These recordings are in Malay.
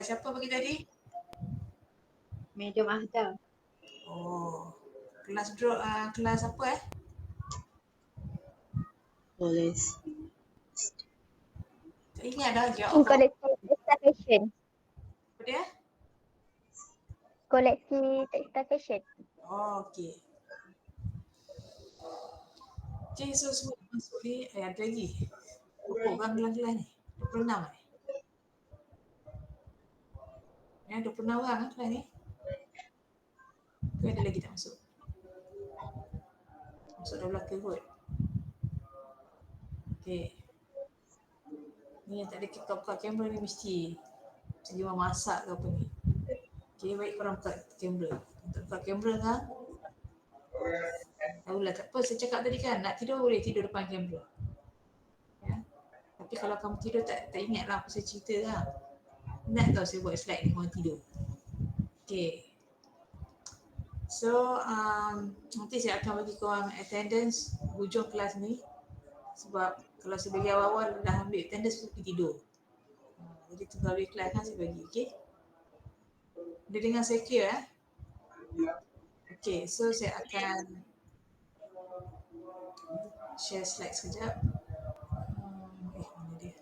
Siapa bagi tadi? Madam Ahda. Oh, kelas apa Tulis. Tak ingat dah jawab. Koleksi textile fashion. Apa dia? Koleksi textile fashion. Oh, okey. Okay, so semua masuk ni, ada lagi. Berapa orang dalam kelas ni? 26 eh? Ya, 26 orang kelas ni. Ke ada lagi tak masuk? Masuk 12 ke kot. Okay. Ni yang tak ada buka kamera ni mesti dia masak ke apa ni. Okay, baik korang buka kamera. Tak buka kamera kan? Tahulah, tak apa, saya cakap tadi kan, nak tidur boleh tidur depan kamera. Ya. Tapi kalau kamu tidur tak ingat lah apa saya cerita lah. Ingat tau saya buat slide ni korang tidur. Okay. So, nanti saya akan bagi korang attendance hujung kelas ni. Sebab kalau saya bagi awal-awal dah ambil attendance pergi tidur. Jadi tunggu habis kelas kan saya bagi, okay? Dia dengar saya clear Okay, so saya akan share slide sekejap. Mana dia?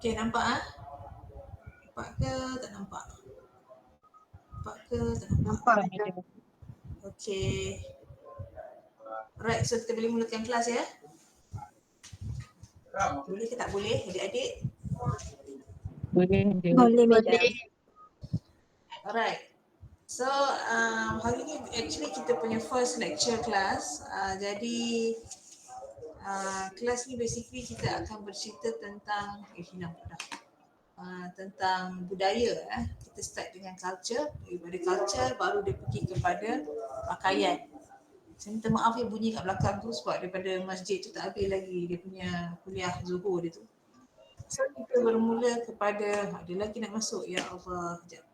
Okay, nampak Nampak ke tak nampak? Nampak ke tak nampak? Nampak Madam. Okay. Alright, so kita boleh mulakan kelas ya? Boleh ke tak boleh adik-adik? Boleh. Boleh, madam. Alright. So, hari ni actually kita punya first lecture class. Jadi, kelas ni basically kita akan bercerita tentang tentang budaya. Kita start dengan culture. Daripada culture baru dia pergi kepada pakaian. Saya minta maaf ya bunyi kat belakang tu sebab daripada masjid tu tak habis lagi dia punya kuliah Zuhur dia tu. So kita bermula kepada, ada lagi nak masuk, ya Allah, sekejap.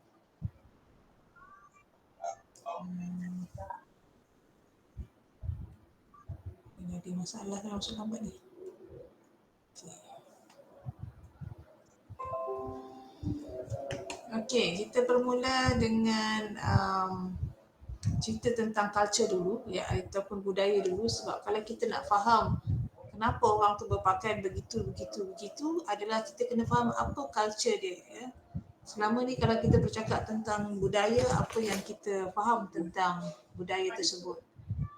Ini ada masalah kan masuk lambat ni. Okay, kita bermula dengan cerita tentang culture dulu, ya, ataupun budaya dulu. Sebab kalau kita nak faham kenapa orang tu berpakaian begitu adalah kita kena faham apa culture dia, ya. Selama ni kalau kita bercakap tentang budaya, apa yang kita faham tentang budaya tersebut.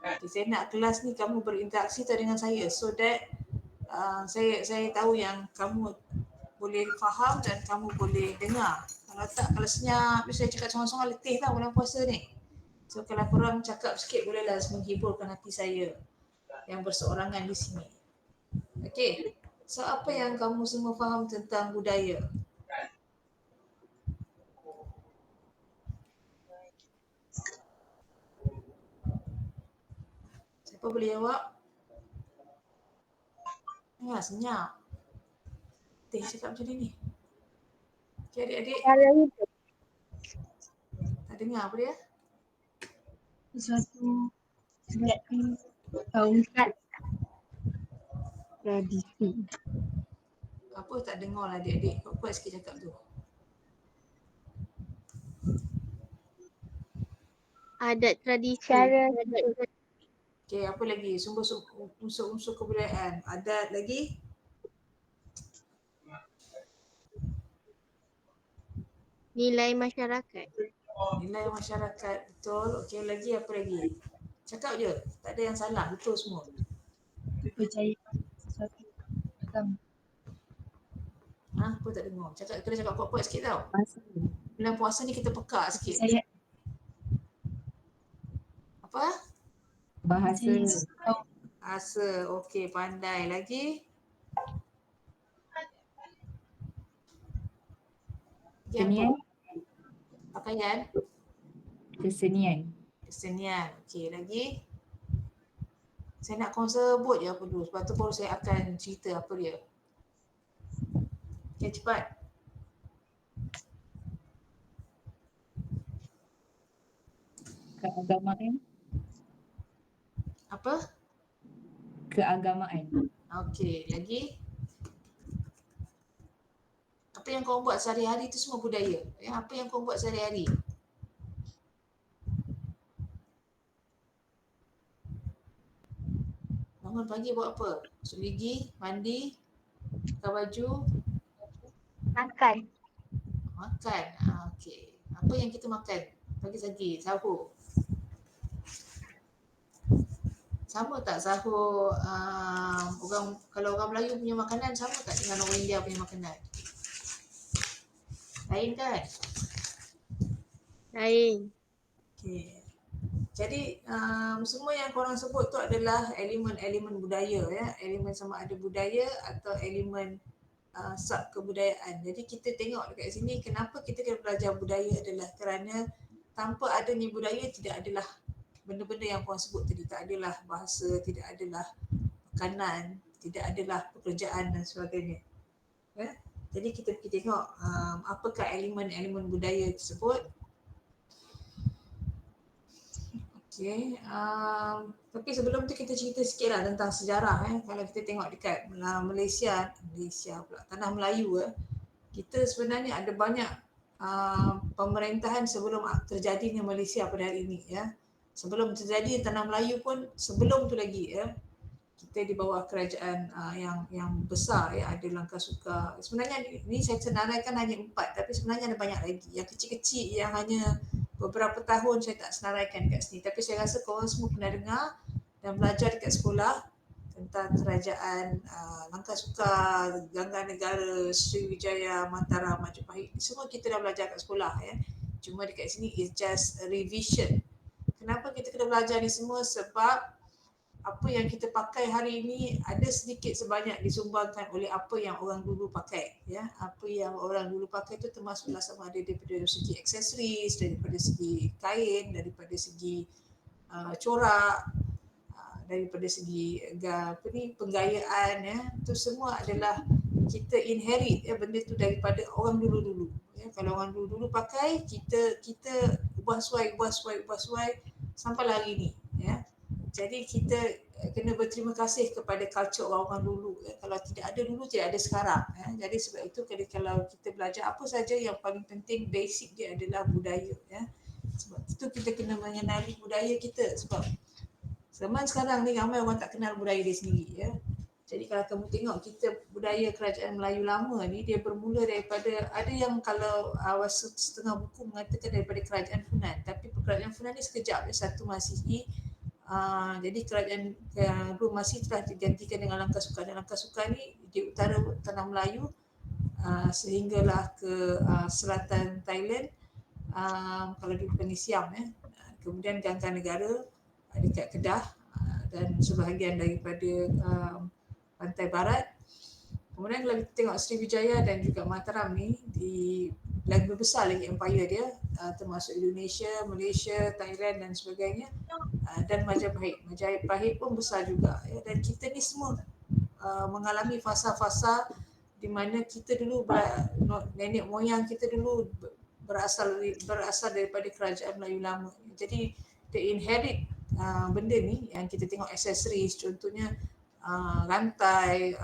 Okay, saya nak kelas ni kamu berinteraksi dengan saya so that saya tahu yang kamu boleh faham dan kamu boleh dengar. Kalau tak, kalau senyap, saya cakap sorang-sorang letih tau bulan puasa ni. So kalau korang cakap sikit bolehlah menghiburkan hati saya yang berseorangan di sini. Okay, so apa yang kamu semua faham tentang budaya? Siapa boleh jawab? Ya, senyap. Teh cakap macam ni. Okay, adik-adik, Cara hidup. tak dengar apa dia? Sesuatu kaum tradisi. Apa tak dengar lah adik-adik, kuat sikit cakap tu. Adat tradisi. Cara hidup. Okay, apa lagi? Unsur-unsur kebudayaan. Adat lagi? Nilai masyarakat. Nilai masyarakat, betul. Okay, lagi apa lagi? Cakap je, tak ada yang salah, betul semua. Kepercayaan sesuatu agama. Apa tak dengar? Kena cakap kuat-kuat sikit tau. Bahasa. Bulan puasa ni kita pekak sikit. Kepercayaan. Apa? Bahasa. Asa, okey, pandai. Lagi? Kesenian. Pakaian? Kesenian. Kesenian. Okey, lagi? Saya nak korang sebut je apa dulu. Sebab tu baru saya akan cerita apa dia. Okey, cepat. Keagamaan. Apa? Keagamaan. Okey, lagi? Apa yang kau buat sehari-hari itu semua budaya. Ya, apa yang kau buat sehari-hari? Bangun pagi buat apa? Masuk gigi, mandi, pakai baju, Makan. makan. Okey. Apa yang kita makan pagi-pagi, sahur? Sama tak sahur orang, kalau orang Melayu punya makanan sama tak dengan orang India punya makanan? Lain kan? Lain. Okey. Jadi semua yang korang sebut tu adalah elemen-elemen budaya ya. Elemen sama ada budaya atau elemen sub kebudayaan. Jadi kita tengok dekat sini kenapa kita kena belajar budaya adalah kerana tanpa adanya budaya tidak adalah benda-benda yang korang sebut tadi. Tak adalah bahasa, tidak adalah makanan, tidak adalah pekerjaan dan sebagainya. Ya? Jadi kita pergi tengok apakah elemen-elemen budaya tersebut. Okay. Tapi sebelum tu kita cerita sikit lah tentang sejarah. Kalau kita tengok dekat Malaysia pula, tanah Melayu kita sebenarnya ada banyak pemerintahan sebelum terjadinya Malaysia pada hari ini ya. Sebelum terjadi tanah Melayu pun sebelum tu lagi ya. Kita di bawah kerajaan yang besar ya, ada Langkasuka. Sebenarnya ini saya senaraikan hanya 4 tapi sebenarnya ada banyak lagi. Yang kecil-kecil yang hanya beberapa tahun saya tak senaraikan kat sini. Tapi saya rasa korang semua pernah dengar dan belajar dekat sekolah tentang kerajaan Langkasuka, Gangganegara, Sriwijaya, Mataram, Majapahit. Semua kita dah belajar kat sekolah ya. Cuma dekat sini is just a revision. Kenapa kita kena belajar ni semua? Sebab apa yang kita pakai hari ini ada sedikit sebanyak disumbangkan oleh apa yang orang dulu pakai ya. Apa yang orang dulu pakai itu termasuklah sama ada daripada segi aksesoris, daripada segi kain, daripada segi corak, daripada segi penggayaan ya. Itu semua adalah kita inherit ya benda tu daripada orang dulu-dulu ya. Kalau orang dulu-dulu pakai, kita ubah suai sampai hari ni ya. Jadi kita kena berterima kasih kepada culture orang-orang dulu ya. Kalau tidak ada dulu, tidak ada sekarang ya. Jadi sebab itu kalau kita belajar apa saja, yang paling penting basic dia adalah budaya ya. Sebab itu kita kena mengenali budaya kita. Sebab zaman sekarang ni ramai orang tak kenal budaya dia sendiri ya. Jadi kalau kamu tengok kita budaya kerajaan Melayu lama ni, dia bermula daripada, ada yang kalau setengah buku mengatakan daripada kerajaan Funan, tapi kerajaan Funan ni sekejap ya, satu Masihi. Jadi kerajaan dua Masihi telah digantikan dengan Langkasuka, dan Langkasuka ni di utara tanah Melayu sehinggalah ke selatan Thailand, kalau di Bukit Siam ya. Kemudian Gangganegara dekat Kedah dan sebahagian daripada pantai barat. Kemudian kalau kita tengok Sriwijaya dan juga Mataram ni, lagi besar lagi empire dia, termasuk Indonesia, Malaysia, Thailand dan sebagainya, dan Majapahit. Majapahit pun besar juga ya. Dan kita ni semua mengalami fasa-fasa di mana kita dulu nenek moyang kita dulu berasal daripada kerajaan Melayu lama. Jadi they inherit benda ni yang kita tengok accessories, contohnya rantai,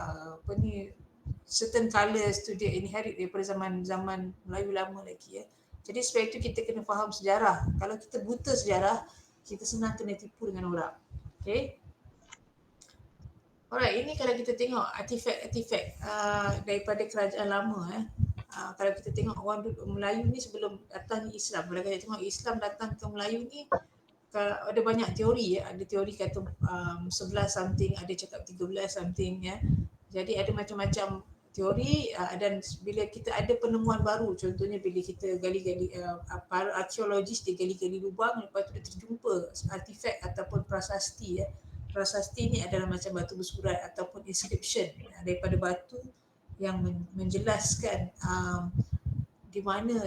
certain colours tu dia inherit daripada zaman Melayu lama lagi ya. Jadi sebab itu kita kena faham sejarah. Kalau kita buta sejarah, kita senang kena tipu dengan orang. Okay. Alright, ini kalau kita tengok artifak-artifak daripada kerajaan lama kalau kita tengok orang Melayu ni sebelum datang Islam, kalau kita tengok Islam datang ke Melayu ni, ada banyak teori ya. Ada teori kata 11 something, ada cakap 13 something ya. Jadi ada macam-macam teori dan bila kita ada penemuan baru, contohnya bila kita gali-gali para arkeologis dia gali-gali lubang, lepas tu dia terjumpa artifak ataupun prasasti ya. Prasasti ni adalah macam batu bersurat ataupun inscription daripada batu yang menjelaskan di mana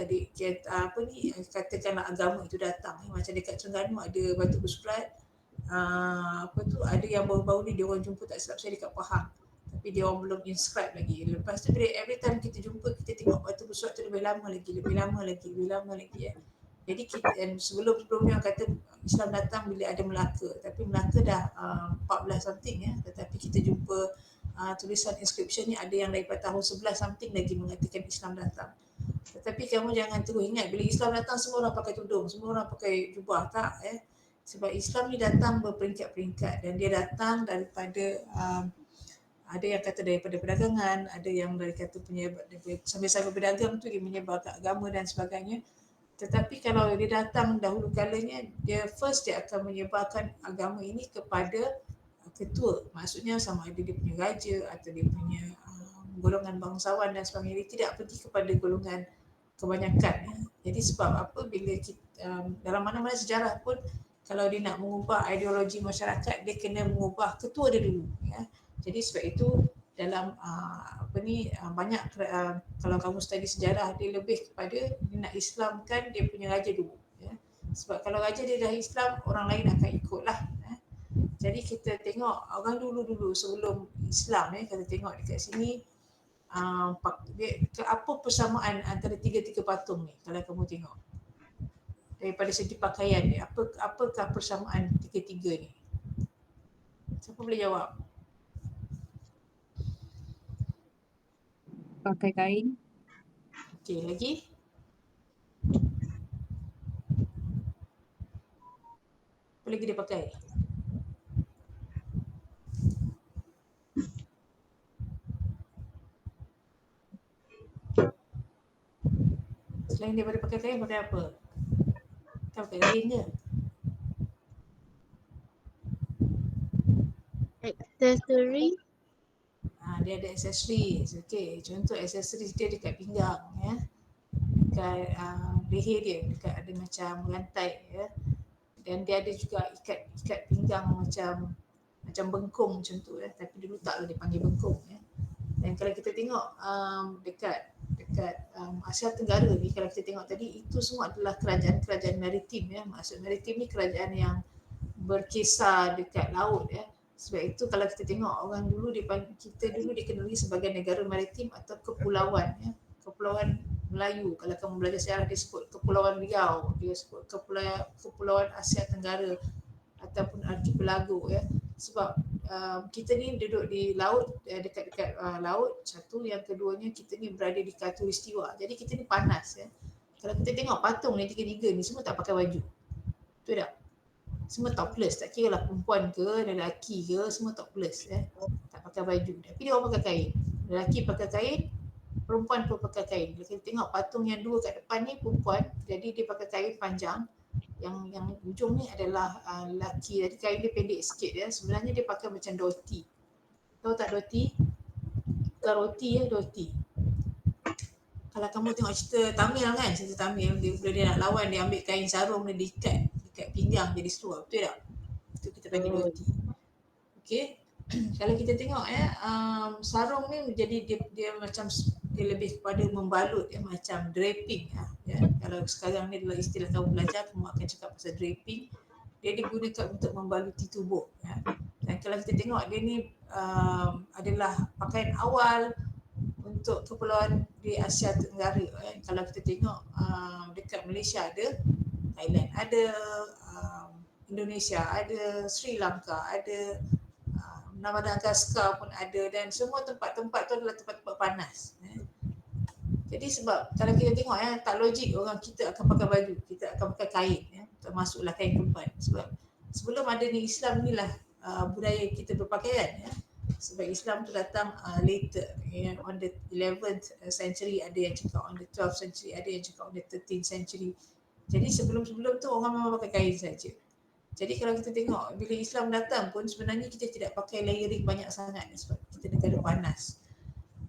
katakanlah agama itu datang. Macam dekat Terengganu ada batu bersurat, ada yang baru-baru ni dia orang jumpa, tak silap saya dekat Pahang, tapi dia orang belum inscribe lagi. Lepas tu every time kita jumpa, kita tengok batu bersurat tu lebih lama lagi ya. Jadi kita, sebelum-sebelumnya orang kata Islam datang bila ada Melaka, tapi Melaka dah 14 something ya, tetapi kita jumpa tulisan inscription ni ada yang daripada tahun 11 something lagi mengatakan Islam datang. Tetapi kamu jangan terus ingat bila Islam datang semua orang pakai tudung, semua orang pakai jubah, tak sebab Islam ni datang berperingkat-peringkat dan dia datang daripada ada yang kata daripada perdagangan, ada yang dari kata sambil-sambil berdagang tu dia menyebarkan agama dan sebagainya. Tetapi kalau dia datang dahulu kalanya, dia akan menyebarkan agama ini kepada ketua. Maksudnya sama ada dia punya raja atau dia punya golongan bangsawan dan sebagainya. Dia tidak pergi kepada golongan kebanyakan. Jadi sebab apa bila kita, dalam mana-mana sejarah pun kalau dia nak mengubah ideologi masyarakat, dia kena mengubah ketua dia dulu. Ya. Jadi sebab itu dalam banyak kalau kamu study sejarah, dia lebih kepada dia nak Islamkan dia punya raja dulu. Ya. Sebab kalau raja dia dah Islam, orang lain akan ikutlah. Ya. Jadi kita tengok orang dulu-dulu sebelum Islam, kita tengok dekat sini apa persamaan antara tiga-tiga patung ni kalau kamu tengok daripada segi pakaian ni, apakah persamaan tiga-tiga ni? Siapa boleh jawab? Pakai kain. Okey, lagi? Apa lagi dia pakai? Selain daripada pakai kain, pakai apa? Kan pakai kain je. Accessory. Dia ada accessories. Okey, contoh accessories dia dekat pinggang ya. Dekat leher dia, dekat ada macam rantai ya. Dan dia ada juga ikat pinggang macam bengkung macam tu ya. Tapi dulu taklah dia panggil bengkung ya. Dan kalau kita tengok dekat Asia Tenggara ni, kalau kita tengok tadi, itu semua adalah kerajaan-kerajaan maritim ya. Maksud maritim ni kerajaan yang berkisar dekat laut ya. Sebab itu kalau kita tengok orang dulu kita dulu dikenali sebagai negara maritim atau kepulauan ya. Kepulauan Melayu, kalau kamu belajar sejarah dia sebut Kepulauan Riau, dia sebut Kepulauan Asia Tenggara ataupun archipelago ya. Sebab kita ni duduk di laut, dekat-dekat laut, satu. Yang keduanya kita ni berada di khatulistiwa. Jadi kita ni panas ya. Kalau kita tengok patung ni tiga-tiga ni semua tak pakai baju. Betul tak? Semua topless, tak kira lah perempuan ke lelaki ke, semua topless ya. Tak pakai baju. Tapi dia orang pakai kain. Lelaki pakai kain, perempuan pun pakai kain. Kalau kita tengok patung yang dua kat depan ni perempuan, jadi dia pakai kain panjang. Yang ujung ni adalah lelaki. Jadi kain dia pendek sikit ya. Sebenarnya dia pakai macam dhoti. Tahu tak dhoti? Bukan roti ya, dhoti. Kalau kamu tengok cerita Tamil kan, cerita Tamil, bila dia nak lawan, dia ambil kain sarung dia diikat dekat pinggang jadi seluar. Betul tak? Itu kita panggil dhoti. Okey. Kalau kita tengok ya, sarung ni jadi dia macam dia lebih kepada membalut ya, macam draping ya. Kalau sekarang ni adalah istilah kamu belajar, kamu akan cakap pasal draping. Dia digunakan untuk membaluti tubuh ya. Dan kalau kita tengok dia ni adalah pakaian awal untuk kepulauan di Asia Tenggara ya. Kalau kita tengok dekat Malaysia ada, Thailand ada, Indonesia ada, Sri Lanka ada, Madagaskar pun ada, dan semua tempat-tempat tu adalah tempat-tempat panas. Jadi sebab kalau kita tengok tak logik orang kita akan pakai baju, kita akan pakai kain ya, termasuklah kain kempan. Sebab sebelum ada ni Islam ni lah budaya kita berpakaian ya. Sebab Islam tu datang later ya, on the 11th century, ada yang cakap on the 12th century, ada yang cakap on the 13th century. Jadi sebelum-sebelum tu orang memang pakai kain saja. Jadi kalau kita tengok bila Islam datang pun sebenarnya kita tidak pakai layering banyak sangat sebab kita negara panas.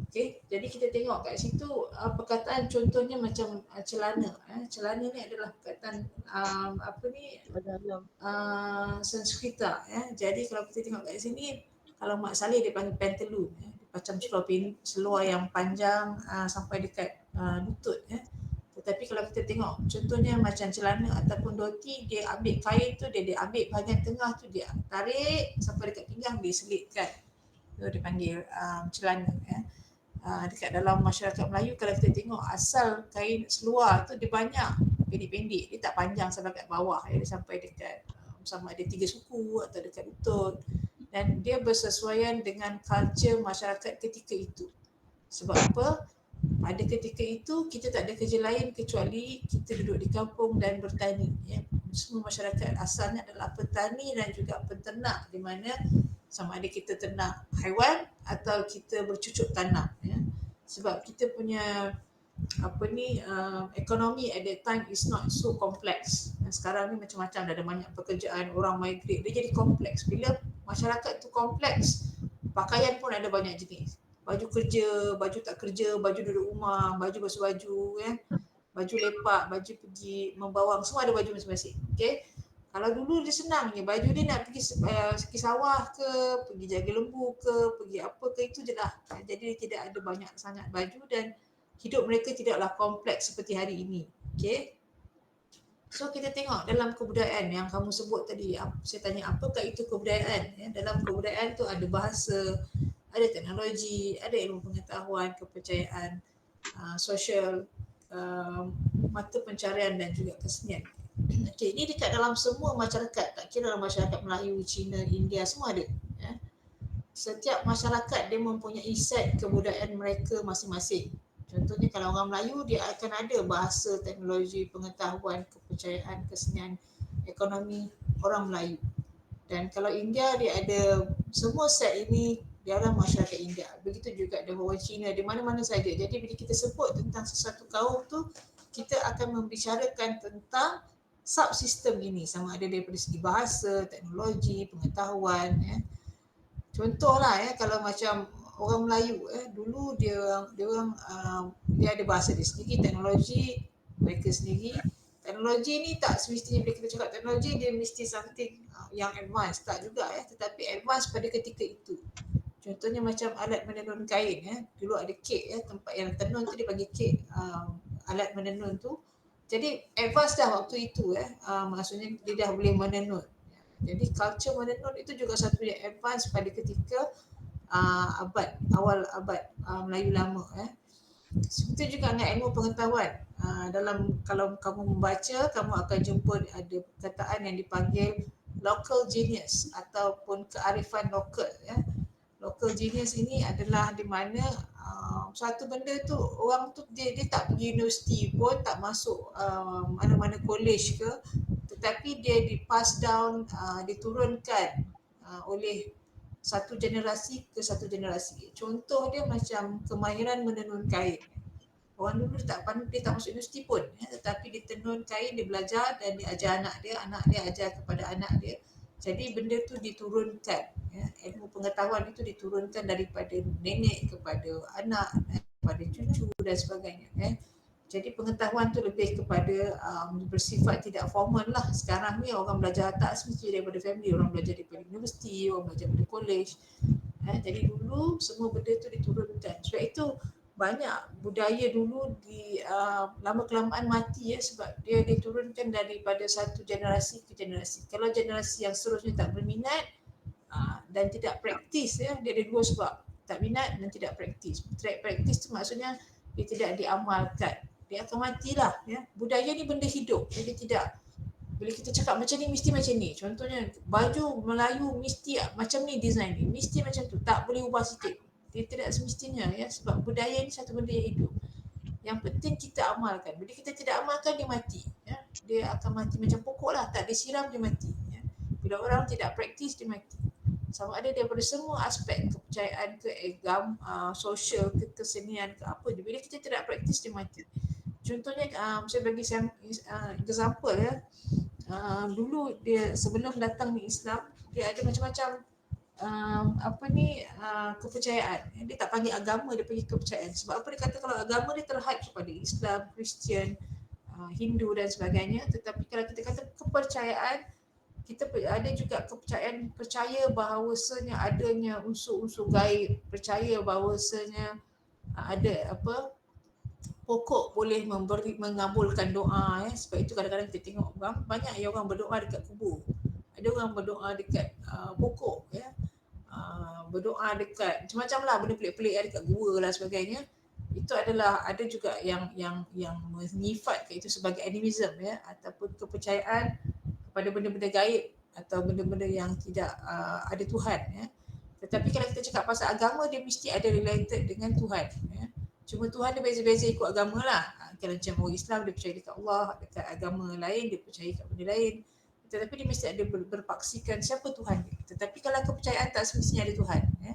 Okey, jadi kita tengok kat situ perkataan contohnya macam celana. Celana ni adalah perkataan Sanskrita ya. Jadi kalau kita tengok kat sini, kalau Mak Saleh dia panggil pantaloon ya. Macam seluar yang panjang sampai dekat lutut ya. Tetapi kalau kita tengok contohnya macam celana ataupun dhoti, dia ambil kain tu, dia ambil bahagian tengah tu, dia tarik sampai dekat pinggang, dia selitkan. Itu dia panggil celana ya. Dekat dalam masyarakat Melayu kalau kita tengok asal kain seluar tu dia banyak pendek-pendek, dia tak panjang sampai kat bawah, dia sampai dekat sama ada 3 suku atau dekat lutut, dan dia bersesuaian dengan culture masyarakat ketika itu. Sebab apa? Pada ketika itu kita tak ada kerja lain kecuali kita duduk di kampung dan bertani, ya. Semua masyarakat asalnya adalah petani dan juga peternak, di mana sama ada kita ternak haiwan atau kita bercucuk tanam, ya. Sebab kita punya ekonomi at that time is not so complex. Dan sekarang ni macam-macam, dah ada banyak pekerjaan, orang migrate, dia jadi kompleks. Bila masyarakat tu kompleks, pakaian pun ada banyak jenis. Baju kerja, baju tak kerja, baju duduk rumah, baju basuh baju, ya. Baju lepak, baju pergi membawang, semua ada baju masing-masing. Okay? Kalau dulu dia senang je, baju dia nak pergi sawah ke, pergi jaga lembu ke, pergi apa ke, itu je lah. Jadi tidak ada banyak sangat baju dan hidup mereka tidaklah kompleks seperti hari ini. Okay? So kita tengok dalam kebudayaan yang kamu sebut tadi, saya tanya apakah itu kebudayaan? Ya, dalam kebudayaan tu ada bahasa, ada teknologi, ada ilmu pengetahuan, kepercayaan, sosial, mata pencarian dan juga kesenian. Okay, ini dekat dalam semua masyarakat, tak kira dalam masyarakat Melayu, Cina, India, semua ada. Ya. Setiap masyarakat dia mempunyai set kebudayaan mereka masing-masing. Contohnya kalau orang Melayu, dia akan ada bahasa, teknologi, pengetahuan, kepercayaan, kesenian, ekonomi orang Melayu. Dan kalau India, dia ada semua set ini di dalam masyarakat India. Begitu juga ada orang Cina, di mana-mana saja. Jadi bila kita sebut tentang sesuatu kaum tu, kita akan membicarakan tentang subsistem ini, sama ada daripada segi bahasa, teknologi, pengetahuan. Ya. Contohlah, ya, kalau macam orang Melayu, dulu dia ada bahasa dia sendiri, teknologi mereka sendiri. Teknologi ni tak semestinya bila kita cakap teknologi dia mesti something yang advance, tak juga, ya, tetapi advance pada ketika itu. Contohnya macam alat menenun kain, ya. Dulu ada kek, ya, tempat yang tenun tu dia panggil kek, alat menenun tu. Jadi advance dah waktu itu, maksudnya dia dah boleh menenun. Jadi culture menenun itu juga satu yang advance pada ketika awal abad Melayu lama. Seperti juga dengan ilmu pengetahuan. Kalau kamu membaca, kamu akan jumpa ada perkataan yang dipanggil local genius ataupun kearifan lokal. Ya. Local genius ini adalah di mana satu benda tu orang tu dia tak pergi universiti pun, tak masuk mana-mana college ke, tetapi dia di-pass down, diturunkan oleh satu generasi ke satu generasi. Contoh dia macam kemahiran menenun kain. Orang dulu dia tak masuk universiti pun, ya, tetapi dia tenun kain, dia belajar dan dia ajar anak dia ajar kepada anak dia. Jadi benda tu diturunkan, ya, ilmu pengetahuan itu diturunkan daripada nenek kepada anak, kepada cucu dan sebagainya. Ya. Jadi pengetahuan tu lebih kepada bersifat tidak formal lah. Sekarang ni orang belajar tak semestinya daripada family, orang belajar daripada universiti, orang belajar daripada college. Jadi dulu semua benda tu diturunkan. Sebab itu banyak budaya dulu lama-kelamaan mati, ya, sebab dia diturunkan daripada satu generasi ke generasi. Kalau generasi yang seterusnya tak berminat dan tidak praktis, ya, dia ada dua sebab, tak minat dan tidak praktis. Tidak praktis tu maksudnya dia tidak diamalkan, dia akan matilah, ya. Budaya ni benda hidup, jadi tidak, bila kita cakap macam ni mesti macam ni. Contohnya baju Melayu mesti macam ni design ni, mesti macam tu, tak boleh ubah sikit. Dia tidak semestinya, ya, sebab budaya ni satu benda yang hidup. Yang penting kita amalkan. Bila kita tidak amalkan, dia mati, ya. Dia akan mati macam pokok lah, tak disiram dia mati, ya. Bila orang tidak praktis, dia mati. Sama ada daripada semua aspek kepercayaan ke sosial ke kesenian ke apa je, bila kita tidak praktis, dia mati. Contohnya saya bagi example, ya. Dulu dia sebelum datang ni Islam, dia ada macam-macam kepercayaan. Dia tak panggil agama, dia panggil kepercayaan. Sebab apa dia kata, kalau agama dia terhad kepada Islam, Kristian, Hindu dan sebagainya. Tetapi kalau kita kata kepercayaan, kita ada juga kepercayaan, percaya bahawasanya adanya unsur-unsur gaib, percaya bahawasanya ada pokok boleh mengabulkan doa, ya. Sebab itu kadang-kadang kita tengok banyak yang orang berdoa dekat kubur, ada orang berdoa dekat pokok, ya. Berdoa dekat macam-macam lah, benda pelik-pelik dekat gua lah sebagainya. itu adalah ada juga yang menyifatkan itu sebagai animism ya, ataupun kepercayaan kepada benda-benda gaib atau benda-benda yang tidak ada Tuhan ya. Tetapi kalau kita cakap pasal agama, dia mesti ada related dengan Tuhan ya. Cuma Tuhan dia beza-beza ikut agama lah. Kalau macam orang Islam dia percaya dekat Allah, dekat agama lain dia percaya dekat benda lain. Tetapi dia mesti ada berpaksikan siapa Tuhan dia. Tetapi kalau kepercayaan tak semestinya ada Tuhan ya.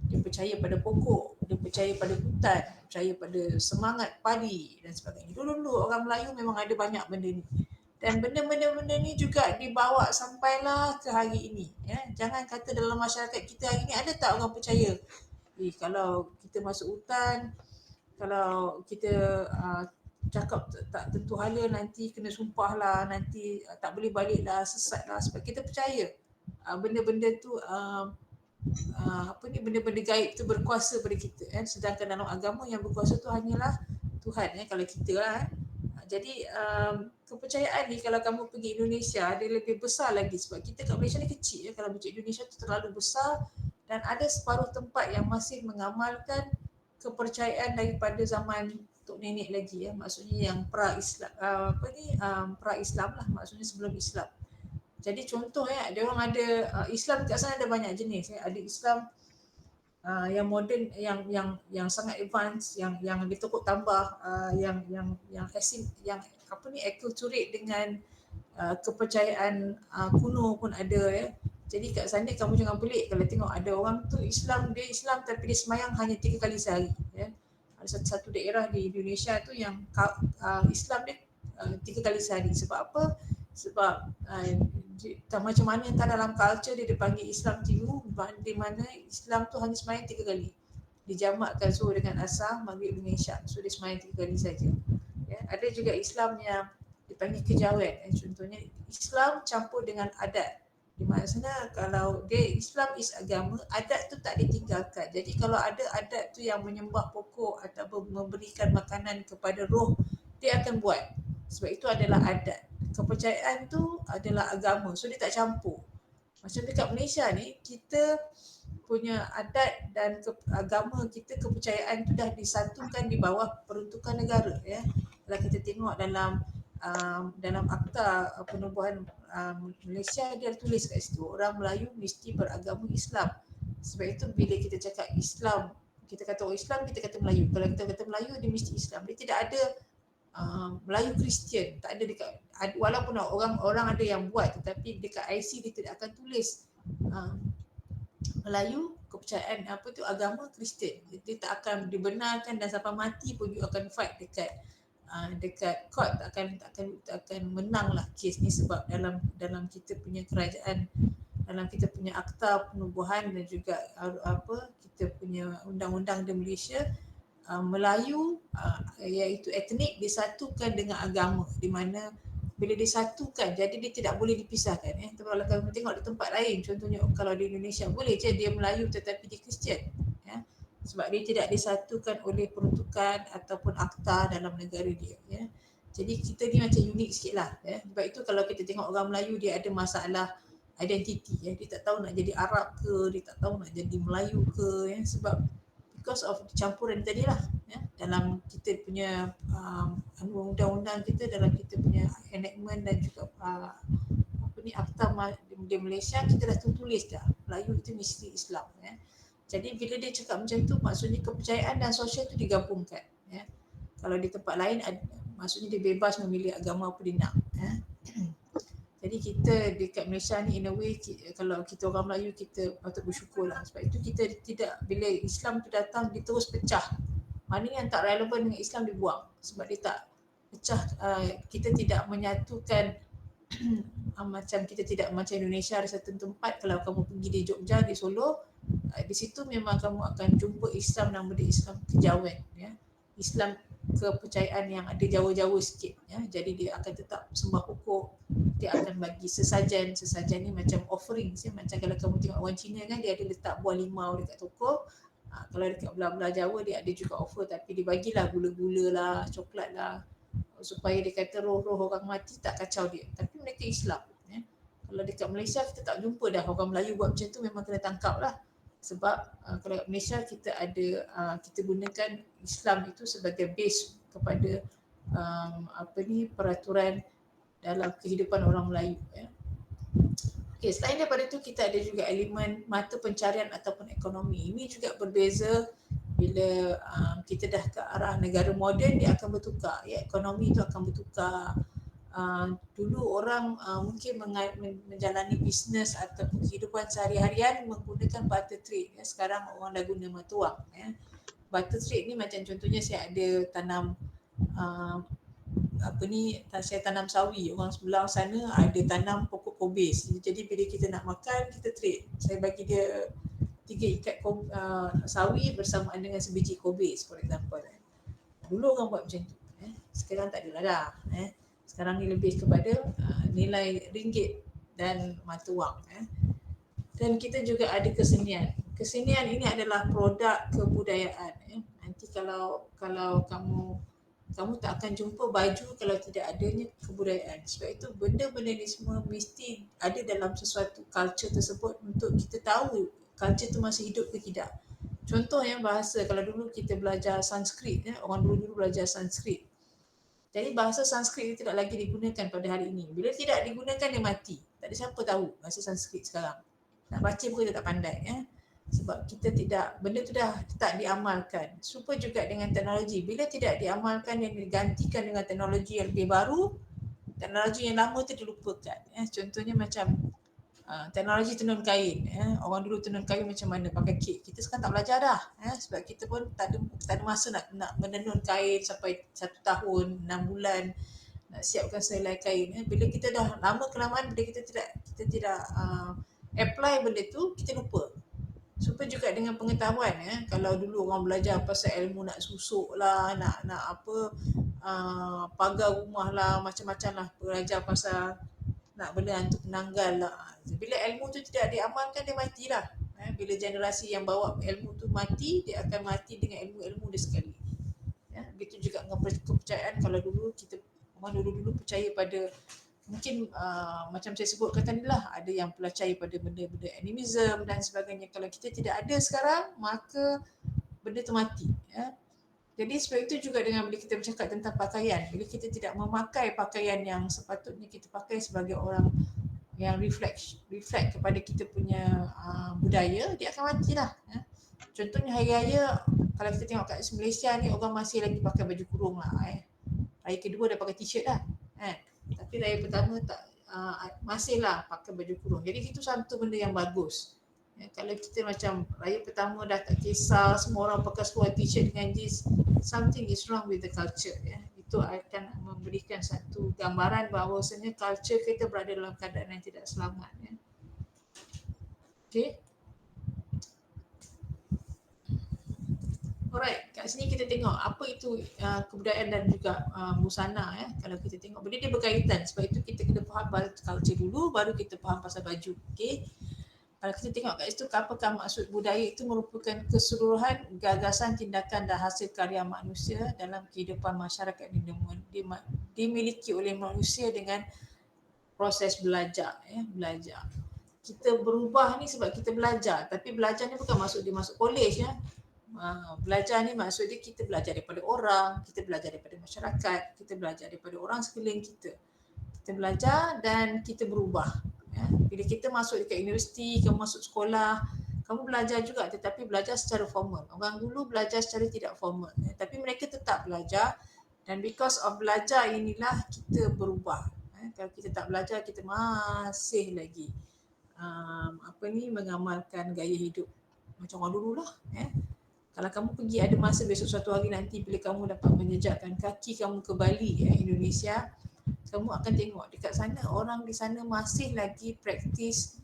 Dia percaya pada pokok, dia percaya pada hutan, percaya pada semangat padi dan sebagainya. Dulu-dulu orang Melayu memang ada banyak benda ni. Dan benda-benda ni juga dibawa sampailah ke hari ini. Ya. Jangan kata dalam masyarakat kita hari ini ada tak orang percaya, kalau kita masuk hutan, kalau kita cakap tak tentu hala nanti kena sumpah lah, nanti tak boleh balik lah, sesat lah, sebab kita percaya benda-benda tu benda-benda gaib tu berkuasa pada kita kan. Sedangkan dalam agama yang berkuasa tu hanyalah Tuhan kalau kita lah. Jadi kepercayaan ni kalau kamu pergi Indonesia dia lebih besar lagi sebab kita kat Malaysia ni kecil kalau macam Indonesia tu terlalu besar dan ada separuh tempat yang masih mengamalkan kepercayaan daripada zaman tok nenek lagi maksudnya yang pra-Islam pra-Islam lah, maksudnya sebelum Islam. Jadi contoh dia orang ada Islam kat sana ada banyak jenis ada Islam yang moden, yang sangat advance, yang ditekuk tambah, yang acculturate dengan kepercayaan kuno pun ada ya. Jadi kat sana kamu jangan pelik kalau tengok ada orang tu Islam tapi dia semayang hanya 3 kali sehari ya. Ada satu daerah di Indonesia tu yang Islam dia 3 kali sehari. Sebab apa? Sebab macam mana entah dalam culture dia dipanggil Islam tiru, di mana Islam tu hanya semayang 3 kali. Dijamakkan zuhur dengan asar, maghrib dengan isyak. So dia semayang 3 kali saja. Ya, ada juga Islam yang dipanggil kejawen. Contohnya Islam campur dengan adat. Di mana kalau dia Islam is agama, adat tu tak ditinggalkan. Jadi kalau ada adat tu yang menyembah pokok atau memberikan makanan kepada roh, dia akan buat. Sebab itu adalah adat. Kepercayaan tu adalah agama. So dia tak campur. Macam dekat Malaysia ni, kita punya adat dan agama kita, kepercayaan tu dah disatukan di bawah peruntukan negara ya. Kalau kita tengok dalam akta penubuhan Malaysia, dia tulis kat situ orang Melayu mesti beragama Islam. Sebab itu bila kita cakap Islam, kita kata orang Islam, kita kata Melayu. Kalau kita kata Melayu, dia mesti Islam. Dia tidak ada Melayu Kristian, tak ada dekat, walaupun orang ada yang buat, tetapi dekat IC dia tidak akan tulis Melayu kepercayaan agama Kristian. Dia tak akan dibenarkan dan sampai mati pun you akan fight dekat court, tak akan menang lah kes ni. Sebab dalam kita punya kerajaan, dalam kita punya akta penubuhan dan juga kita punya undang-undang di Malaysia, Melayu iaitu etnik disatukan dengan agama, di mana bila disatukan jadi dia tidak boleh dipisahkan Tapi kalau kamu tengok di tempat lain, contohnya kalau di Indonesia boleh je dia Melayu tetapi dia Kristian sebab dia tidak disatukan oleh peruntukan ataupun akta dalam negara dia Jadi kita ni macam unik sikit lah Sebab itu kalau kita tengok orang Melayu, dia ada masalah identiti dia tak tahu nak jadi Arab ke, dia tak tahu nak jadi Melayu ke sebab because of campuran tadi lah dalam kita punya undang-undang kita, dalam kita punya enactment dan juga akta di Malaysia, kita dah tulis dah Melayu itu mesti Islam Jadi bila dia cakap macam tu, maksudnya kepercayaan dan sosial tu digabungkan Kalau di tempat lain maksudnya dia bebas memilih agama apa dia nak Jadi kita dekat Malaysia ni in a way, kalau kita orang Melayu, kita patut bersyukur lah. Sebab itu kita tidak, bila Islam tu datang dia terus pecah. Mana yang tak relevan dengan Islam dibuang. Sebab dia tak pecah, kita tidak menyatukan macam kita tidak macam Indonesia ada satu tempat, kalau kamu pergi di Jogja, di Solo, di situ memang kamu akan jumpa Islam, nama dia Islam kejawen Islam kepercayaan yang ada Jawa-Jawa sikit Jadi dia akan tetap sembah pokok, dia akan bagi sesajen ni macam offering macam kalau kamu tengok orang Cina kan, dia ada letak buah limau dekat toko. Kalau dekat belah-belah Jawa dia ada juga offer, tapi dia bagilah gula-gula lah, coklat lah, supaya dia kata roh-roh orang mati tak kacau dia. Tapi mereka Islam Kalau dekat Malaysia kita tak jumpa dah orang Melayu buat macam tu, memang kena tangkap lah. Sebab kalau Malaysia kita ada kita gunakan Islam itu sebagai base kepada peraturan dalam kehidupan orang Melayu ya. Okey, selain daripada itu kita ada juga elemen mata pencarian ataupun ekonomi. Ini juga berbeza bila kita dah ke arah negara moden, dia akan bertukar ya, ekonomi itu akan bertukar. Dulu orang mungkin menjalani bisnes ataupun kehidupan sehari-harian menggunakan barter trade ya. Sekarang orang dah guna mata wang ya. Barter trade ni macam contohnya saya ada tanam saya tanam sawi, orang sebelah sana ada tanam pokok kobis. Jadi bila kita nak makan, kita trade. Saya bagi dia 3 ikat sawi bersamaan dengan sebiji kobis, for example. Dulu orang buat macam tu. Sekarang tak adalah dah. Sekarang ni lebih kepada nilai ringgit dan mata wang. Dan kita juga ada kesenian. Kesenian ini adalah produk kebudayaan. Nanti kalau kamu tak akan jumpa baju kalau tidak adanya kebudayaan. Sebab itu benda-benda ni semua mesti ada dalam sesuatu culture tersebut untuk kita tahu culture tu masih hidup ke tidak. Contoh yang bahasa, kalau dulu kita belajar Sanskrit, orang dulu belajar Sanskrit. Jadi bahasa Sanskrit itu tidak lagi digunakan pada hari ini. Bila tidak digunakan dia mati. Tak ada siapa tahu bahasa Sanskrit sekarang. Nak baca pun kita tak pandai. Sebab kita tidak, benda tu dah tak diamalkan. Super juga dengan teknologi. Bila tidak diamalkan dan digantikan dengan teknologi yang lebih baru, teknologi yang lama tu dilupakan. Contohnya macam teknologi tenun kain. Orang dulu tenun kain macam mana, pakai kit. Kita sekarang tak belajar dah. Sebab kita pun tak ada masa nak menenun kain sampai 1 tahun, 6 bulan nak siapkan selai kain. Bila kita dah lama kelamaan, bila kita tidak apply benda tu, kita lupa. Supaya juga dengan pengetahuan kalau dulu orang belajar pasal ilmu nak susuk lah, nak pagar rumah lah, macam-macam lah, belajar pasal nak benda untuk penanggal lah. Bila ilmu tu tidak diamalkan, dia mati lah. Bila generasi yang bawa ilmu tu mati, dia akan mati dengan ilmu-ilmu dia sekali. Begitu juga dengan kepercayaan. Kalau dulu orang dulu percaya pada mungkin macam saya sebutkan tadi lah, ada yang percaya pada benda-benda animism dan sebagainya. Kalau kita tidak ada sekarang, maka benda tu mati. Jadi sebab itu juga dengan bila kita bercakap tentang pakaian, bila kita tidak memakai pakaian yang sepatutnya kita pakai sebagai orang yang reflect kepada kita punya budaya, dia akan mati lah. Contohnya hari raya, kalau kita tengok kat Malaysia ni, orang masih lagi pakai baju kurung lah. Raya kedua dah pakai t-shirt dah. Tapi raya pertama tak, masihlah pakai baju kurung. Jadi itu satu benda yang bagus. Kalau kita macam raya pertama dah tak kisah, semua orang pakai seluar t-shirt dengan jeans, something is wrong with the culture. Itu akan memberikan satu gambaran bahawasanya culture kita berada dalam keadaan yang tidak selamat. Okay. Alright, kat sini kita tengok apa itu kebudayaan dan juga busana. Kalau kita tengok benda dia berkaitan, sebab itu kita kena faham culture dulu, baru kita faham pasal baju. Okay. Kalau kita tengok kat situ, apakah maksud budaya itu merupakan keseluruhan gagasan, tindakan dan hasil karya manusia dalam kehidupan masyarakat dimiliki oleh manusia dengan proses belajar. Belajar. Kita berubah ni sebab kita belajar, tapi belajar ni bukan maksud dia masuk college. Belajar ni maksud dia kita belajar daripada orang, kita belajar daripada masyarakat, kita belajar daripada orang sekeliling kita. Kita belajar dan kita berubah. Bila kita masuk dekat universiti, kamu masuk sekolah, kamu belajar juga, tetapi belajar secara formal. Orang dulu belajar secara tidak formal, tapi mereka tetap belajar, dan because of belajar inilah kita berubah. Kalau kita tak belajar, kita masih lagi mengamalkan gaya hidup macam orang dulu lah. Kalau kamu pergi, ada masa besok suatu hari nanti bila kamu dapat menjejakkan kaki kamu ke Bali, Indonesia, kamu akan tengok dekat sana, orang di sana masih lagi praktis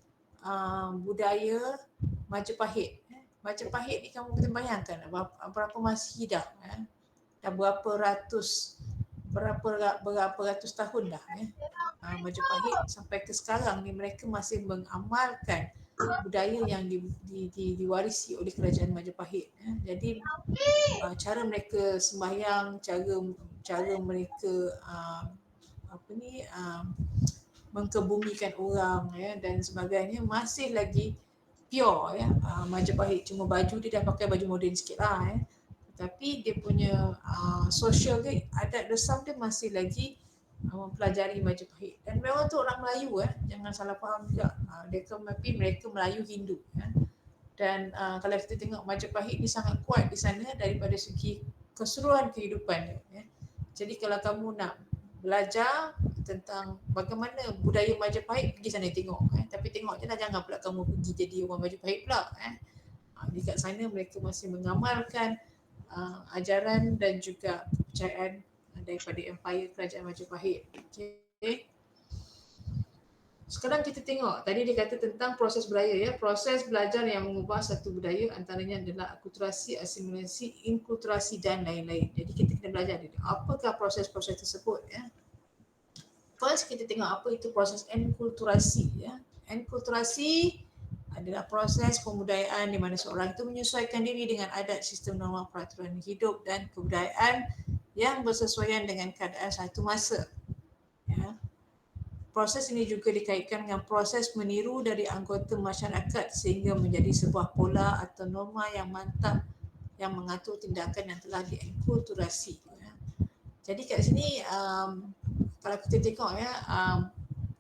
budaya Majapahit. Majapahit ni kamu boleh bayangkan berapa masih dah. Dah berapa ratus tahun dah. Majapahit sampai ke sekarang ni mereka masih mengamalkan budaya yang diwarisi oleh kerajaan Majapahit. Jadi cara mereka sembahyang, cara mereka mengkebumikan orang dan sebagainya masih lagi pure ya, Majapahit, cuma baju dia dah pakai baju moden sikit lah ya. Tapi dia punya social dia, adat resam dia masih lagi mempelajari Majapahit. Dan memang tu orang Melayu jangan salah faham juga. Mereka Melayu Hindu ya. Dan kalau kita tengok Majapahit ni sangat kuat di sana daripada segi keseluruhan kehidupan dia ya. Jadi kalau kamu nak belajar tentang bagaimana budaya Majapahit, pergi sana tengok tapi tengok je lah, jangan pula kamu pergi jadi orang Majapahit pula Di kat sana mereka masih mengamalkan ajaran dan juga kepercayaan daripada empire kerajaan Majapahit. Okey. Sekarang kita tengok, tadi dia kata tentang proses budaya ya, proses belajar yang mengubah satu budaya antaranya adalah akulturasi, asimilasi, inkulturasi dan lain-lain. Jadi kita kena belajar apakah proses-proses tersebut ya. First kita tengok apa itu proses enkulturasi ya. Enkulturasi adalah proses pembudayaan di mana seorang itu menyesuaikan diri dengan adat, sistem, norma, peraturan hidup dan kebudayaan yang bersesuaian dengan keadaan satu masa. Ya. Proses ini juga dikaitkan dengan proses meniru dari anggota masyarakat sehingga menjadi sebuah pola atau norma yang mantap yang mengatur tindakan yang telah dienkulturasi. Ya. Jadi kat sini kalau kita tengok ya,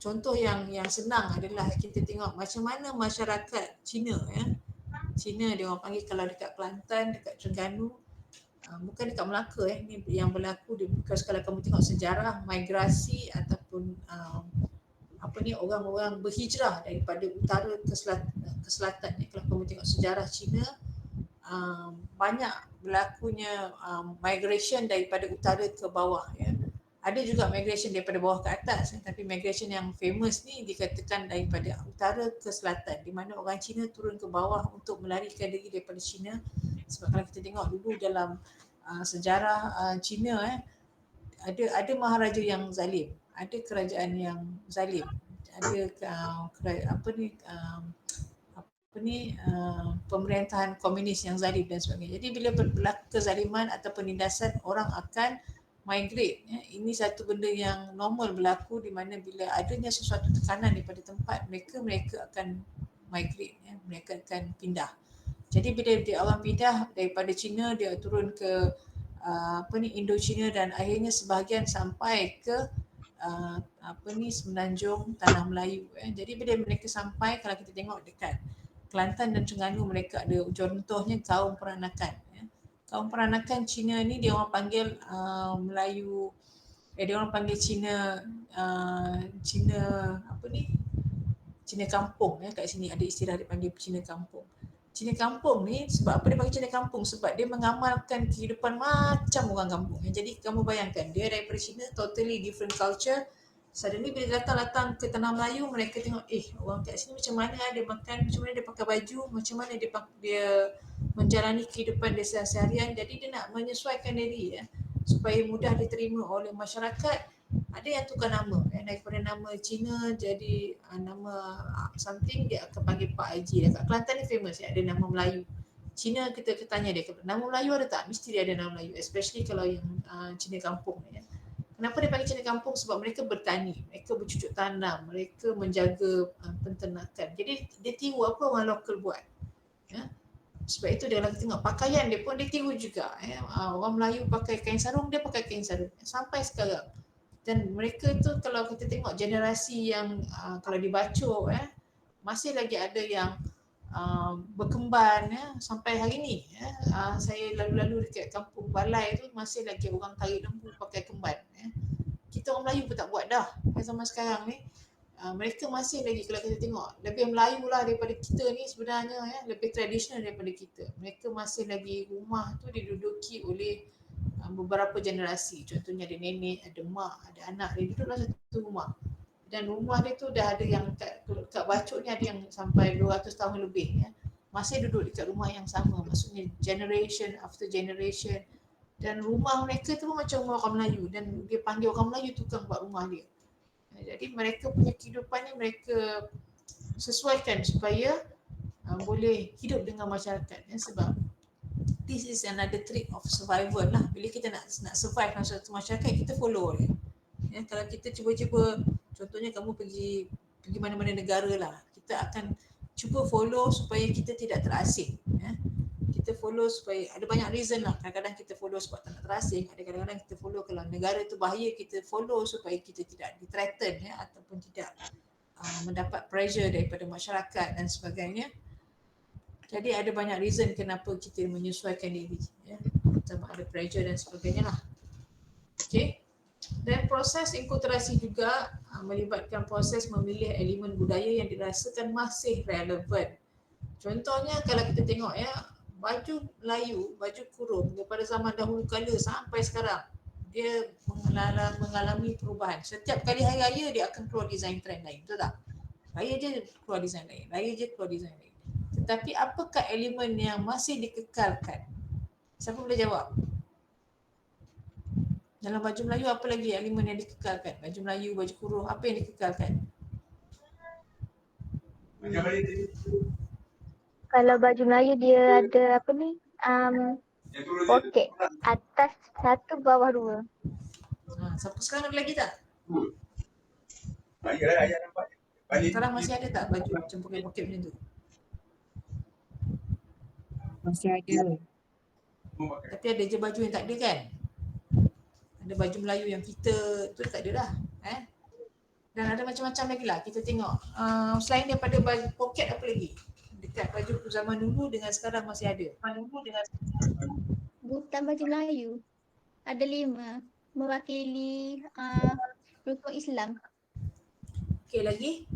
contoh yang senang adalah kita tengok macam mana masyarakat Cina ya. Cina dia orang panggil kalau dekat Kelantan, dekat Terengganu, bukan dekat Melaka ni yang berlaku because kalau kamu tengok sejarah migrasi ataupun orang-orang berhijrah daripada utara ke selatan ni. Kalau kamu tengok sejarah Cina, banyak berlakunya migration daripada utara ke bawah ya. Ada juga migration daripada bawah ke atas, tapi migration yang famous ni dikatakan daripada utara ke selatan, di mana orang Cina turun ke bawah untuk melarikan diri daripada Cina. Sebab kalau kita tengok dulu dalam sejarah Cina ada maharaja yang zalim, ada kerajaan yang zalim, ada pemerintahan komunis yang zalim dan sebagainya. Jadi bila berlaku kezaliman atau penindasan, orang akan migrate ya. Ini satu benda yang normal berlaku di mana bila adanya sesuatu tekanan daripada tempat, mereka akan migrate ya. Mereka akan pindah. Jadi bila dia orang pindah daripada China, dia turun ke Indochina dan akhirnya sebahagian sampai ke semenanjung Tanah Melayu ya. Jadi bila mereka sampai, kalau kita tengok dekat Kelantan dan Terengganu, mereka ada contohnya kaum Peranakan ya. Kaum Peranakan Cina ni dia orang panggil Melayu, dia orang panggil Cina Cina kampung ya. Kat sini ada istilah dia panggil Cina kampung. Cina kampung ni sebab apa dia panggil Cina kampung? Sebab dia mengamalkan kehidupan macam orang kampung. Jadi kamu bayangkan dia daripada Cina, totally different culture. Suddenly bila datang ke Tanah Melayu, mereka tengok orang kat sini macam mana dia makan, macam mana dia pakai baju, macam mana dia menjalani kehidupan dia seharian. Jadi dia nak menyesuaikan diri ya, supaya mudah diterima oleh masyarakat. Ada yang tukar nama daripada nama Cina jadi nama something, dia akan panggil Pak Haji. Dekat Kelantan ni famous ada nama Melayu. Cina kita tanya dia, nama Melayu ada tak? Mesti dia ada nama Melayu, especially kalau yang Cina kampung ya. Kenapa dia panggil Cina kampung? Sebab mereka bertani, mereka bercucuk tanam, mereka menjaga penternakan. Jadi dia tiru apa orang lokal buat ya. Sebab itu dia kalau tengok pakaian dia pun dia tiru juga ya. Orang Melayu pakai kain sarung, dia pakai kain sarung sampai sekarang. Dan mereka tu kalau kita tengok generasi yang kalau dibacok masih lagi ada yang berkemban ya, sampai hari ni ya. Saya lalu-lalu dekat kampung Balai tu masih lagi orang tarik lembu pakai kemban ya. Kita orang Melayu pun tak buat dah zaman sekarang ni. Mereka masih lagi kalau kita tengok lebih Melayu lah daripada kita ni sebenarnya ya, lebih tradisional daripada kita. Mereka masih lagi rumah tu diduduki oleh beberapa generasi. Contohnya ada nenek, ada mak, ada anak, dia duduk dalam satu rumah. Dan rumah dia tu dah ada yang kat Bacok ni ada yang sampai 200 tahun lebih ya. Masih duduk dekat rumah yang sama. Maksudnya generation after generation. Dan rumah mereka tu pun macam rumah orang Melayu. Dan dia panggil orang Melayu tukang buat rumah dia. Jadi mereka punya kehidupan ni mereka sesuaikan supaya boleh hidup dengan masyarakat ya. Sebab this is another trick of survival lah. Bila kita nak survive dalam satu masyarakat, kita follow dia. Ya, kalau kita cuba-cuba, contohnya kamu pergi mana-mana negara lah, kita akan cuba follow supaya kita tidak terasing. Kita follow supaya ada banyak reason lah. Kadang-kadang kita follow sebab tak nak terasing, ada kadang-kadang kita follow kalau negara tu bahaya, kita follow supaya kita tidak di-threaten ataupun tidak mendapat pressure daripada masyarakat dan sebagainya. Jadi ada banyak reason kenapa kita menyesuaikan diri, sama ada pressure dan sebagainya lah. Okay. Dan proses inkulturasi juga melibatkan proses memilih elemen budaya yang dirasakan masih relevan. Contohnya kalau kita tengok baju Melayu, baju kurung daripada zaman dahulu kala sampai sekarang, dia mengalami perubahan. Setiap kali hari raya dia akan keluar design trend lain, betul tak? Raya je keluar design lain, raya je keluar design lain. Tetapi apakah elemen yang masih dikekalkan? Siapa boleh jawab? Dalam baju Melayu apa lagi elemen yang dikekalkan? Baju Melayu, baju kurung, apa yang dikekalkan? Kalau baju Melayu dia ada apa ni? Poket. Atas satu, bawah dua. Sampai sekarang ada lagi tak? Sekarang masih ada tak baju macam poket-poket macam tu? Masih ada. Tapi ada je baju yang tak ada kan? Ada baju Melayu yang kita tu tak ada dah. Dan ada macam-macam lagi lah. Kita tengok selain daripada baju poket apa lagi? Dekat baju zaman dulu dengan sekarang masih ada. Bukan baju Melayu. Ada 5. Mewakili rukun Islam. Okey lagi?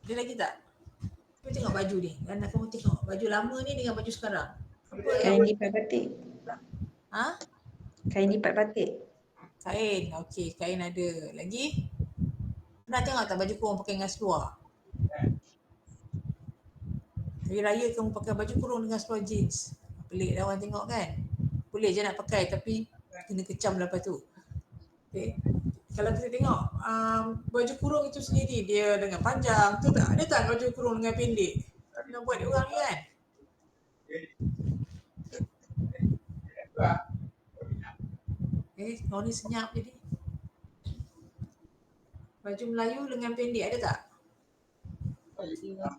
Ada lagi tak? Kita tengok baju ni. Dan kamu tengok baju lama ni dengan baju sekarang. Apa Kain lipat batik. Kain lipat batik. Kain. Okey, kain ada. Lagi? Pernah tengok tak baju kurung pakai dengan seluar? Hari raya kamu pakai baju kurung dengan seluar jeans. Pelik dah orang tengok kan? Boleh je nak pakai tapi kena kecam lepas tu. Okay. Kalau kita tengok baju kurung itu sendiri dia dengan panjang tu tak? Ada tak baju kurung dengan pendek? Nak buat dia orang ni kan? Kau ni senyap jadi. Baju Melayu dengan pendek ada tak?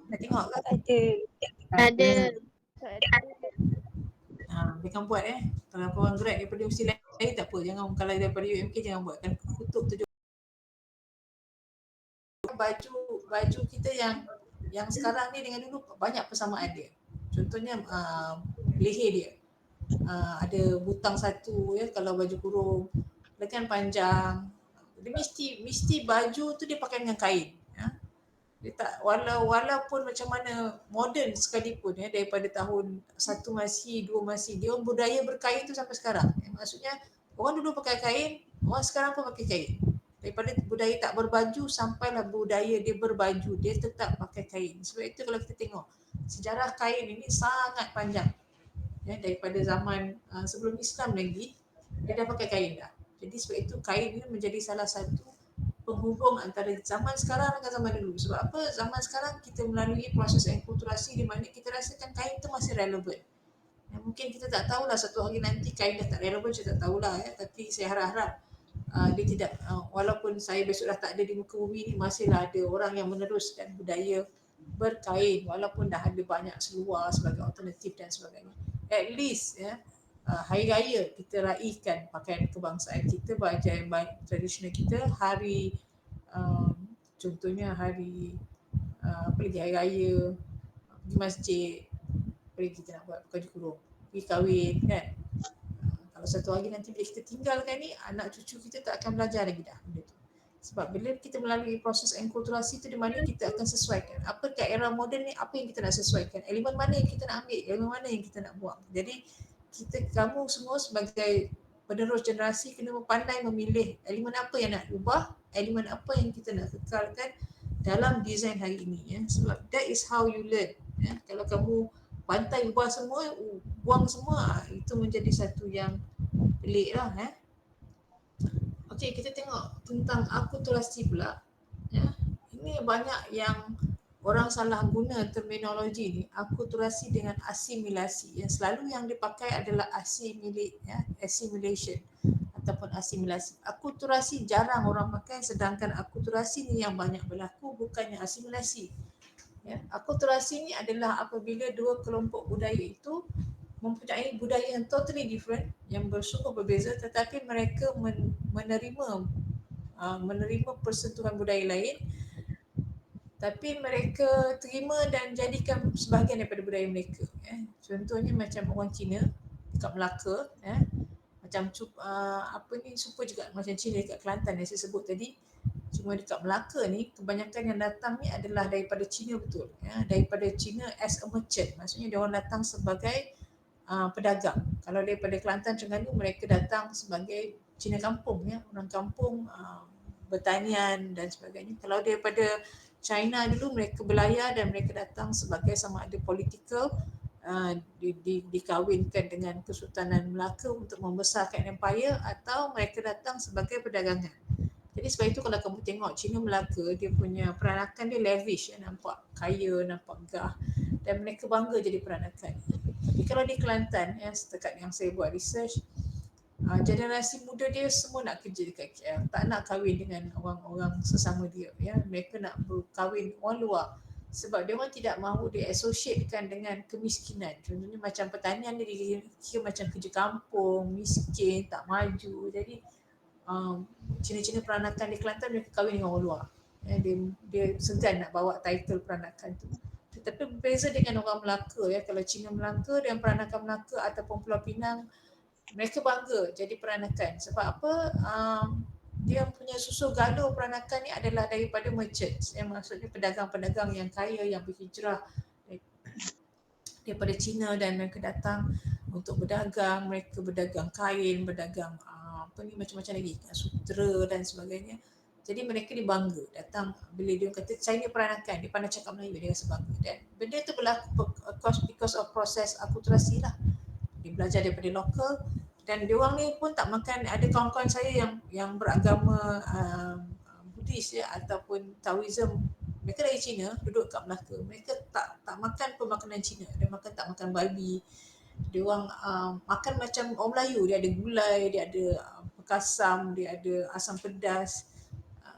Nak tengok ke? Ada. Mereka buat Kalau korang grad daripada usia lain tak apa. Jangan, kalau daripada UMK jangan buat. Kan kutuk tu. Baju kita yang sekarang ni dengan dulu banyak persamaan dia. Contohnya leher dia. Ada butang satu kalau baju kurung. Lengan panjang. Dia mesti baju tu dia pakai dengan kain. Dia tak, walaupun macam mana moden sekalipun daripada tahun 1 Masih, 2 Masih, dia budaya berkain tu sampai sekarang. Maksudnya orang dulu pakai kain, orang sekarang pun pakai kain. Daripada budaya tak berbaju sampailah budaya dia berbaju, dia tetap pakai kain. Sebab itu kalau kita tengok sejarah kain ini sangat panjang. Daripada zaman sebelum Islam lagi dia dah pakai kain dah. Jadi sebab itu kain ini menjadi salah satu penghubung antara zaman sekarang dengan zaman dulu. Sebab apa? Zaman sekarang kita melalui proses enkulturasi di mana kita rasakan kain tu masih relevan. Mungkin kita tak tahulah satu hari nanti kain dah tak relevan, saya tak tahulah tapi saya harap dia tidak, walaupun saya besok dah tak ada di muka bumi ni, masihlah ada orang yang meneruskan budaya berkain walaupun dah ada banyak seluar sebagai alternatif dan sebagainya. At least hari raya kita raikan pakaian kebangsaan kita, baju tradisional kita, hari contohnya hari apa lagi, hari raya pergi masjid, apa lagi kita nak buat, baju kurung, pergi kahwin kan. Kalau satu hari nanti bila kita tinggalkan ni, anak cucu kita tak akan belajar lagi dah benda tu. Sebab bila kita melalui proses enkulturasi tu di mana kita akan sesuaikan. Apa kat era moden ni, apa yang kita nak sesuaikan, elemen mana yang kita nak ambil, elemen mana yang kita nak buang. Jadi kamu semua sebagai penerus generasi kena pandai memilih elemen apa yang nak ubah, elemen apa yang kita nak kekalkan dalam design hari ini. Sebab that is how you learn. Kalau kamu bantai ubah semua, buang semua, itu menjadi satu yang pelik lah. Okey, kita tengok tentang akulturasi pula. Ini banyak yang orang salah guna terminologi ni, akulturasi dengan asimilasi. Yang selalu yang dipakai adalah assimilation ataupun asimilasi. Akulturasi jarang orang pakai, sedangkan akulturasi ni yang banyak berlaku, bukannya asimilasi. Ya, akulturasi ni adalah apabila dua kelompok budaya itu mempunyai budaya yang totally different, yang bersungguh berbeza, tetapi mereka menerima persentuhan budaya lain, tapi mereka terima dan jadikan sebahagian daripada budaya mereka. Contohnya macam orang Cina dekat Melaka, macam supa juga macam Cina dekat Kelantan yang saya sebut tadi. Cuma dekat Melaka ni kebanyakan yang datang ni adalah daripada Cina betul, daripada Cina as a merchant, maksudnya dia orang datang sebagai pedagang. Kalau daripada Kelantan, Terengganu, mereka datang sebagai Cina kampung, orang kampung, bertanian dan sebagainya. Kalau daripada China dulu, mereka berlayar dan mereka datang sebagai sama ada political, dikawinkan dengan Kesultanan Melaka untuk membesarkan empire, atau mereka datang sebagai perdagangan. Jadi sebab itu kalau kamu tengok Cina Melaka, dia punya peranakan dia lavish, nampak kaya, nampak gah, dan mereka bangga jadi peranakan. Tapi kalau di Kelantan, setakat yang saya buat research, generasi muda dia semua nak kerja dekat KL, tak nak kahwin dengan orang-orang sesama dia, mereka nak berkahwin orang luar, sebab dia orang tidak mahu diassociatekan dengan kemiskinan. Contohnya macam pertanian dia kira macam kerja kampung, miskin, tak maju. Jadi Cina-Cina peranakan di Kelantan mereka kahwin dengan orang luar, dia segan nak bawa title peranakan tu. Tetapi berbeza dengan orang Melaka, kalau Cina Melaka dan peranakan Melaka ataupun Pulau Pinang, mereka bangga jadi peranakan. Sebab apa? Dia punya susu galuh peranakan ni adalah daripada merchants, maksudnya pedagang-pedagang yang kaya yang berhijrah daripada Cina, dan mereka datang untuk berdagang. Mereka berdagang kain, berdagang macam-macam lagi, sutera dan sebagainya. Jadi mereka dibangga datang bila dia kata saya ni peranakan, dia pandai cakap Melayu, dia rasa bangga. Dan benda tu berlaku because of proses akulturasi lah. Dia belajar daripada lokal, dan dia orang ni pun tak makan. Ada kawan-kawan saya yang beragama Buddhis ataupun Taoism, mereka dari Cina, duduk kat Melaka. Mereka tak makan pun makanan Cina. Dia tak makan babi. Dia orang makan macam orang Melayu. Dia ada gulai, dia ada bekasam, dia ada asam pedas.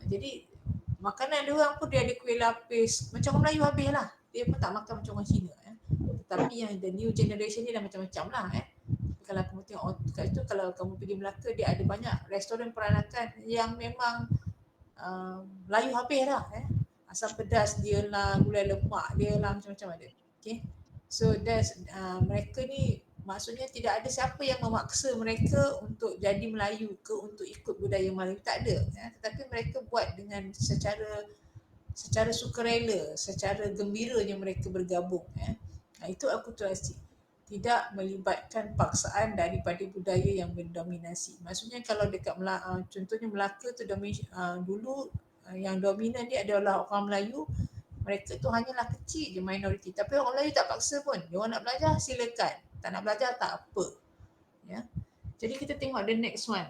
Jadi makanan dia orang pun dia ada kuih lapis, macam orang Melayu habis lah. Dia pun tak makan macam orang Cina. Tetapi yang the new generation ni dah macam-macam lah. Kalau kamu tengok kat itu, kalau kamu pergi Melaka, dia ada banyak restoran peranakan yang memang Melayu habis lah. Asam pedas dia lah, gulai lemak dia lah, macam-macam ada. Okay. So mereka ni maksudnya tidak ada siapa yang memaksa mereka untuk jadi Melayu ke untuk ikut budaya Melayu, tak ada. Tetapi mereka buat dengan secara sukarela, secara gembiranya mereka bergabung. Itu akulturasi. Tidak melibatkan paksaan daripada budaya yang mendominasi. Maksudnya kalau dekat contohnya Melaka tu dulu yang dominan dia adalah orang Melayu. Mereka tu hanyalah kecil je minoriti. Tapi orang Melayu tak paksa pun. Dia orang nak belajar, silakan. Tak nak belajar, tak apa. Jadi kita tengok the next one.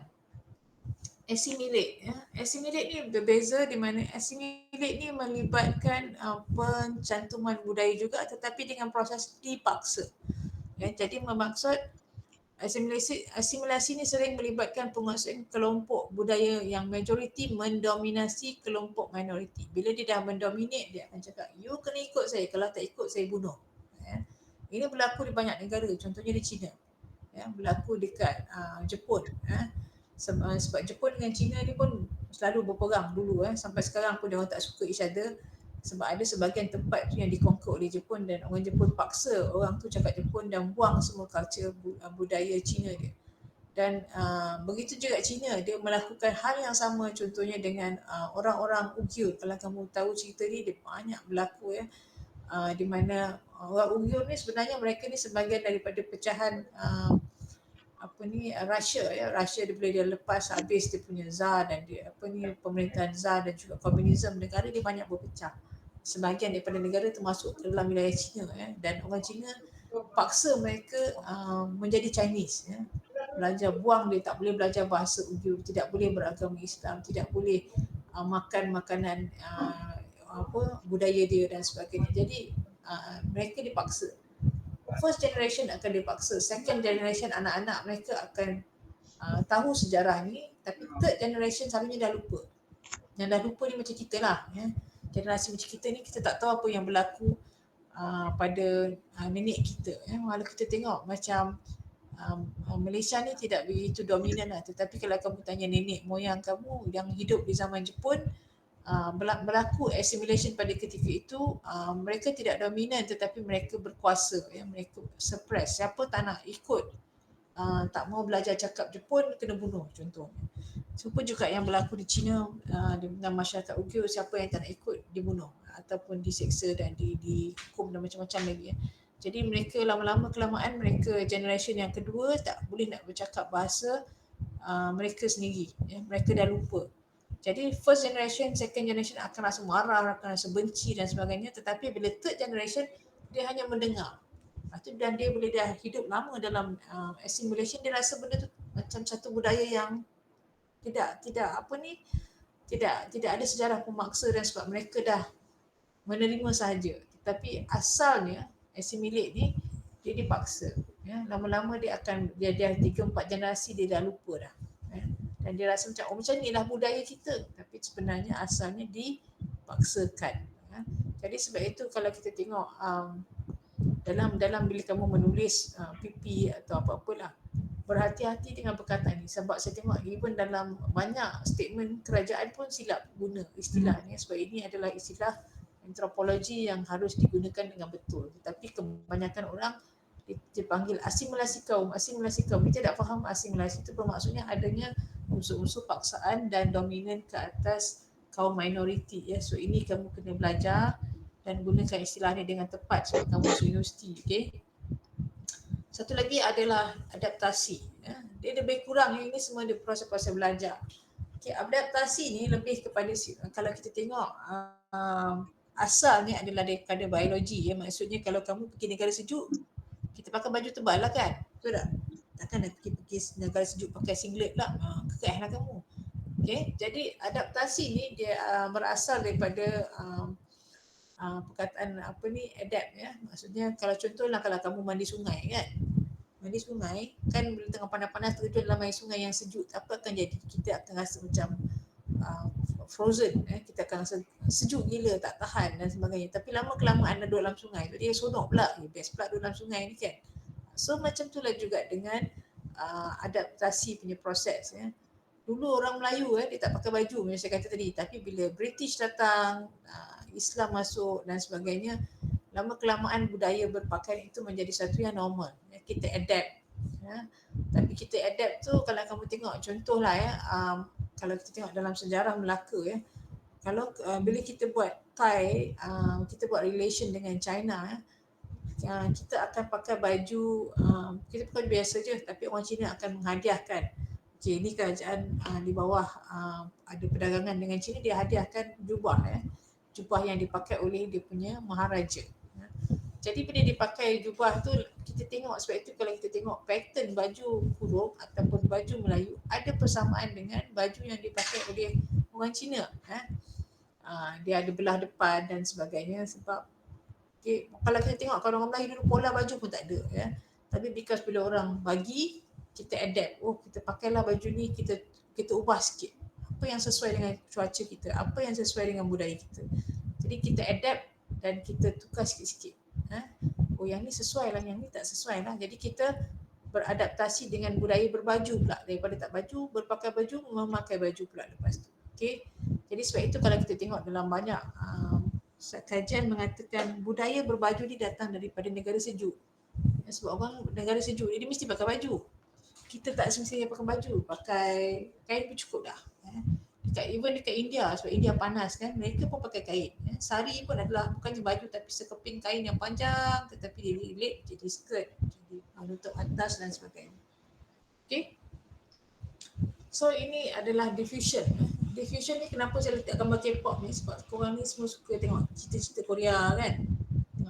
Assimilate. Assimilate ni berbeza, di mana assimilate ni melibatkan pencantuman budaya juga, tetapi dengan proses dipaksa. Jadi bermaksud asimilasi ni sering melibatkan penguasaan kelompok budaya yang majoriti mendominasi kelompok minoriti. Bila dia dah mendominate, dia akan cakap, you kena ikut saya, kalau tak ikut saya bunuh. Ini berlaku di banyak negara, contohnya di China. Berlaku dekat Jepun. Sebab Jepun dengan China ni pun selalu berperang dulu. Sampai sekarang pun dia orang tak suka each other. Sebab ada sebahagian tempat tu yang dikonquer oleh Jepun, dan orang Jepun paksa orang tu cakap Jepun dan buang semua culture budaya Cina dia. Dan begitu juga Cina, dia melakukan hal yang sama contohnya dengan orang-orang Uyghur. Kalau kamu tahu cerita ni, dia banyak berlaku di mana orang Uyghur ni sebenarnya mereka ni sebahagian daripada pecahan Russia. Russia dia lepas habis dia punya Tsar dan dia pemerintahan Tsar dan juga komunisme, negara dia banyak berpecah. Sebahagian daripada negara termasuk ke dalam wilayah Cina, dan orang Cina paksa mereka menjadi Chinese. Belajar, buang dia, tak boleh belajar bahasa Uyghur, tidak boleh beragama Islam, tidak boleh makan makanan budaya dia dan sebagainya. Jadi mereka dipaksa. First generation akan dipaksa, second generation anak-anak mereka akan tahu sejarah ni, tapi third generation selalunya dah lupa. Yang dah lupa ni macam kita lah, ya. Generasi macam kita ni, kita tak tahu apa yang berlaku pada nenek kita, ya. Kalau kita tengok macam Malaysia ni tidak begitu dominan lah, tetapi kalau kamu tanya nenek moyang kamu yang hidup di zaman Jepun, berlaku assimilation pada ketika itu. Mereka tidak dominan tetapi mereka berkuasa, ya. Mereka suppress, siapa tak nak ikut, tak mau belajar cakap Jepun, kena bunuh contohnya. Serupa juga yang berlaku di China, dengan masyarakat Uyghur, siapa yang tak nak ikut dibunuh ataupun diseksa dan dihukum dan macam-macam lagi, ya. Jadi mereka lama-lama kelamaan, mereka generation yang kedua tak boleh nak bercakap bahasa mereka sendiri, ya. Mereka dah lupa. Jadi first generation, second generation akan rasa marah, akan rasa benci dan sebagainya, tetapi bila third generation, dia hanya mendengar. Dan dia boleh dah hidup lama dalam assimilation, dia rasa benda tu macam satu budaya yang tidak ada sejarah pemaksa, dan sebab mereka dah menerima sahaja. Tetapi asalnya assimilate ni dia dipaksa, ya. Lama-lama dia 3-4 generasi dia dah lupa dah, ya. Dan dia rasa macam macam inilah budaya kita, tapi sebenarnya asalnya dipaksakan, ya. Jadi sebab itu kalau kita tengok dalam bila kamu menulis PP atau apa-apalah, berhati-hati dengan perkataan ni, sebab saya tengok even dalam banyak statement kerajaan pun silap guna istilah ni, sebab ini adalah istilah antropologi yang harus digunakan dengan betul. Tetapi kebanyakan orang dipanggil asimilasi kaum. Dia tidak faham asimilasi itu bermaksudnya adanya unsur-unsur paksaan dan dominan ke atas kaum minoriti, ya. So ini kamu kena belajar dan gunakan istilah ni dengan tepat sebab kamu masuk universiti, okey. Satu lagi adalah adaptasi, ya. Dia lebih kurang ini semua dia proses-proses belajar. Okay, adaptasi ni lebih kepada, kalau kita tengok asalnya adalah daripada biologi, ya. Maksudnya kalau kamu pergi negara sejuk, kita pakai baju tebal lah kan, betul tak? Takkan nak pergi negara sejuk pakai singlet lah, kekeh lah kamu. Okay, jadi adaptasi ni dia berasal daripada perkataan adapt, ya. Maksudnya kalau contohlah kalau kamu mandi sungai kan, bila tengah panas-panas terjun dalam air sungai yang sejuk, apa akan jadi? Kita akan rasa macam frozen, kita akan rasa sejuk gila, tak tahan dan sebagainya. Tapi lama kelamaan duduk dalam sungai tu dia sonok pula, best pula duduk dalam sungai ni kan. So macam itulah juga dengan adaptasi punya proses, ya. Dulu orang Melayu dia tak pakai baju macam saya kata tadi, tapi bila British datang, Islam masuk dan sebagainya, lama kelamaan budaya berpakaian itu menjadi satu yang normal, ya. Kita adapt, ya. Tapi kita adapt tu kalau kamu tengok contohlah, ya, kalau kita tengok dalam sejarah Melaka, ya, kalau bila kita buat tie, kita buat relation dengan China, ya, kita akan pakai baju, kita pakai biasa je, tapi orang Cina akan menghadiahkan. Okay, ini kerajaan di bawah ada perdagangan dengan China, dia hadiahkan jubah, ya. Jubah yang dipakai oleh dia punya maharaja, ya. Jadi bila dipakai jubah tu, kita tengok, sebab itu kalau kita tengok pattern baju huruf ataupun baju Melayu ada persamaan dengan baju yang dipakai oleh orang Cina, ya. Dia ada belah depan dan sebagainya, sebab okay, kalau kita tengok kalau orang Melayu dulu pola baju pun tak ada, ya. Tapi because bila orang bagi, kita adapt. Kita pakailah baju ni, kita ubah sikit. Apa yang sesuai dengan cuaca kita, apa yang sesuai dengan budaya kita. Jadi kita adapt dan kita tukar sikit-sikit. Yang ni sesuai lah, yang ni tak sesuai lah. Jadi kita beradaptasi dengan budaya berbaju pula. Daripada tak baju, berpakai baju, memakai baju pula lepas tu. Okay. Jadi sebab itu kalau kita tengok dalam banyak kajian mengatakan budaya berbaju ni datang daripada negara sejuk. Sebab orang negara sejuk dia mesti pakai baju. Kita tak semestinya pakai baju, pakai kain pun cukup dah, ya. Even dekat India, sebab India panas kan, mereka pun pakai kain, ya. Sari pun adalah bukannya baju tapi sekeping kain yang panjang, tetapi dia lilit jadi skirt, jadi menutup atas dan sebagainya. Okay. So ini adalah diffusion. Diffusion ni kenapa saya letak gambar K-pop ni, sebab korang ni semua suka tengok cerita-cerita Korea kan.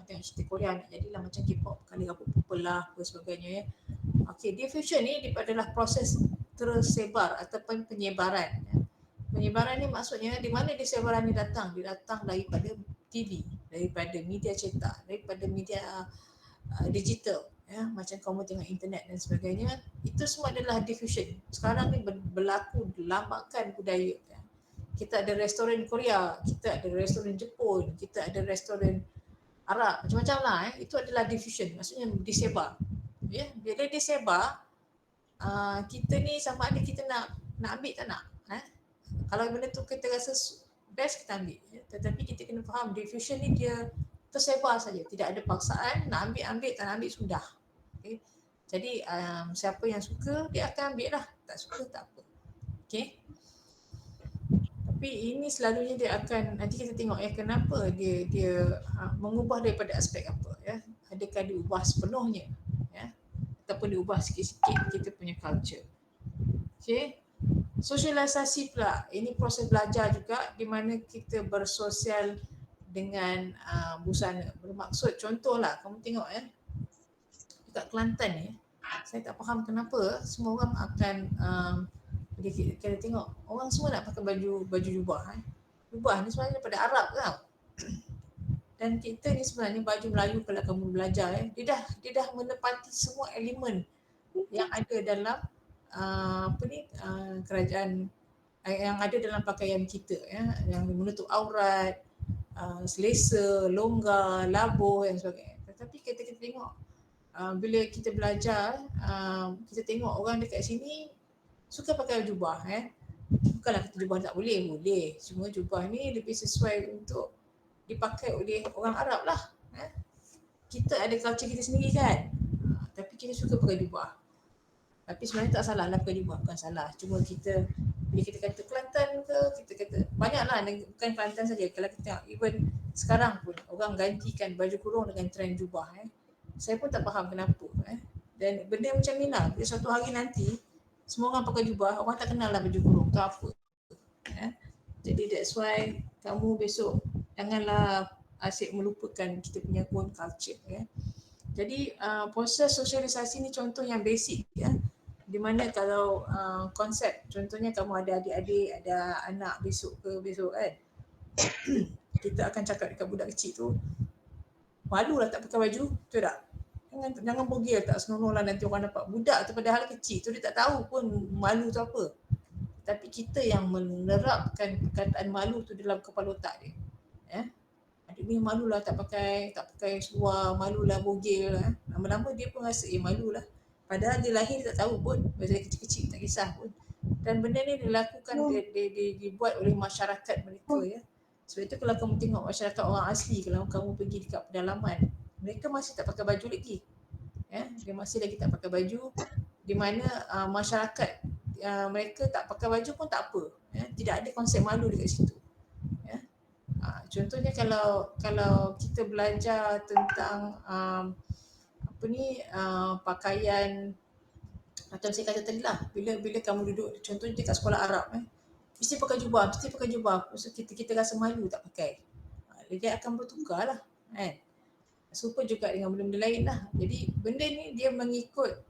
Tengok cerita Korea nak jadilah macam K-pop, kali apa lah apa sebagainya, ya. Okay, diffusion ni adalah proses tersebar ataupun penyebaran, ya. Penyebaran ni maksudnya di mana disebaran ni datang? Dia datang daripada TV, daripada media cetak, daripada media digital, ya, macam kamu tengok internet dan sebagainya, itu semua adalah diffusion. Sekarang ni berlaku lambakan budaya. Kita ada restoran Korea, kita ada restoran Jepun, kita ada restoran Arab, macam-macam lah. Itu adalah diffusion, maksudnya disebar. Ya, bila disebar, kita ni sama ada kita nak ambil tak nak. Kalau benda tu kita rasa best, kita ambil. Ya. Tetapi kita kena faham diffusion ni dia tersebar saja, tidak ada paksaan, nak ambil, tak nak ambil sudah. Okay. Jadi siapa yang suka dia akan ambil lah, tak suka tak apa. Okay. Tapi ini selalunya dia akan, nanti kita tengok ya kenapa dia mengubah daripada aspek apa ya. Adakah diubah sepenuhnya ya, ataupun diubah sikit-sikit kita punya culture. Okay. Sosialisasi pula, ini proses belajar juga di mana kita bersosial dengan busana. Bermaksud contohlah kamu tengok ya, dekat Kelantan ni, saya tak faham kenapa semua orang akan kita tengok orang semua nak pakai baju jubah. Jubah ni sebenarnya daripada Arab tau. Dan kita ni sebenarnya baju Melayu kalau kamu belajar dia dah menepati semua elemen yang ada dalam kerajaan yang ada dalam pakaian kita ya, yang menutup aurat, selesa, longgar, labuh dan sebagainya. Tetapi kita tengok bila kita belajar, kita tengok orang dekat sini suka pakai jubah. Bukanlah kata jubah tak boleh, cuma jubah ni lebih sesuai untuk dipakai oleh orang Arab lah. Kita ada culture kita sendiri kan, tapi kita suka pakai jubah. Tapi sebenarnya tak salah lah pakai jubah, bukan salah. Cuma kita, bila kita kata Kelantan ke, kita kata banyaklah, bukan Kelantan saja. Kalau kita tengok even sekarang pun orang gantikan baju kurung dengan trend jubah. Saya pun tak faham kenapa. Dan benda macam ni lah, bila suatu hari nanti semua orang pakai jubah, orang tak kenal lah baju kurung tu apa. Jadi that's why kamu besok janganlah asyik melupakan kita punya own culture. Jadi proses sosialisasi ni contoh yang basic ya. Di mana kalau konsep, contohnya kamu ada adik-adik, ada anak besok kan. Kita akan cakap dekat budak kecil tu, malu lah tak pakai baju, betul tak? Jangan bogel tak senonoh lah nanti orang nampak. Budak tu padahal kecil tu dia tak tahu pun malu tu apa. Tapi kita yang menerapkan perkataan malu tu dalam kepala otak dia. Adik ni malulah tak pakai seluar, malulah bogel. Lama-lama dia pun rasa malu lah. Padahal dia lahir dia tak tahu pun, masa dia kecil-kecil tak kisah pun. Dan benda ni dilakukan, dibuat oleh masyarakat mereka ya. Sebab itu kalau kamu tengok masyarakat orang asli, kalau kamu pergi dekat pedalaman, mereka masih tak pakai baju lagi. Dia masih lagi tak pakai baju, di mana masyarakat mereka tak pakai baju pun tak apa. Tidak ada konsep malu dekat situ. Contohnya kalau kita belajar tentang pakaian, macam saya kata tadi lah, bila kamu duduk contohnya dekat sekolah Arab mesti pakai jubah, so kita rasa malu tak pakai. Dia akan bertukar lah kan. Serupa juga dengan benda-benda lain lah. Jadi benda ni dia mengikut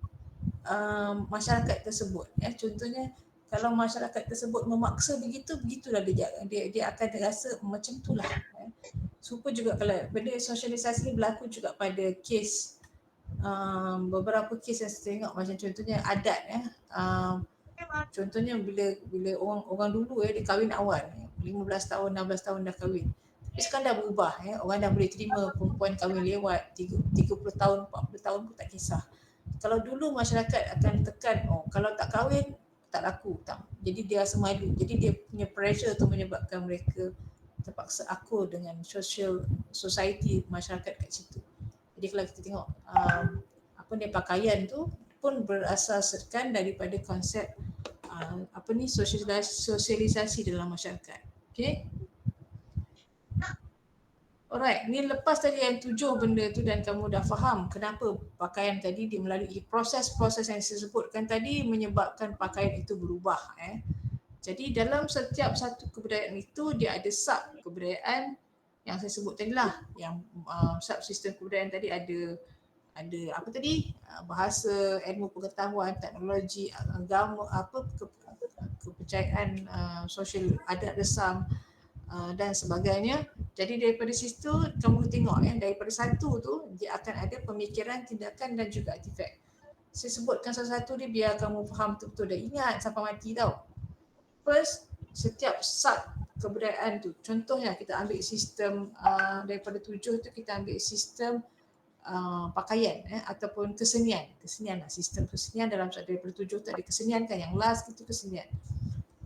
masyarakat tersebut contohnya kalau masyarakat tersebut memaksa begitulah dia akan rasa macam itulah. Serupa juga kalau benda sosialisasi ni berlaku juga pada kes beberapa kes yang saya tengok, macam contohnya adat contohnya bila orang dulu dia kahwin awal 15 tahun 16 tahun dah kahwin. Tapi sekarang dah berubah orang dah boleh terima perempuan kahwin lewat 30 tahun 40 tahun pun tak kisah. Kalau dulu masyarakat akan tekan kalau tak kahwin tak laku tak. Jadi dia rasa malu. Jadi dia punya pressure tu menyebabkan mereka terpaksa akur dengan society masyarakat kat situ. Jadi kalau kita tengok pakaian tu pun berasaskan daripada konsep sosialisasi dalam masyarakat. Okay. Alright, ni lepas tadi yang 7 benda tu dan kamu dah faham kenapa pakaian tadi dia melalui proses-proses yang saya sebutkan tadi menyebabkan pakaian itu berubah. Jadi dalam setiap satu kebudayaan itu dia ada sub kebudayaan yang saya sebut tadi lah. Yang subsistem kebudayaan tadi ada apa tadi? Bahasa, ilmu pengetahuan, teknologi, agama, kepercayaan sosial, adat resam, dan sebagainya. Jadi daripada situ kamu tengok daripada satu tu dia akan ada pemikiran, tindakan dan juga artifak. Saya sebutkan satu-satu dia biar kamu faham betul-betul dan ingat sampai mati tau. First, setiap sub kebudayaan tu, contohnya kita ambil sistem daripada 7 tu kita ambil sistem pakaian ataupun kesenian lah, sistem kesenian dalam daripada 7 tu ada kesenian kan, yang last itu kesenian.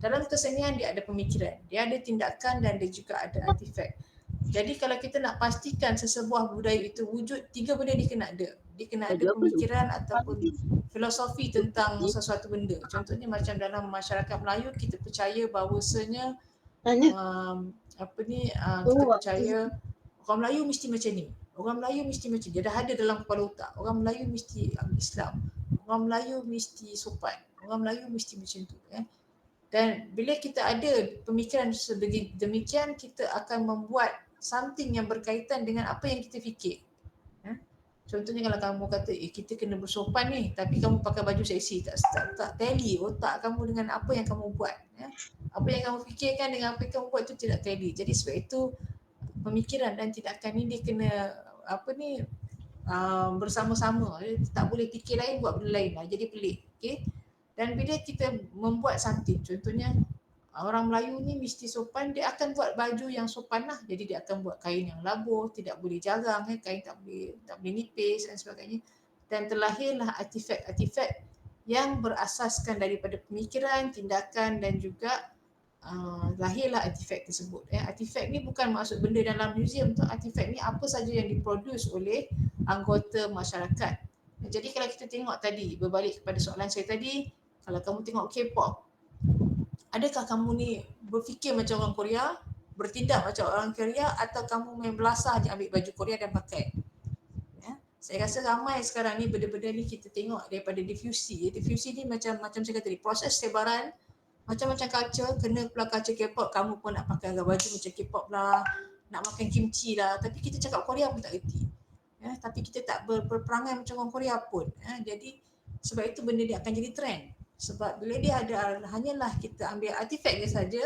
Dalam kesenian dia ada pemikiran, dia ada tindakan dan dia juga ada artifak. Jadi kalau kita nak pastikan sesebuah budaya itu wujud, 3 benda dia kena ada. Dia kena ada pemikiran ataupun filosofi tentang sesuatu benda. Contohnya macam dalam masyarakat Melayu kita percaya bahawasanya kita percaya orang Melayu mesti macam ni. Orang Melayu mesti macam dia dah ada dalam kepala otak. Orang Melayu mesti Islam. Orang Melayu mesti sopan. Orang Melayu mesti macam tu Dan bila kita ada pemikiran demikian, kita akan membuat something yang berkaitan dengan apa yang kita fikir. Contohnya kalau kamu kata kita kena bersopan ni, tapi kamu pakai baju seksi, tak tally otak kamu dengan apa yang kamu buat. Apa yang kamu fikirkan dengan apa yang kamu buat tu tidak tally. Jadi sebab itu pemikiran dan tindakan ni dia kena bersama-sama. Tak boleh fikir lain buat benda lain lah, jadi pelik. Okay? Dan bila kita membuat something, contohnya orang Melayu ni mesti sopan, dia akan buat baju yang sopan lah. Jadi dia akan buat kain yang labuh, tidak boleh jarang, kain tak boleh nipis dan sebagainya. Dan terlahirlah artifak-artifak yang berasaskan daripada pemikiran, tindakan dan juga lahirlah artifak tersebut. Artifak ni bukan maksud benda dalam museum tu. Artifak ni apa saja yang diproduce oleh anggota masyarakat. Jadi kalau kita tengok tadi, berbalik kepada soalan saya tadi, kalau kamu tengok K-pop, adakah kamu ni berfikir macam orang Korea, bertindak macam orang Korea, atau kamu main belasah je ambil baju Korea dan pakai? Saya rasa ramai sekarang ni benda-benda ni kita tengok daripada diffusi. Diffusi ni macam saya kata tadi, proses sebaran macam-macam culture, kena pula culture K-pop, kamu pun nak pakai baju macam K-pop lah, nak makan kimchi lah, tapi kita cakap Korea pun tak reti. Tapi kita tak berperangai macam orang Korea pun. Jadi sebab itu benda dia akan jadi trend. Sebab bila dia ada, hanyalah kita ambil artifak dia saja,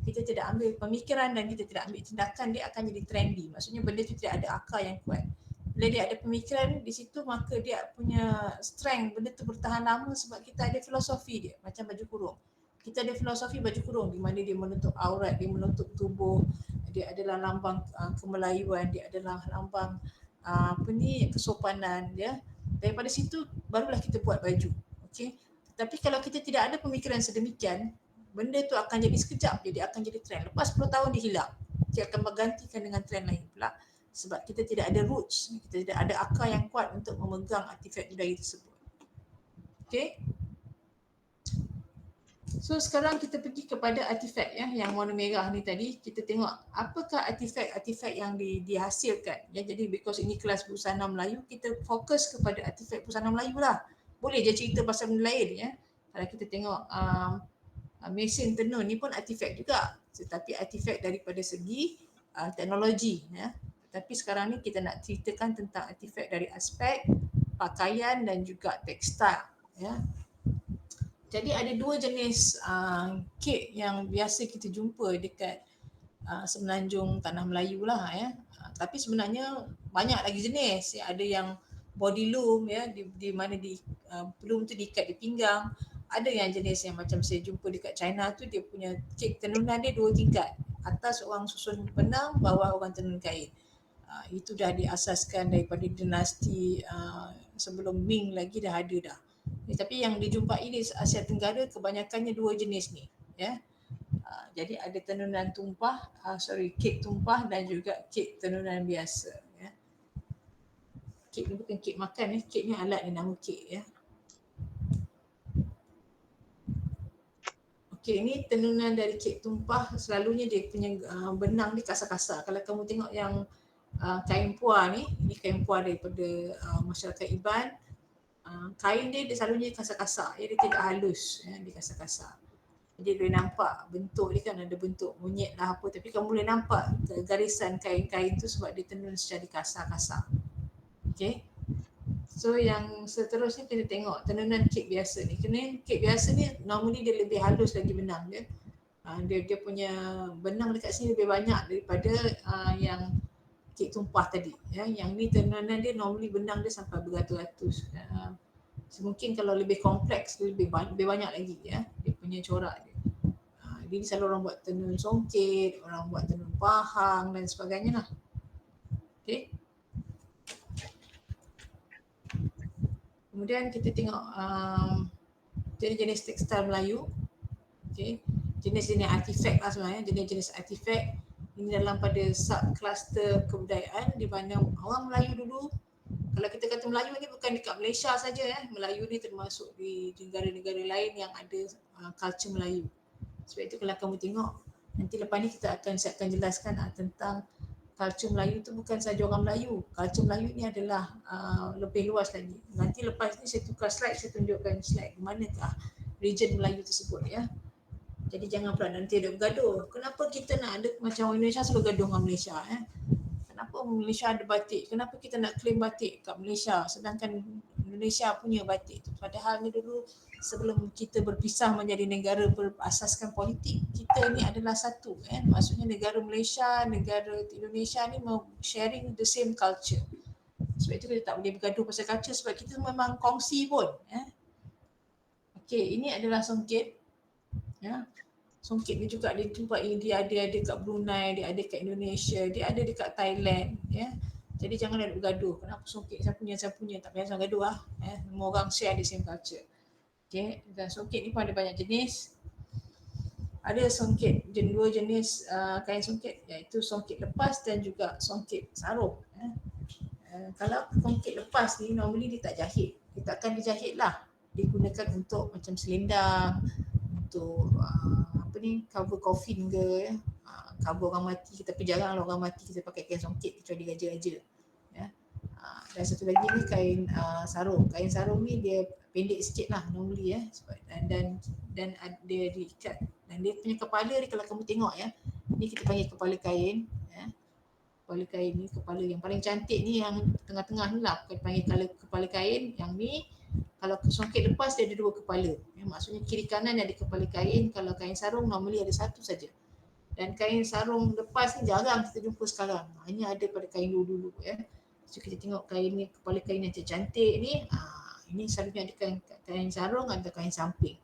kita tidak ambil pemikiran dan kita tidak ambil tindakan, dia akan jadi trendy. Maksudnya benda itu tidak ada akar yang kuat. Bila dia ada pemikiran di situ, maka dia punya strength, benda itu bertahan lama sebab kita ada filosofi dia. Macam baju kurung. Kita ada filosofi baju kurung di mana dia menutup aurat, dia menutup tubuh, dia adalah lambang kemelayuan, dia adalah lambang kesopanan dia. Daripada situ barulah kita buat baju. Okey. Tapi kalau kita tidak ada pemikiran sedemikian, benda tu akan jadi sekejap dia akan jadi trend. Lepas 10 tahun dia hilang. Dia akan bergantikan dengan trend lain pula. Sebab kita tidak ada roots, kita tidak ada akar yang kuat untuk memegang artifak budaya tersebut. Okey. So sekarang kita pergi kepada artifak yang warna merah ni tadi, kita tengok apakah artifak-artifak yang dihasilkan. Jadi because ini kelas busana Melayu, kita fokus kepada artifak busana Melayu lah. Boleh je cerita pasal benda lain Kalau kita tengok mesin tenun ni pun artifak juga, tetapi artifak daripada segi teknologi Tapi sekarang ni kita nak ceritakan tentang artifak dari aspek pakaian dan juga tekstil Jadi ada dua jenis kek yang biasa kita jumpa dekat semenanjung tanah Melayu lah Tapi sebenarnya banyak lagi jenis. Ada yang body loom di mana loom tu diikat di pinggang. Ada yang jenis yang macam saya jumpa dekat China tu, dia punya kek tenunan dia 2 tingkat. Atas orang susun benang, bawah orang tenun kain. Itu dah diasaskan daripada dinasti sebelum Ming lagi dah ada dah. Tapi yang dijumpai di Asia Tenggara kebanyakannya 2 jenis ni jadi ada tenunan tumpah, kek tumpah dan juga kek tenunan biasa Kek ni bukan kek makan kek ni alat ni, nama kek Okey, ni tenunan dari kek tumpah. Selalunya dia punya benang ni kasar-kasar. Kalau kamu tengok yang kain puar ni, ini kain puar daripada masyarakat Iban. Kain dia selalunya kasar-kasar, dia tidak halus, dia kasar-kasar. Jadi boleh nampak bentuk dia kan ada bentuk monyet lah apa, tapi kamu boleh nampak garisan kain-kain tu sebab dia tenun secara kasar-kasar. Okay. So yang seterusnya kita tengok tenunan kek biasa ni. Kek biasa ni normally dia lebih halus lagi benang dia. Dia punya benang dekat sini lebih banyak daripada yang kek tumpah tadi. Yang ni tenunan dia normally benang dia sampai beratus-ratus. Mungkin kalau lebih kompleks lebih banyak lagi dia punya corak dia. Jadi selalu orang buat tenun songket, orang buat tenun pahang dan sebagainya lah. Okay. Kemudian kita tengok jenis-jenis tekstil Melayu. Okay. Jenis-jenis artifak lah sebenarnya, jenis-jenis artifak ini dalam pada sub-cluster kebudayaan di mana orang Melayu dulu, kalau kita kata Melayu ni bukan dekat Malaysia saja Melayu ni termasuk di negara-negara lain yang ada culture Melayu. Sebab itu kalau kamu tengok nanti lepas ni saya akan jelaskan tentang culture Melayu tu bukan sahaja orang Melayu. Culture Melayu ni adalah lebih luas lagi. Nanti lepas ni saya tukar slide, saya tunjukkan slide manakah region Melayu tersebut Jadi jangan pula nanti ada bergaduh. Kenapa kita nak ada macam orang Indonesia selalu gaduh dengan Malaysia Kenapa Malaysia ada batik? Kenapa kita nak claim batik kat Malaysia sedangkan Indonesia punya batik tu? Padahal ni dulu sebelum kita berpisah menjadi negara berasaskan politik, kita ni adalah satu Maksudnya negara Malaysia, negara Indonesia ni sharing the same culture. Sebab itu kita tak boleh bergaduh pasal culture sebab kita memang kongsi pun Okey, ini adalah songket Songket ni juga dia jumpai, dia ada kat Brunei, dia ada kat Indonesia, dia ada dekat Thailand Jadi jangan ada bergaduh. Kenapa songket saya punya, tak payah gaduh Semua orang share the same culture. Okay, dan songket ni pun ada banyak jenis. Ada songket, dua jenis kain songket, iaitu songket lepas dan juga songket sarung Kalau songket lepas ni normally dia tak jahit, dia takkan dijahit lah, digunakan untuk macam selendang, untuk cover coffin ke cover orang mati, tapi jarang orang mati kita pakai kain songket kecuali raja-raja dan satu lagi ni kain sarung. Kain sarung ni dia pendek sikit lah normally dan dia diikat dan dia punya kepala ni kalau kamu tengok ni kita panggil kepala kain kepala kain ni, kepala yang paling cantik ni yang tengah-tengah ni lah kita panggil kepala kain. Yang ni kalau songket lepas dia ada dua kepala maksudnya kiri kanan ada kepala kain. Kalau kain sarung normally ada satu saja. Dan kain sarung lepas ni jarang kita jumpa sekarang, hanya ada pada kain dulu-dulu So kita tengok kain ni, kepala kain yang cantik ni ini selalunya ada kain sarung atau kain samping.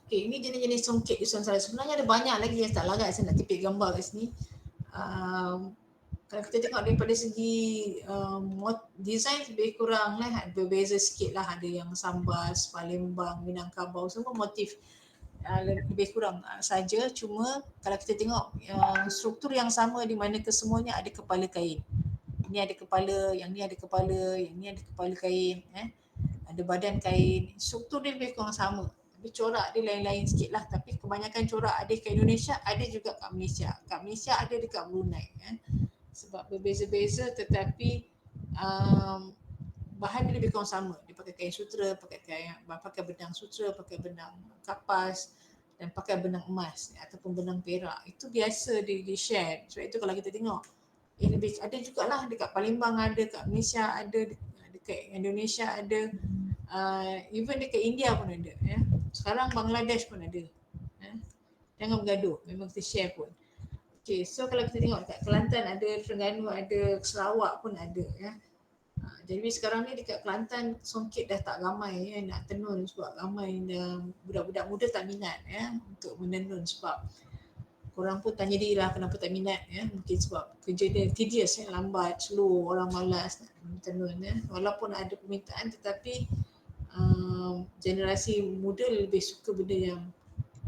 Okay, ini jenis-jenis songket di Nusantara. Sebenarnya ada banyak lagi yang tak larat saya nak tipik gambar kat sini. Kalau kita tengok daripada segi design lebih kurang berbeza sikit lah. Ada yang Sambas, Palembang, Minangkabau, semua motif lebih kurang saja. Cuma kalau kita tengok struktur yang sama di mana kesemuanya ada kepala kain. Ini ada kepala, yang ni ada kepala, yang ni ada kepala kain ada badan kain. Struktur dia lebih kurang sama. Tapi corak dia lain-lain sikit lah. Tapi kebanyakan corak ada kat Indonesia, ada juga kat Malaysia. Kat Malaysia ada dekat Brunei sebab berbeza-beza tetapi bahan dia lebih kurang sama. Dia pakai kain sutera, pakai benang sutera, pakai benang kapas dan pakai benang emas ataupun benang perak. Itu biasa di share. Sebab itu kalau kita tengok lebih ada jugalah dekat Palembang ada, kat Malaysia ada, dekat Indonesia ada, even dekat India pun ada Sekarang Bangladesh pun ada Jangan bergaduh, memang kita share pun. Okay, so kalau kita tengok dekat Kelantan ada, Terengganu ada, Sarawak pun ada Jadi sekarang ni dekat Kelantan songket dah tak ramai nak tenun sebab ramai budak-budak muda tak minat untuk menenun sebab korang pun tanya diri lah kenapa tak minat mungkin sebab kerja dia tedious lambat, slow, orang malas nak tenun walaupun ada permintaan tetapi generasi muda lebih suka benda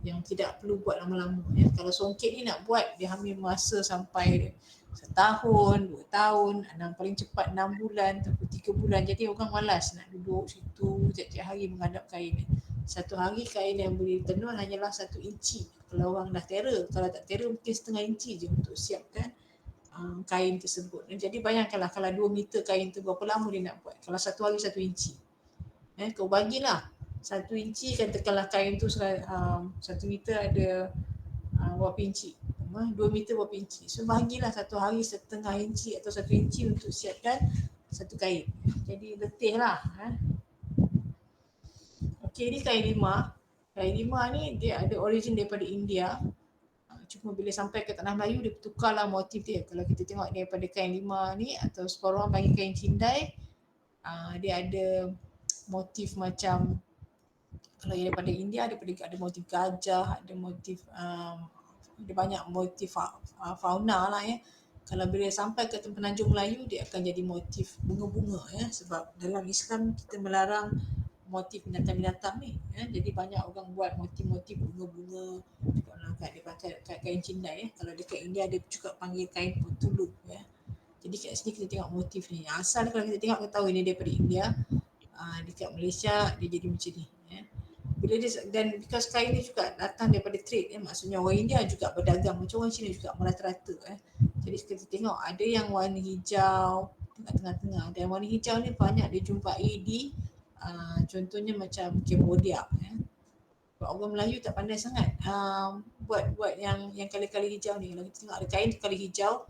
yang tidak perlu buat lama-lama Kalau songket ni nak buat dia ambil masa sampai setahun, 2 tahun, paling cepat 6 bulan ataupun 3 bulan. Jadi orang malas nak duduk situ tiap-tiap hari menghadap kain. Satu hari kain yang boleh tenun hanyalah 1 inci. Kalau orang dah tera, kalau tak tera mungkin setengah inci je untuk siapkan kain tersebut. Jadi bayangkanlah kalau 2 meter kain tu berapa lama dia nak buat. Kalau satu hari 1 inci. Kau bagilah 1 inci kan tekanlah kain tu 1 meter ada berapa inci. 2 meter berapa inci. So bagilah satu hari setengah inci atau 1 inci untuk siapkan satu kain. Jadi letih lah. Okey, ni kain limah. Kain lima ni dia ada origin daripada India. Cuma bila sampai ke tanah Melayu dia tukarlah motif dia. Kalau kita tengok daripada kain lima ni atau separuh orang panggil kain cindai, dia ada motif macam, kalau yang daripada India ada motif gajah, ada motif ada banyak motif fauna lah ya. Kalau bila sampai ke Penanjung Melayu dia akan jadi motif bunga-bunga ya, sebab dalam Islam kita melarang motif binatang-binatang ni ya. Jadi banyak orang buat motif-motif bunga-bunga dia pakai kat kain cindai ya. Kalau dekat India dia juga panggil kain potulu ya. Jadi kat sini kita tengok motif ni. Asal kalau kita tengok kita tahu ini daripada India. Dekat Malaysia dia jadi macam ni ya. Bila dia, dan because kain ni juga datang daripada trade ya, maksudnya orang India juga berdagang macam orang Cina juga merata-rata Jadi kita tengok ada yang warna hijau dekat tengah-tengah, dan warna hijau ni banyak dijumpai di contohnya macam Cambodia ya. Orang Melayu tak pandai sangat buat yang kali-kali hijau ni. Kalau kita tengok ada kain kali hijau,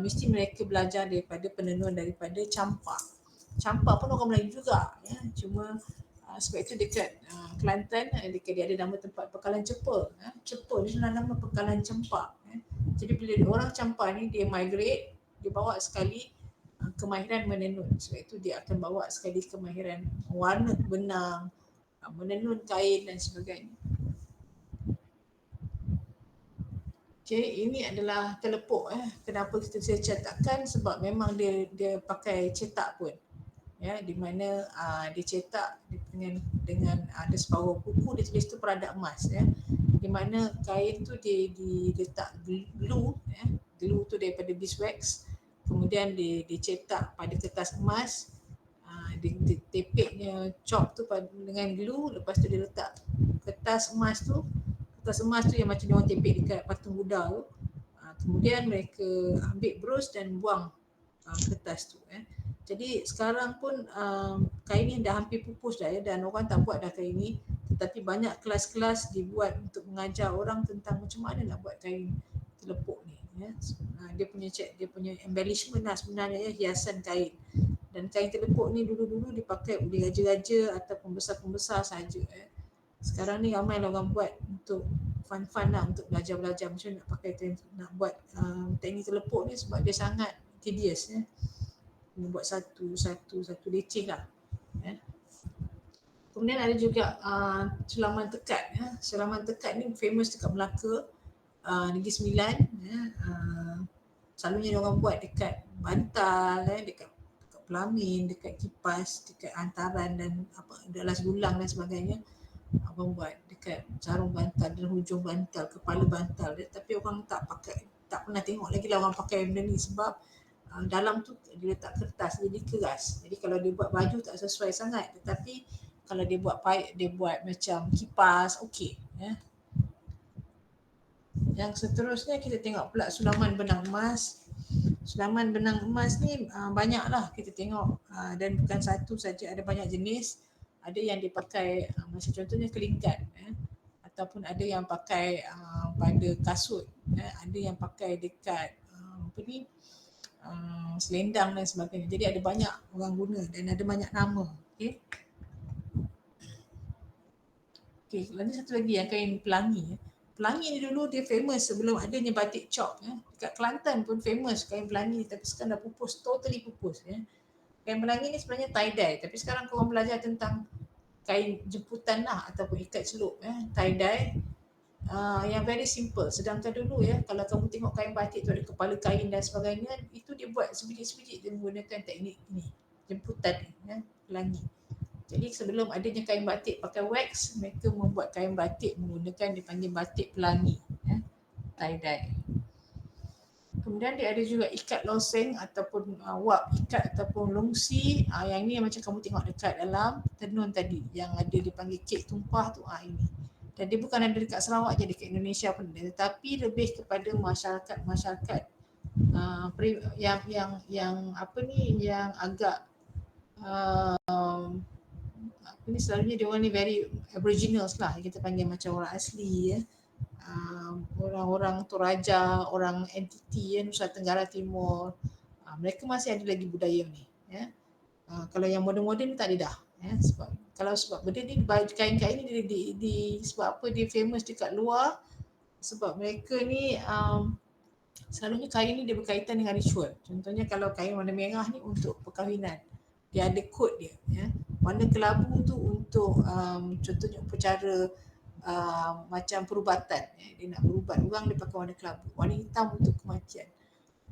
mesti mereka belajar daripada penenun daripada campak. Campak pun orang Melayu juga ya. Cuma sebab itu dekat Kelantan dekat dia ada nama tempat Pekalan Cepa. Cepa ni sebenarnya nama Pekalan Campak ya. Jadi bila orang campak ni dia migrate, dia bawa sekali kemahiran menenun. Sebab itu dia akan bawa sekali kemahiran warna benang, menenun kain dan sebagainya. Okay, ini adalah telepok Kenapa saya cetakkan? Sebab memang dia pakai cetak pun. Ya, di mana dia cetak dengan ada separuh buku dia tulis tu peradak emas ya. Di mana kain tu diletak glue ya. Glue tu daripada beeswax. Kemudian dicetak pada kertas emas. Ditepeknya chop tu dengan glue, lepas tu dia letak kertas emas tu yang macam dia orang tepek dekat patung Buddha tu. Kemudian mereka ambil bros dan buang kertas tu Jadi sekarang pun kain ni dah hampir pupus dah ya, dan orang tak buat dah kain ni, tetapi banyak kelas-kelas dibuat untuk mengajar orang tentang macam mana nak buat kain telepok ni ya. Dia punya embellishment lah sebenarnya ya, hiasan kain. Dan kain telepok ni dulu-dulu dipakai oleh raja-raja ataupun pembesar-pembesar sahaja Sekarang ni ramai lah orang buat untuk fun-fun lah, untuk belajar-belajar macam nak pakai nak buat teknik telepok ni, sebab dia sangat tedious ya. Buat satu leceh lah ya. Kemudian ada juga sulaman tekat ya. Sulaman tekat ni famous dekat Melaka, Negeri Sembilan ya. Selalunya orang buat dekat bantal dekat pelamin, dekat kipas, dekat hantaran dan dalam gulang dan sebagainya. Abang buat dekat sarung bantal dan hujung bantal, kepala bantal dia, tapi orang tak pernah tengok lagi lah orang pakai benda ni, sebab dalam tu dia letak kertas jadi keras. Jadi kalau dia buat baju tak sesuai sangat, tetapi kalau dia buat macam kipas okey ya. Yang seterusnya kita tengok pula sulaman benang emas. Sulaman benang emas ni banyaklah kita tengok dan bukan satu saja, ada banyak jenis. Ada yang dipakai macam contohnya kelingkat ataupun ada yang pakai pada kasut ada yang pakai dekat selendang dan sebagainya. Jadi ada banyak orang guna dan ada banyak nama. Okey. Lalu satu lagi yang kain pelangi. Pelangi ni dulu dia famous sebelum adanya batik chop Dekat Kelantan pun famous kain pelangi, tapi sekarang dah pupus, totally pupus Kain pelangi ni sebenarnya tie-dye, tapi sekarang korang belajar tentang kain jemputan lah ataupun ikat celup tie-dye yang very simple. Sedangkan dulu kalau kamu tengok kain batik tu ada kepala kain dan sebagainya, itu dia buat sebiji-sebiji, dia menggunakan teknik ni, jemputan pelangi. Jadi sebelum adanya kain batik pakai wax, mereka membuat kain batik menggunakan dipanggil batik pelangi tie-dye. Kemudian dia ada juga ikat loseng ataupun wap ikat ataupun longsi. Yang ni macam kamu tengok dekat dalam tenun tadi yang ada dipanggil kek tumpah tu ini. Dan dia bukan ada dekat Sarawak je, dekat Indonesia pun ada, tetapi lebih kepada masyarakat yang agak selalunya dia orang ni very aboriginals lah, kita panggil macam orang asli orang-orang Toraja, orang entiti Nusa Tenggara Timur. Mereka masih ada lagi budaya ni Kalau yang moden-moden tak ada dah Sebab benda ni kain-kain ni sebab apa dia famous dekat luar, sebab mereka ni selalunya kain ni dia berkaitan dengan ritual. Contohnya kalau kain warna merah ni untuk perkahwinan, dia ada kod dia. Warna kelabu tu untuk contohnya upacara macam perubatan. Dia nak berubat orang, dia pakai warna kelabu. Warna hitam untuk kematian.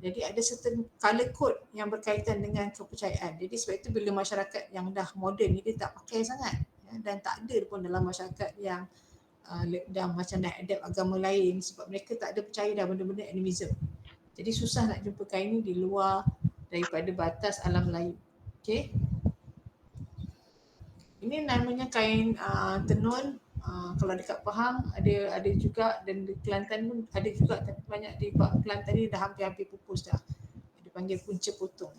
Jadi ada certain colour code yang berkaitan dengan kepercayaan. Jadi sebab itu bila masyarakat yang dah moden ni dia tak pakai sangat, dan tak ada pun dalam masyarakat yang dah macam dah adapt agama lain, sebab mereka tak ada percaya dah benda-benda animism. Jadi susah nak jumpa kain ni di luar daripada batas alam Melayu. Okay. Ini namanya kain tenun. Kalau dekat Pahang ada juga, dan di Kelantan pun ada juga, tapi banyak di Kelantan ni dah hampir-hampir pupus dah. Dia panggil punca potong.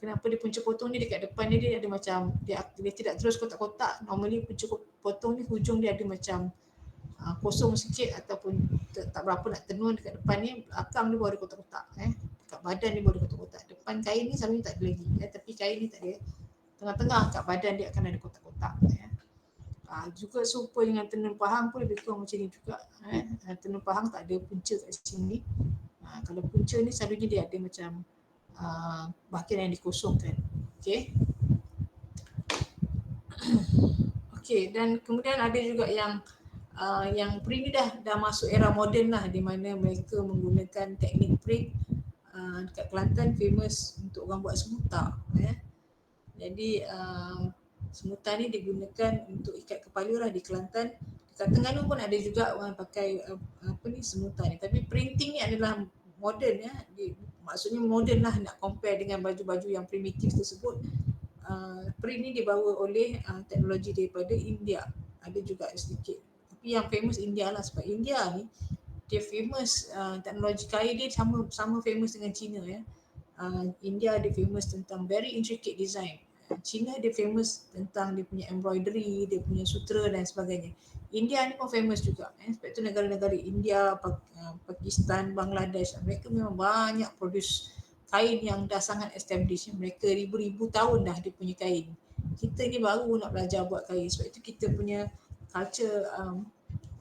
Kenapa dia punca potong ni, dekat depan dia ada macam dia tidak terus kotak-kotak. Normally punca potong ni hujung dia ada macam kosong sikit, ataupun tak berapa nak tenun dekat depan ni, belakang dia baru ada kotak-kotak. Dekat badan dia baru ada kotak-kotak. Depan kain ni selalunya tak ada lagi, tapi kain ni tak ada. Tengah-tengah kat badan dia akan ada kotak-kotak. Juga serupa dengan tenun Pahang pun lebih kurang macam ni juga. Tenun Pahang tak ada punca kat sini. Kalau punca ni selalunya dia ada macam bahagian yang dikosongkan. Okay. Okay, dan kemudian ada juga yang print ni dah masuk era moden lah, di mana mereka menggunakan teknik print. Dekat Kelantan famous untuk orang buat semuta. Jadi semuta ni digunakan untuk ikat kepala lah di Kelantan. Dekat Terengganu pun ada juga orang pakai semuta ni. Tapi printing ni adalah moden maksudnya moden lah, nak compare dengan baju-baju yang primitif tersebut. Print ni dibawa oleh teknologi daripada India. Ada juga sedikit. Tapi yang famous India lah, sebab India ni dia famous teknologi kain dia sama famous dengan China. India dia famous tentang very intricate design. China dia famous tentang dia punya embroidery, dia punya sutra dan sebagainya. India ni pun famous juga. Sebab itu negara-negara India, Pakistan, Bangladesh, mereka memang banyak produce kain yang dah sangat established. Mereka ribu-ribu tahun dah dia punya kain. Kita ni baru nak belajar buat kain. Sebab itu kita punya culture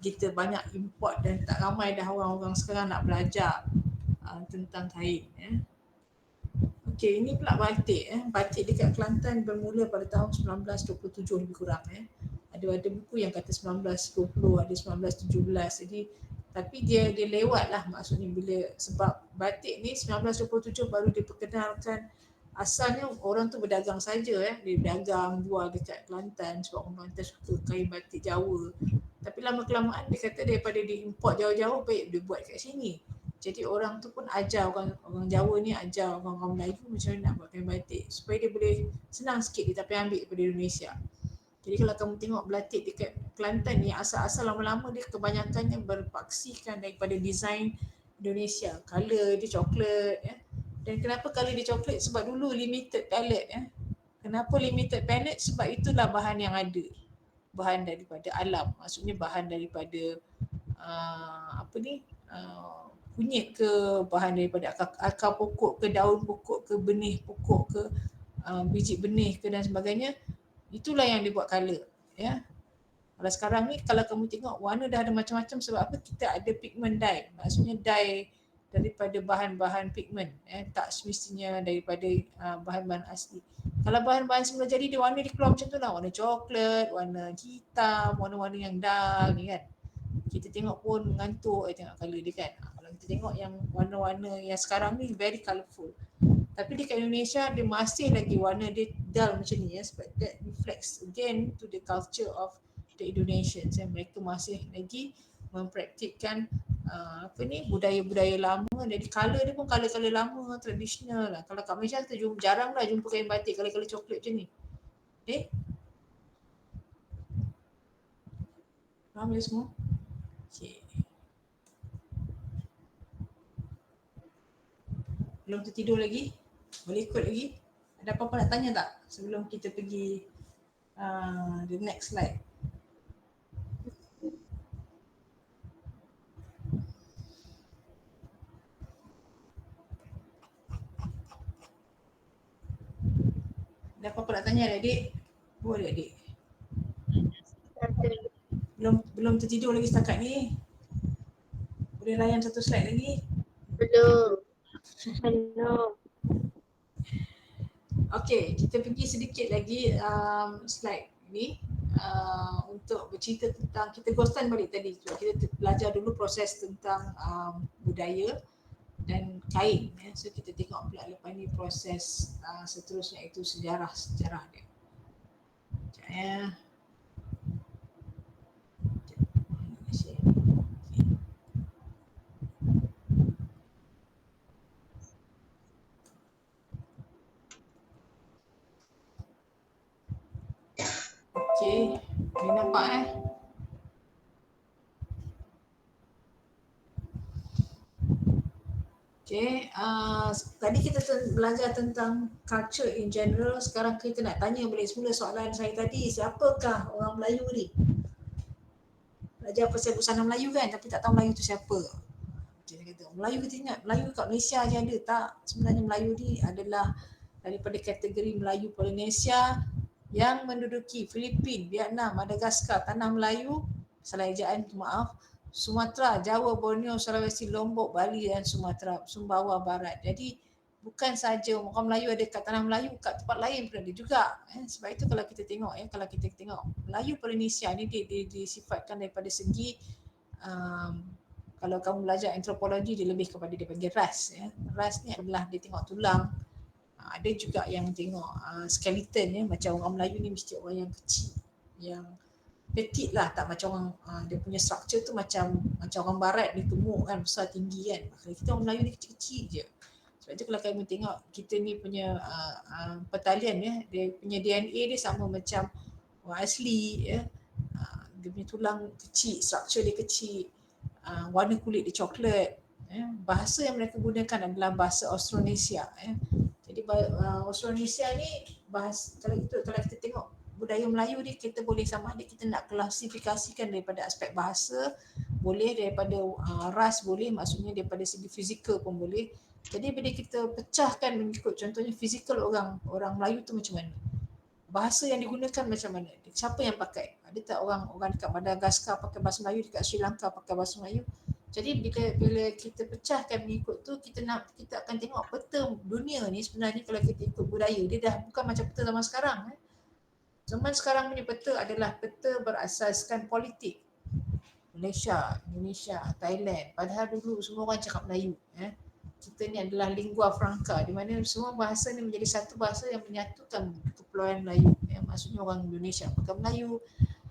kita banyak import, dan tak ramai dah orang-orang sekarang nak belajar tentang kain. Okey, ini pula batik. Batik dekat Kelantan bermula pada tahun 1927 lebih kurang. Ada buku yang kata 1920, ada 1917. Jadi tapi dia lewat lah, maksudnya sebab batik ni 1927 baru diperkenalkan. Asalnya orang tu berdagang saja. Dia berdagang jual dekat Kelantan sebab orang Kelantan suka kain batik Jawa. Tapi lama-kelamaan dia kata daripada diimport jauh-jauh, baik dia buat kat sini. Jadi orang tu pun ajar orang Jawa ni, ajar orang Melayu macam mana nak buat kain batik supaya dia boleh senang sikit dia tak payah ambil daripada Indonesia. Jadi kalau kamu tengok batik dekat Kelantan ni, asal-asal lama-lama dia kebanyakannya berpaksikan daripada design Indonesia. Colour dia coklat. Dan kenapa colour dia coklat? Sebab dulu limited palette. Kenapa limited palette? Sebab itulah bahan yang ada. Bahan daripada alam. Maksudnya bahan daripada kunyit ke, bahan daripada akar pokok ke, daun pokok ke, benih pokok ke, biji benih ke dan sebagainya. Itulah yang dibuat colour. Kalau sekarang ni kalau kamu tengok warna dah ada macam-macam, sebab apa? Kita ada pigment dye. Maksudnya dye daripada bahan-bahan pigment. Tak semestinya daripada bahan-bahan asli. Kalau bahan-bahan semula jadi dia warna dia keluar macam tu lah. Warna coklat, warna hitam, warna-warna yang dull ni kan. Kita tengok pun mengantuk tengok colour dia kan. Kalau kita tengok yang warna-warna yang sekarang ni very colourful. Tapi dekat Indonesia dia masih lagi warna dia dull macam ni sebab that reflects again to the culture of the Indonesians. Mereka masih lagi mempraktikkan budaya-budaya lama. Jadi colour dia pun colour-colour lama, tradisional lah. Kalau kat Malaysia kita jarang lah jumpa kain batik colour-colour coklat macam ni. Faham ya semua? Okay. Belum tertidur lagi? Boleh ikut lagi? Ada apa-apa nak tanya tak sebelum kita pergi the next slide? Ada apa-apa nak tanya adik? Boleh adik. Satu. Belum tertidur lagi setakat ni. Boleh layan satu slide lagi. Belum. Belum. Okey, kita pergi sedikit lagi slide ni untuk bercerita tentang, kita ghostan balik tadi. Kita belajar dulu proses tentang budaya dan kain. So kita tengok pula lepas ni proses seterusnya itu sejarah dia. Sekejap ya. Sekejap. Okey, boleh nampak Okay, tadi kita belajar tentang culture in general. Sekarang kita nak tanya balik semula soalan saya tadi, siapakah orang Melayu ni? Belajar pasal busana Melayu kan, tapi tak tahu Melayu tu siapa. Dia kata, Melayu kita ingat, Melayu kat Malaysia je ada. Tak, sebenarnya Melayu ni adalah daripada kategori Melayu Polinesia yang menduduki Filipin, Vietnam, Madagaskar, Tanah Melayu, salah ejaan tu maaf, Sumatera, Jawa, Borneo, Sulawesi, Lombok, Bali dan Sumatera, Sumbawa Barat. Jadi bukan saja orang Melayu ada kat Tanah Melayu, kat tempat lain pun ada juga. Sebab itu kalau kita tengok kalau kita tengok Melayu Polinesia ni disifatkan daripada segi kalau kamu belajar antropologi dia lebih kepada dia panggil ras. Ras ni adalah dia tengok tulang. Ada juga yang tengok skeleton macam orang Melayu ni mesti orang yang kecil, yang petit lah, tak macam orang dia punya structure tu macam orang barat dia gemuk kan, besar tinggi kan. Kalau kita orang Melayu ni kecil-kecil je. Sebab tu kalau kamu tengok kita ni punya pertalian dia punya DNA dia sama macam orang asli dia punya tulang kecil, structure dia kecil, warna kulit dia coklat. Bahasa yang mereka gunakan adalah bahasa Austronesia. Jadi Austronesia ni kalau kita tengok budaya Melayu ni, kita boleh sama ada kita nak klasifikasikan daripada aspek bahasa, boleh daripada ras, boleh maksudnya daripada segi fizikal pun boleh. Jadi bila kita pecahkan mengikut contohnya fizikal orang Melayu tu macam mana, bahasa yang digunakan macam mana, siapa yang pakai, ada tak orang dekat Madagaskar pakai bahasa Melayu, dekat Sri Lanka pakai bahasa Melayu. Jadi bila kita pecahkan mengikut tu, kita akan tengok peta dunia ni sebenarnya kalau kita ikut budaya dia dah bukan macam peta zaman sekarang. Zaman sekarang punya peta adalah peta berasaskan politik. Malaysia, Indonesia, Thailand, padahal dulu semua orang cakap Melayu. Kita ni adalah lingua franca, di mana semua bahasa ni menjadi satu bahasa yang menyatukan Kepulauan Melayu. Maksudnya orang Indonesia pakai Melayu,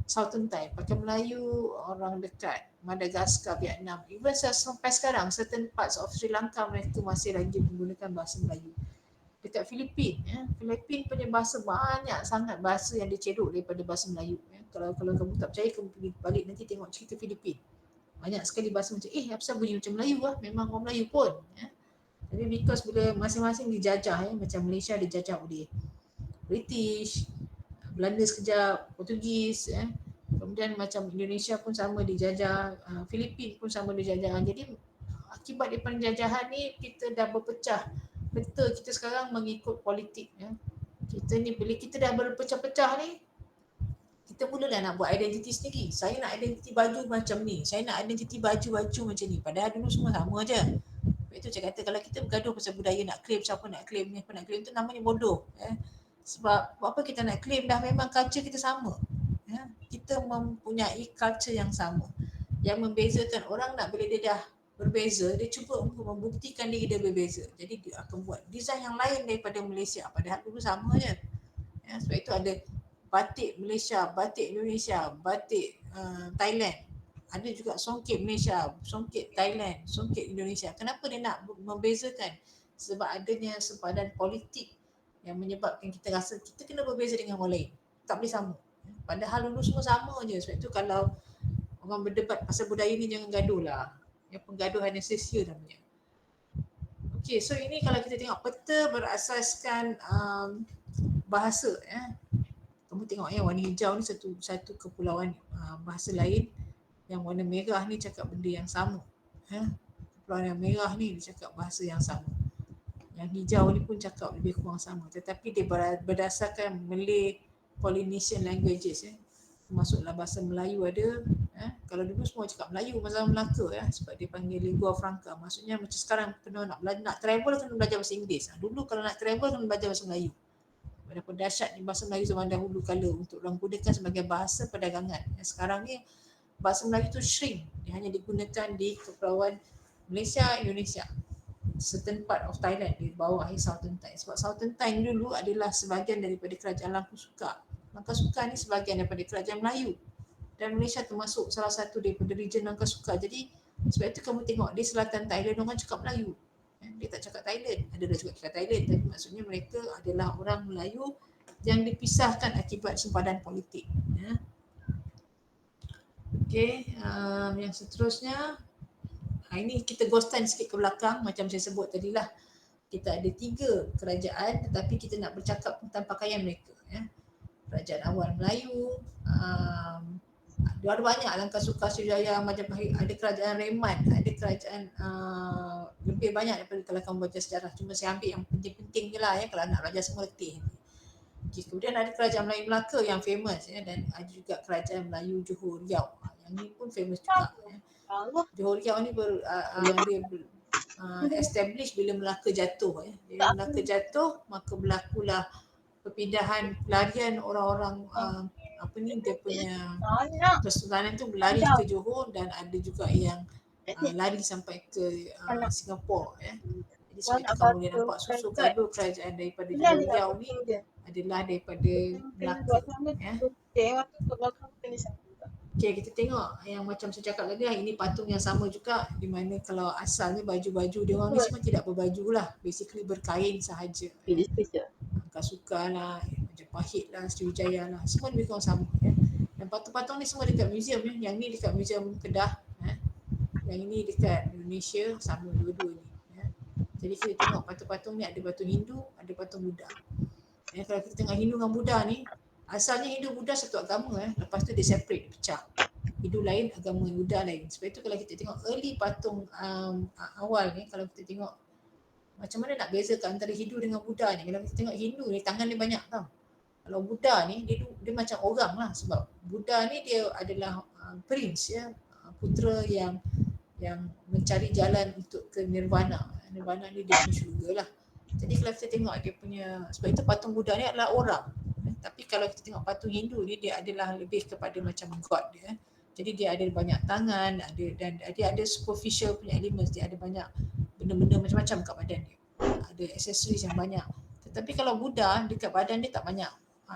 Southern Thai pakai Melayu, orang dekat Madagaskar, Vietnam, even sampai sekarang certain parts of Sri Lanka mereka masih lagi menggunakan bahasa Melayu. Dekat Filipin, Filipin punya bahasa banyak sangat bahasa yang dicedok daripada bahasa Melayu. Kalau kamu tak percaya, kamu pergi balik nanti tengok cerita Filipin. Banyak sekali bahasa macam apa bunyi macam Melayu memang orang Melayu pun. Tapi because bila masing-masing dijajah, macam Malaysia dijajah oleh British, Belanda sekejap, Portugis, kemudian macam Indonesia pun sama dijajah, Filipin pun sama dijajah. Jadi akibat daripada penjajahan ni kita dah berpecah. Peta kita sekarang mengikut politik. Kita ni bila kita dah berpecah-pecah ni, kita mulalah nak buat identiti sendiri. Saya nak identiti baju macam ni, saya nak identiti baju-baju macam ni. Padahal dulu semua sama je. Itu saya kata kalau kita bergaduh pasal budaya, nak claim siapa nak claim ni, apa nak claim tu, namanya bodoh. Sebab apa kita nak claim, dah memang culture kita sama. Kita mempunyai culture yang sama. Yang membezakan orang nak bila dia dah berbeza, dia cuba untuk membuktikan diri dia berbeza. Jadi dia akan buat design yang lain daripada Malaysia, padahal dulu sama je. Sebab itu ada batik Malaysia, batik Indonesia, batik Thailand. Ada juga songket Malaysia, songket Thailand, songket Indonesia. Kenapa dia nak membezakan? Sebab adanya sempadan politik yang menyebabkan kita rasa kita kena berbeza dengan orang lain. Tak boleh sama. Padahal dulu semua sama je. Sebab itu kalau orang berdebat pasal budaya ni, jangan gaduh lah. Yang penggaduhan yang sia-sia namanya. Okay, so ini kalau kita tengok peta berasaskan bahasa. Kamu tengok warna hijau ni satu kepulauan bahasa lain. Yang warna merah ni cakap benda yang sama. Kepulauan yang merah ni dia cakap bahasa yang sama. Yang hijau ni pun cakap lebih kurang sama. Tetapi dia berdasarkan Malay Polynesian languages termasuklah bahasa Melayu ada. Kalau dulu semua cakap Melayu bahasa Melaka sebab dia panggil lingua franca. Maksudnya macam sekarang kena nak travel kena belajar bahasa Inggeris. Dulu kalau nak travel kena belajar bahasa Melayu. Walaupun dahsyat ni bahasa Melayu zaman dahulu kala untuk orang gunakan sebagai bahasa perdagangan. Sekarang ni bahasa Melayu tu shrink. Dia hanya digunakan di kepulauan Malaysia, Indonesia. Certain part of Thailand di bawah Southern Thai. Sebab Southern Thai dulu adalah sebahagian daripada kerajaan Langkasuka. Langkasuka ni sebahagian daripada kerajaan Melayu. Dan Malaysia termasuk salah satu daripada region Langkasuka. Jadi sebab itu kamu tengok di selatan Thailand orang cakap Melayu. Dia tak cakap Thailand. Ada dah juga cakap Thailand. Tapi maksudnya mereka adalah orang Melayu yang dipisahkan akibat sempadan politik. Okey, yang seterusnya. Ini kita ghostan sikit ke belakang macam saya sebut tadi lah. Kita ada 3 kerajaan tetapi kita nak bercakap tentang pakaian mereka. Kerajaan awal Melayu, ada banyak Langkasuka, Sriwijaya, Majapahit, ada kerajaan Reman, ada kerajaan lebih banyak daripada kalau kamu baca sejarah. Cuma saya ambil yang penting-penting je lah kalau nak belajar semua letih. Okay, kemudian ada kerajaan Melayu Melaka yang famous dan ada juga kerajaan Melayu Johor Riau. Yang ni pun famous juga. Johor Riau ni dia establish bila Melaka jatuh. Bila Melaka jatuh maka berlakulah perpindahan pelarian orang-orang dia punya kesultanan tu berlari ke Johor dan ada juga yang lari sampai ke Singapura. Jadi sebab itu kamu boleh nampak susu gaduh kerajaan daripada Johor Riau ni adalah daripada Melaka. Okay, kita tengok yang macam saya cakap tadi, ini patung yang sama juga di mana kalau asalnya baju-baju dia orang ni semua tidak berbaju lah, basically berkain sahaja. Langkasuka lah, Majapahit lah, Sriwijaya lah, semua lebih kurang sama. Dan patung-patung ni semua dekat museum yang ni dekat museum Kedah, yang ini dekat Indonesia, sama dua-dua ni. Jadi kita tengok patung-patung ni ada patung Hindu, ada patung Buddha. Kalau kita tengok Hindu dengan Buddha ni, asalnya Hindu Buddha satu agama, lepas tu dia separate, dia pecah. Hindu lain, agama Buddha lain. Sebab itu kalau kita tengok early patung awal ni, kalau kita tengok macam mana nak bezakan antara Hindu dengan Buddha ni. Kalau kita tengok Hindu ni tangan dia banyak tau. Kalau Buddha ni dia macam orang lah, sebab Buddha ni dia adalah prince putera yang mencari jalan untuk ke nirvana. Nirvana ni dia punya syurga lah. Jadi kalau kita tengok dia punya, sebab itu patung Buddha ni adalah orang. Tapi kalau kita tengok patung Hindu ni dia adalah lebih kepada macam god dia. Jadi dia ada banyak tangan, dan dia ada superficial punya elements, dia ada banyak benda-benda macam-macam kat badan dia. Ada accessories yang banyak. Tetapi kalau Buddha dekat badan dia tak banyak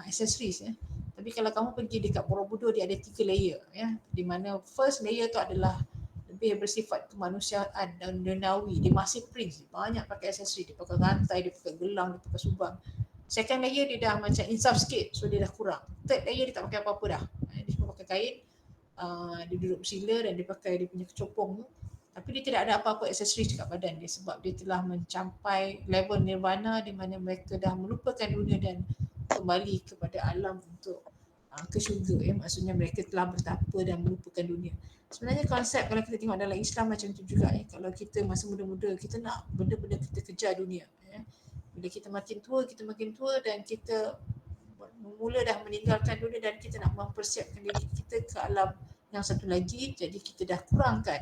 accessories. Tapi kalau kamu pergi dekat Borobudur dia ada 3 layer di mana first layer tu adalah lebih bersifat kemanusiaan dan duniawi. Dia masih prince, banyak pakai accessories, dia pakai rantai, dia pakai gelang, dia pakai subang. Second layer dia dah macam insaf sikit, so dia dah kurang. Third layer dia tak pakai apa-apa dah. Dia cuma pakai kain, dia duduk bersila dan dia pakai dia punya kecopong tu. Tapi dia tidak ada apa-apa aksesoris dekat badan dia sebab dia telah mencapai level nirvana di mana mereka dah melupakan dunia dan kembali kepada alam untuk ke syurga. Maksudnya mereka telah bertapa dan melupakan dunia. Sebenarnya konsep kalau kita tengok dalam Islam macam tu juga. Kalau kita masa muda-muda kita nak benda-benda kita kejar dunia. Bila kita makin tua dan kita mula dah meninggalkan dunia dan kita nak mempersiapkan diri kita ke alam yang satu lagi, jadi kita dah kurangkan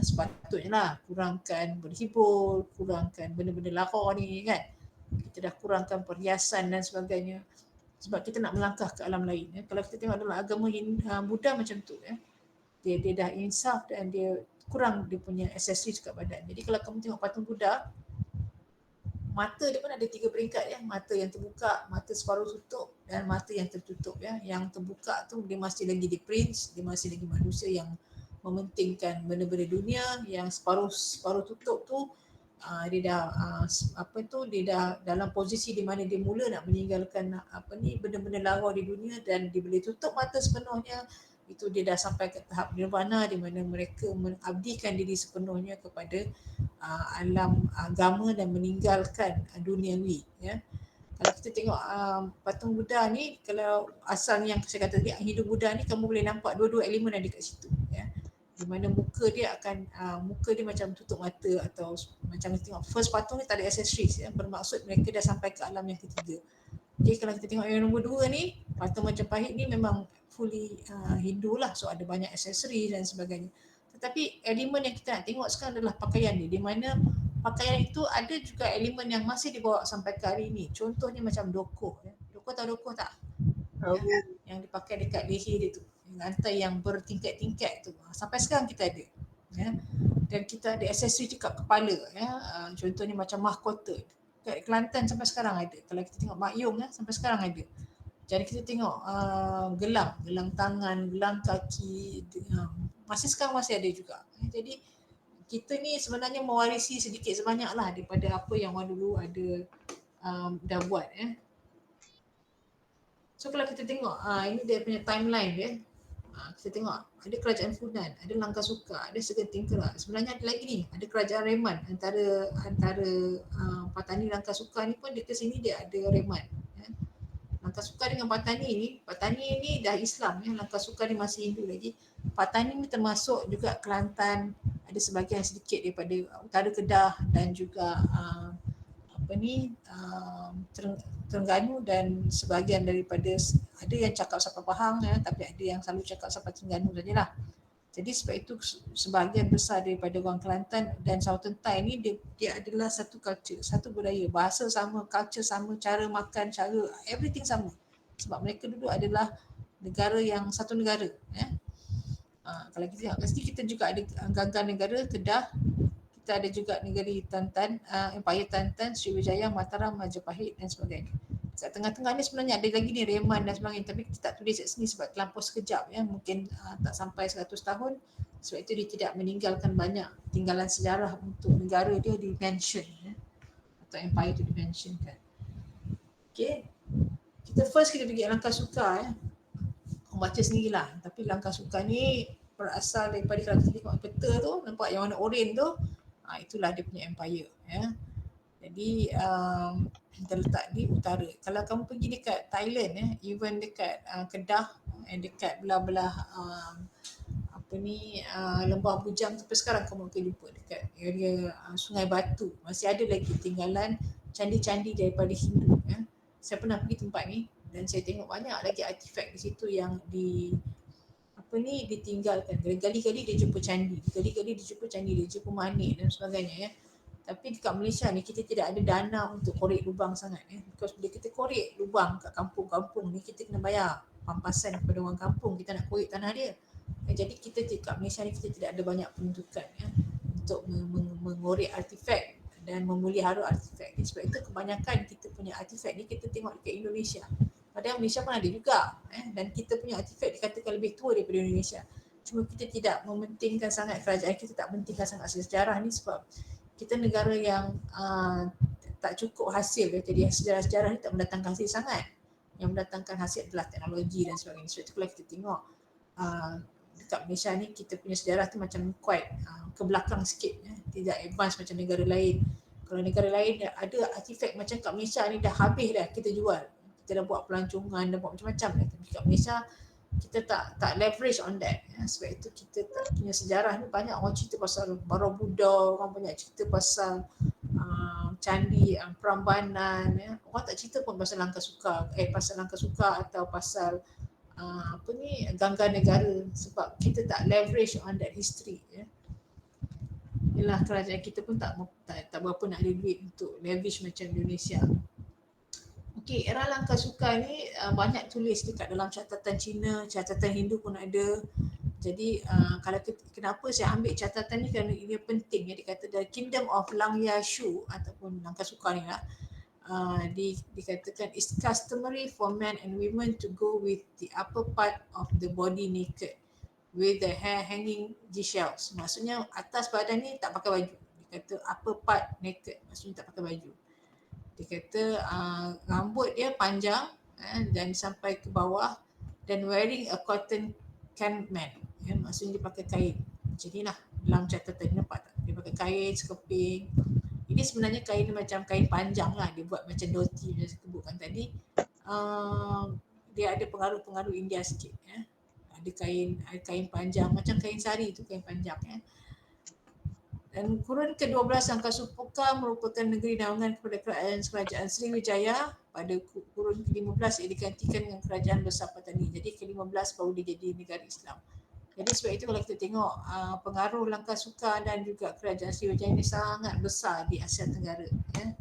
sepatutnya lah, kurangkan berhibur, kurangkan benda-benda lara ni kan. Kita dah kurangkan perhiasan dan sebagainya sebab kita nak melangkah ke alam lain. Kalau kita tengok dalam agama Buddha macam tu, dia dah insaf dan dia kurang dia punya aksesoris kat badan. Jadi kalau kamu tengok patung Buddha, mata dia pun ada 3 peringkat mata yang terbuka, mata separuh tutup dan mata yang tertutup Yang terbuka tu dia masih lagi di prince, dia masih lagi manusia yang mementingkan benda-benda dunia. Yang separuh tutup tu dia dah dia dah dalam posisi di mana dia mula nak meninggalkan benda-benda lara di dunia, dan dia boleh tutup mata sepenuhnya. Itu dia dah sampai ke tahap nirvana di mana mereka mengabdikan diri sepenuhnya kepada alam agama dan meninggalkan duniawi. Kalau kita tengok patung Buddha ni, kalau asalnya yang saya kata tadi Hindu Buddha ni, kamu boleh nampak dua-dua elemen ada kat situ di mana muka dia macam tutup mata, atau macam kita tengok first patung ni tak ada accessories bermaksud mereka dah sampai ke alam yang ketiga. Okay, kalau kita tengok yang nombor 2 ni, Patung Majapahit ni memang fully Hindu lah. So ada banyak aksesori dan sebagainya. Tetapi elemen yang kita nak tengok sekarang adalah pakaian ni, di mana pakaian itu ada juga elemen yang masih dibawa sampai ke hari ni. Contohnya macam dokoh. Dokoh tahu dokoh tak? Tahu. Yang dipakai dekat leher dia tu, rantai yang bertingkat-tingkat tu, sampai sekarang kita ada ya. Dan kita ada aksesori dekat kepala ya. Contohnya macam mahkota kat Kelantan sampai sekarang ada. Kalau kita tengok Mak Yong sampai sekarang ada. Jadi kita tengok gelang tangan, gelang kaki, masih sekarang masih ada juga. Jadi kita ni sebenarnya mewarisi sedikit sebanyak lah daripada apa yang orang dulu ada dah buat ya. So kalau kita tengok ini dia punya timeline dia. Kita tengok ada kerajaan Funan, ada Langkasuka, ada Segenting Kerak. Sebenarnya ada lagi ni, ada kerajaan Reman antara Patani Langkasuka ni pun dia ke sini dia ada Reman ya. Langkasuka dengan Patani ni dah Islam ya, Langkasuka ni masih Hindu lagi. Patani ni termasuk juga Kelantan, ada sebahagian sedikit daripada utara Kedah dan juga Terengganu dan sebahagian daripada, ada yang cakap Sabah Pahang ya, tapi ada yang selalu cakap Sabah Terengganu sajalah. Jadi sebab itu sebahagian besar daripada orang Kelantan dan Southern Thai ni dia adalah satu culture, satu budaya, bahasa sama, culture sama, cara makan, cara everything sama. Sebab mereka dulu adalah negara yang satu negara ya. Kalau kita tengok kat sini kita juga ada ganggang negara Kedah, kita ada juga negeri Tantan, Empayar Tantan, Sriwijaya, Mataram, Majapahit dan sebagainya. Kat tengah-tengah ni sebenarnya ada lagi ni Reman dan sebagainya, tapi kita tak tulis kat sini sebab terlampau sekejap ya, mungkin tak sampai 100 tahun. Sebab itu dia tidak meninggalkan banyak tinggalan sejarah untuk negara dia di-mention ya, atau empire tu di-mentionkan. Okay, kita pergi Langkasuka ya. Orang baca sendirilah, tapi Langkasuka ni berasal daripada, kalau kita tengok peta tu, nampak yang warna oranye tu, itulah dia punya empire ya. Jadi terletak di utara. Kalau kamu pergi dekat Thailand ya, even dekat Kedah, dekat belah-belah Lembah Bujang sampai sekarang kamu akan jumpa dekat area Sungai Batu, masih ada lagi tinggalan candi-candi daripada Hindu ya. Saya pernah pergi tempat ni dan saya tengok banyak lagi artifak di situ yang ditinggalkan. Gali-gali dia jumpa candi, gali-gali dia jumpa candi, dia jumpa manik dan sebagainya ya. Tapi dekat Malaysia ni kita tidak ada dana untuk korek lubang sangat ya. Because bila kita korek lubang kat kampung-kampung ni, kita kena bayar pampasan kepada orang kampung, kita nak korek tanah dia. Jadi kita dekat Malaysia ni kita tidak ada banyak peruntukan ya, untuk mengorek artifak dan memelihara artifak. Sebab itu kebanyakan kita punya artifak ni kita tengok dekat Indonesia. Padahal Malaysia pun ada juga dan kita punya artifak dikatakan lebih tua daripada Indonesia. Cuma kita tidak mementingkan sangat, kerajaan kita tak mementingkan sangat sejarah ni sebab kita negara yang tak cukup hasil ya. Jadi sejarah-sejarah ni tak mendatangkan hasil sangat. Yang mendatangkan hasil adalah teknologi dan sebagainya. Sebab itu kalau kita tengok dekat Malaysia ni, kita punya sejarah tu macam quite ke belakang sikit ya. Tidak advance macam negara lain. Kalau negara lain ada artifak macam kat Malaysia ni dah habis dah kita jual. Kita dah buat pelancongan, dah buat macam-macam dah. Tapi kat Malaysia kita tak leverage on that ya. Sebab itu kita tak punya sejarah ni banyak orang cerita pasal Borobudur, orang banyak cerita pasal candi Prambanan ya. Orang tak cerita pun pasal Langkasuka atau pasal Gangga Negara sebab kita tak leverage on that history ya. Yalah, kerajaan kita pun tak berapa nak ada duit untuk leverage macam Indonesia. Okey, era Langkasuka ni banyak tulis dekat dalam catatan Cina, catatan Hindu pun ada. Jadi kalau kenapa saya ambil catatan ni, kerana ia penting ya. Dia kata the kingdom of Langyashu ataupun Langkasuka ni lah, dikatakan it's customary for men and women to go with the upper part of the body naked with the hair hanging disheveled. Maksudnya atas badan ni tak pakai baju. Dia kata upper part naked, maksudnya tak pakai baju. Dia kata rambut dia panjang dan sampai ke bawah, dan wearing a cotton canman ya, maksudnya dia pakai kain. Jadi lah dalam catatan nampak tak, dia pakai kain sekeping. Ini sebenarnya kain macam kain panjang lah, dia buat macam dhoti macam saya sebutkan tadi. Dia ada pengaruh-pengaruh India sikit ya. Ada kain panjang macam kain sari tu, kain panjang ya. Dan kurun ke-12 Angkasupoka merupakan negeri naungan kepada kerajaan Sriwijaya. Pada kurun ke-15 ia digantikan dengan kerajaan besar Patani. Jadi ke-15 baru dia jadi negara Islam. Jadi sebab itu kalau kita tengok pengaruh Langkasuka dan juga kerajaan Sriwijaya ini sangat besar di Asia Tenggara, ya.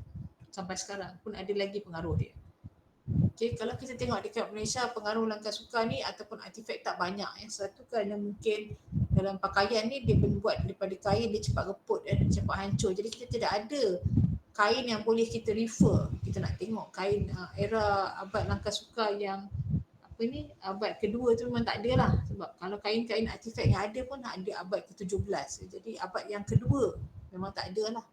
Sampai sekarang pun ada lagi pengaruh dia. Okay, kalau kita tengok dekat Malaysia, pengaruh Langkasuka ni ataupun artifak tak banyak. Satu kerana mungkin dalam pakaian ni dia dibuat daripada kain, dia cepat reput dan cepat hancur. Jadi kita tidak ada kain yang boleh kita refer. Kita nak tengok kain era abad Langkasuka yang abad kedua tu memang tak ada lah. Sebab kalau kain-kain artifak yang ada pun ada abad ke-17. Jadi abad yang kedua memang tak ada lah.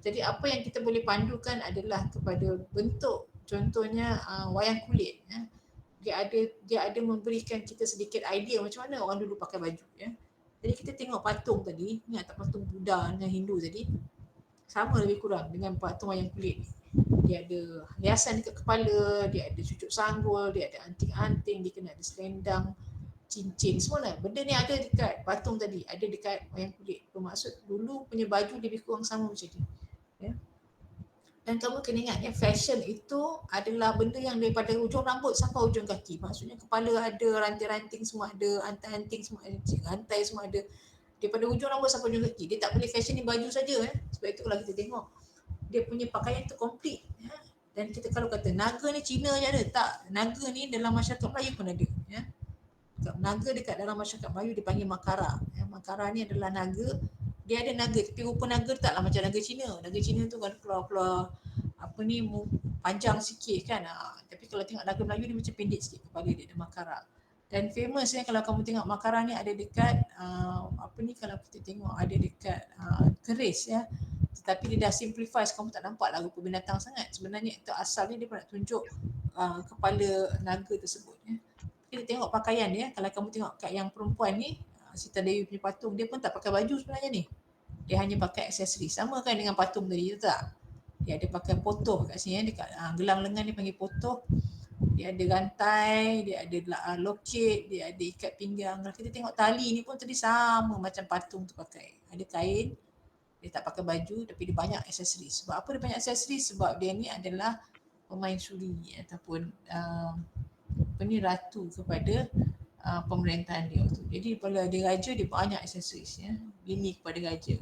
Jadi apa yang kita boleh pandukan adalah kepada bentuk, contohnya wayang kulit, ya. Dia ada memberikan kita sedikit idea macam mana orang dulu pakai baju, ya. Jadi kita tengok patung tadi, ni atas patung Buddha dengan Hindu tadi, sama lebih kurang dengan patung wayang kulit. Dia ada hiasan dekat kepala, dia ada cucuk sanggul, dia ada anting-anting, dia kena ada selendang, cincin, semua lah. Benda ni ada dekat patung tadi, ada dekat wayang kulit. Bermaksud dulu punya baju lebih kurang sama macam ni. Ya. Dan kamu kena ingat, ya, fashion itu adalah benda yang daripada ujung rambut sampai ujung kaki. Maksudnya kepala ada, ranting-ranting semua ada, antai-anting semua ada, rantai semua ada. Daripada ujung rambut sampai ujung kaki. Dia tak boleh fashion ni baju saja. Sebab itu kalau kita tengok, dia punya pakaian tu komplit. Ya. Dan kita kalau kata naga ni Cina je ada. Tak, naga ni dalam masyarakat Melayu pun ada. Ya. Naga dekat dalam masyarakat Melayu dipanggil Makara. Ya, Makara ni adalah naga. Dia ada naga, tapi rupa naga taklah macam naga Cina. Naga Cina tu kan keluar-keluar panjang sikit kan. Tapi kalau tengok naga Melayu dia macam pendek sikit kepala dia, ada Makara. Dan famous kalau kamu tengok Makara ni ada dekat kalau kita tengok ada dekat keris, ya. Tetapi dia dah simplify, kamu tak nampak lah rupa binatang sangat. Sebenarnya itu asalnya dia nak tunjuk kepala naga tersebut, ya. Kita tengok pakaian dia, kalau kamu tengok kat yang perempuan ni, Sita Dewi punya patung, dia pun tak pakai baju sebenarnya ni. Dia hanya pakai aksesori. Sama kan dengan patung tadi, tak? Dia ada pakai potoh kat sini, dekat gelang lengan dia panggil potoh. Dia ada rantai, dia ada loket, dia ada ikat pinggang. Kalau kita tengok tali ni pun tadi sama macam patung tu pakai. Ada kain, dia tak pakai baju tapi dia banyak aksesori. Sebab apa dia banyak aksesori? Sebab dia ni adalah pemain suri ataupun ratu kepada pemerintahan dia tu. Jadi bila dia raja, dia banyak aksesoris, ya. Bini kepada raja.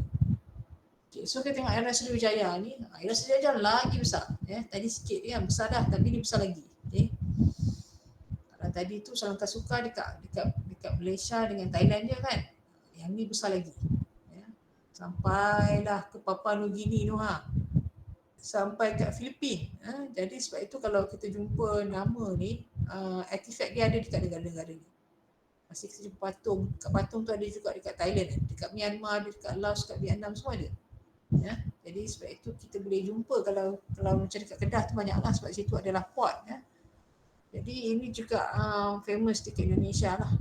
Okay, so kita tengok era Sriwijaya ni, era Sriwijaya lagi besar, ya. Tadi sikit kan besar dah, tapi ni besar lagi. Okay. Kalau tadi tu Langkasuka dekat Malaysia dengan Thailand je kan. Yang ni besar lagi. Ya. Sampailah ke Papua Nugini tu sampai kat Filipina. Jadi sebab itu kalau kita jumpa nama ni, artifak dia ada dekat negara-negara ni. Masih kita jumpa patung. Kat patung tu ada juga dekat Thailand, dekat Myanmar, dekat Laos, dekat Vietnam, semua ada. Ya. Jadi sebab itu kita boleh jumpa kalau macam dekat Kedah tu banyaklah, sebab situ adalah port, ya. Jadi ini juga famous dekat Indonesia lah.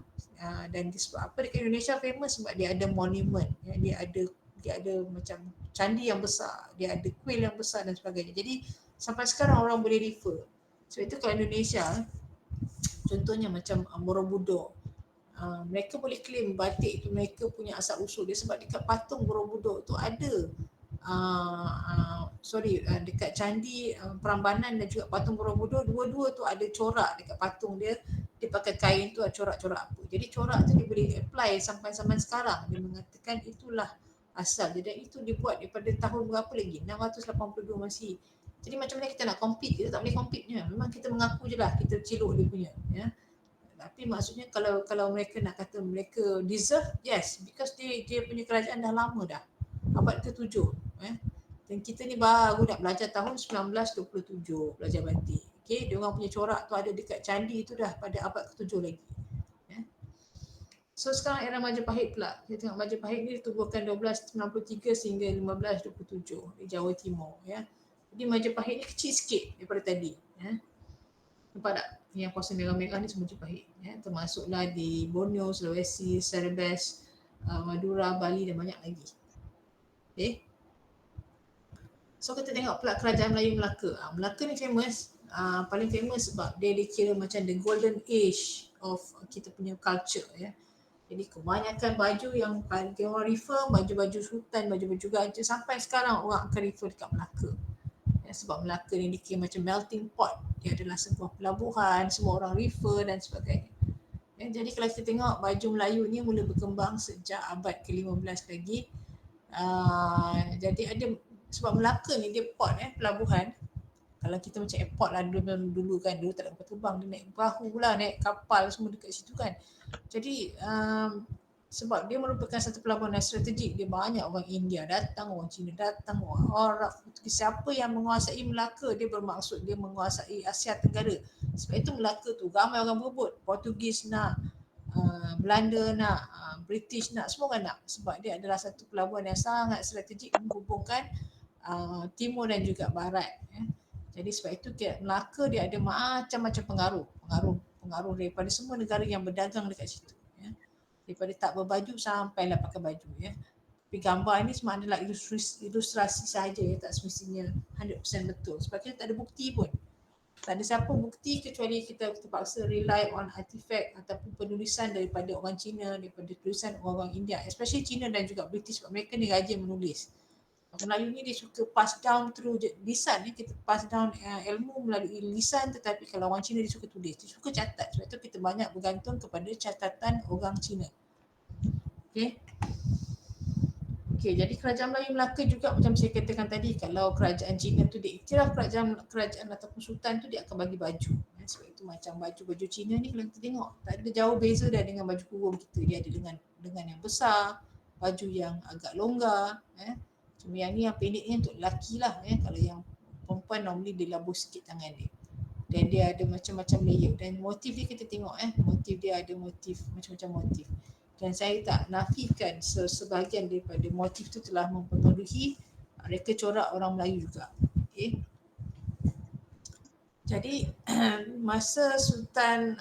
Dan sebab apa dekat Indonesia famous? Sebab dia ada monument, ya. Dia ada macam candi yang besar, dia ada kuil yang besar dan sebagainya. Jadi sampai sekarang orang boleh refer. Sebab itu kat Indonesia, contohnya macam Borobudur, mereka boleh claim batik tu mereka punya asal usul dia sebab dekat patung Borobudur tu ada dekat candi Prambanan dan juga patung Borobudur, dua-dua tu ada corak dekat patung dia. Dia pakai kain tu ada corak-corak apa. Jadi corak tu dia boleh apply sampai zaman sekarang. Dia mengatakan itulah asal dia, dan itu dibuat daripada tahun berapa lagi? 682 masih. Jadi macam mana kita nak compete? Kita tak boleh compete-nya. Memang kita mengaku je lah kita ciluk dia punya, ya. Tapi maksudnya kalau mereka nak kata mereka deserve, yes, because dia punya kerajaan dah lama dah. Abad ke-7, ya. Dan kita ni baru nak belajar tahun 1927 belajar batik. Okey, dia orang punya corak tu ada dekat candi tu dah pada abad ke-7 lagi. Ya. So sekarang era Majapahit pula. Kita tengok Majapahit ni ditubuhkan 1293 sehingga 1527 di Jawa Timur, ya. Jadi Majapahit ni kecil sikit daripada tadi, ya. Nampak tak? Yang kawasan merah-merah ni semua Majapahit, ya. Termasuklah di Borneo, Sulawesi, Cerebes, Madura, Bali dan banyak lagi. Okay. So kita tengok pula kerajaan Melayu Melaka. Melaka ni famous, paling famous sebab dia dikira macam the golden age of kita punya culture, ya. Jadi kebanyakan baju yang dia orang refer, baju-baju sultan, baju-baju gajah, sampai sekarang orang akan refer dekat Melaka. Ya, sebab Melaka ni dikira macam melting pot. Dia adalah sebuah pelabuhan, semua orang refer dan sebagainya. Ya, jadi kalau kita tengok baju Melayu ni mula berkembang sejak abad ke-15 lagi. Jadi ada, sebab Melaka ni dia port, pelabuhan. Kalau kita macam airport lah dulu kan, dulu tak ada kapal terbang, dia naik perahu lah, naik kapal semua dekat situ kan. Jadi sebab dia merupakan satu pelabuhan yang strategik, dia banyak orang India datang, orang Cina datang, orang Arab, siapa yang menguasai Melaka dia bermaksud dia menguasai Asia Tenggara. Sebab itu Melaka tu ramai orang berebut, Portugis nak, Belanda nak, British nak, semua orang nak, sebab dia adalah satu pelabuhan yang sangat strategik menghubungkan timur dan juga barat. Jadi sebab itu Melaka dia ada macam-macam pengaruh daripada semua negara yang berdagang dekat situ. Daripada tak berbaju sampailah pakai baju. Tapi gambar ini semua adalah ilustrasi sahaja, tak semestinya 100% betul. Sebab kita tak ada bukti pun. Tak ada siapa bukti kecuali kita terpaksa rely on artifact ataupun penulisan daripada orang Cina, daripada tulisan orang India, especially Cina dan juga British, sebab mereka ni rajin menulis. Orang Melayu ni dia suka pass down through lisan, kita pass down ilmu melalui lisan, tetapi kalau orang Cina dia suka tulis, dia suka catat. Sebab tu kita banyak bergantung kepada catatan orang Cina. Okey, jadi kerajaan Melayu Melaka juga macam saya katakan tadi, kalau kerajaan Cina tu diiktiraf kerajaan ataupun sultan tu, dia akan bagi baju. Sebab itu macam baju-baju Cina ni kalau kita tengok tak ada jauh beza dah dengan baju kurung kita. Dia ada dengan yang besar, baju yang agak longgar. Cuma yang ni yang pendek ni untuk lelaki lah. Kalau yang perempuan normally dia labur sikit tangan dia. Dan dia ada macam-macam layer. Dan motif dia kita tengok, motif dia ada motif, macam-macam motif. Dan saya tak nafikan sebahagian daripada motif tu telah mempengaruhi reka corak orang Melayu juga. Okay. Jadi masa Sultan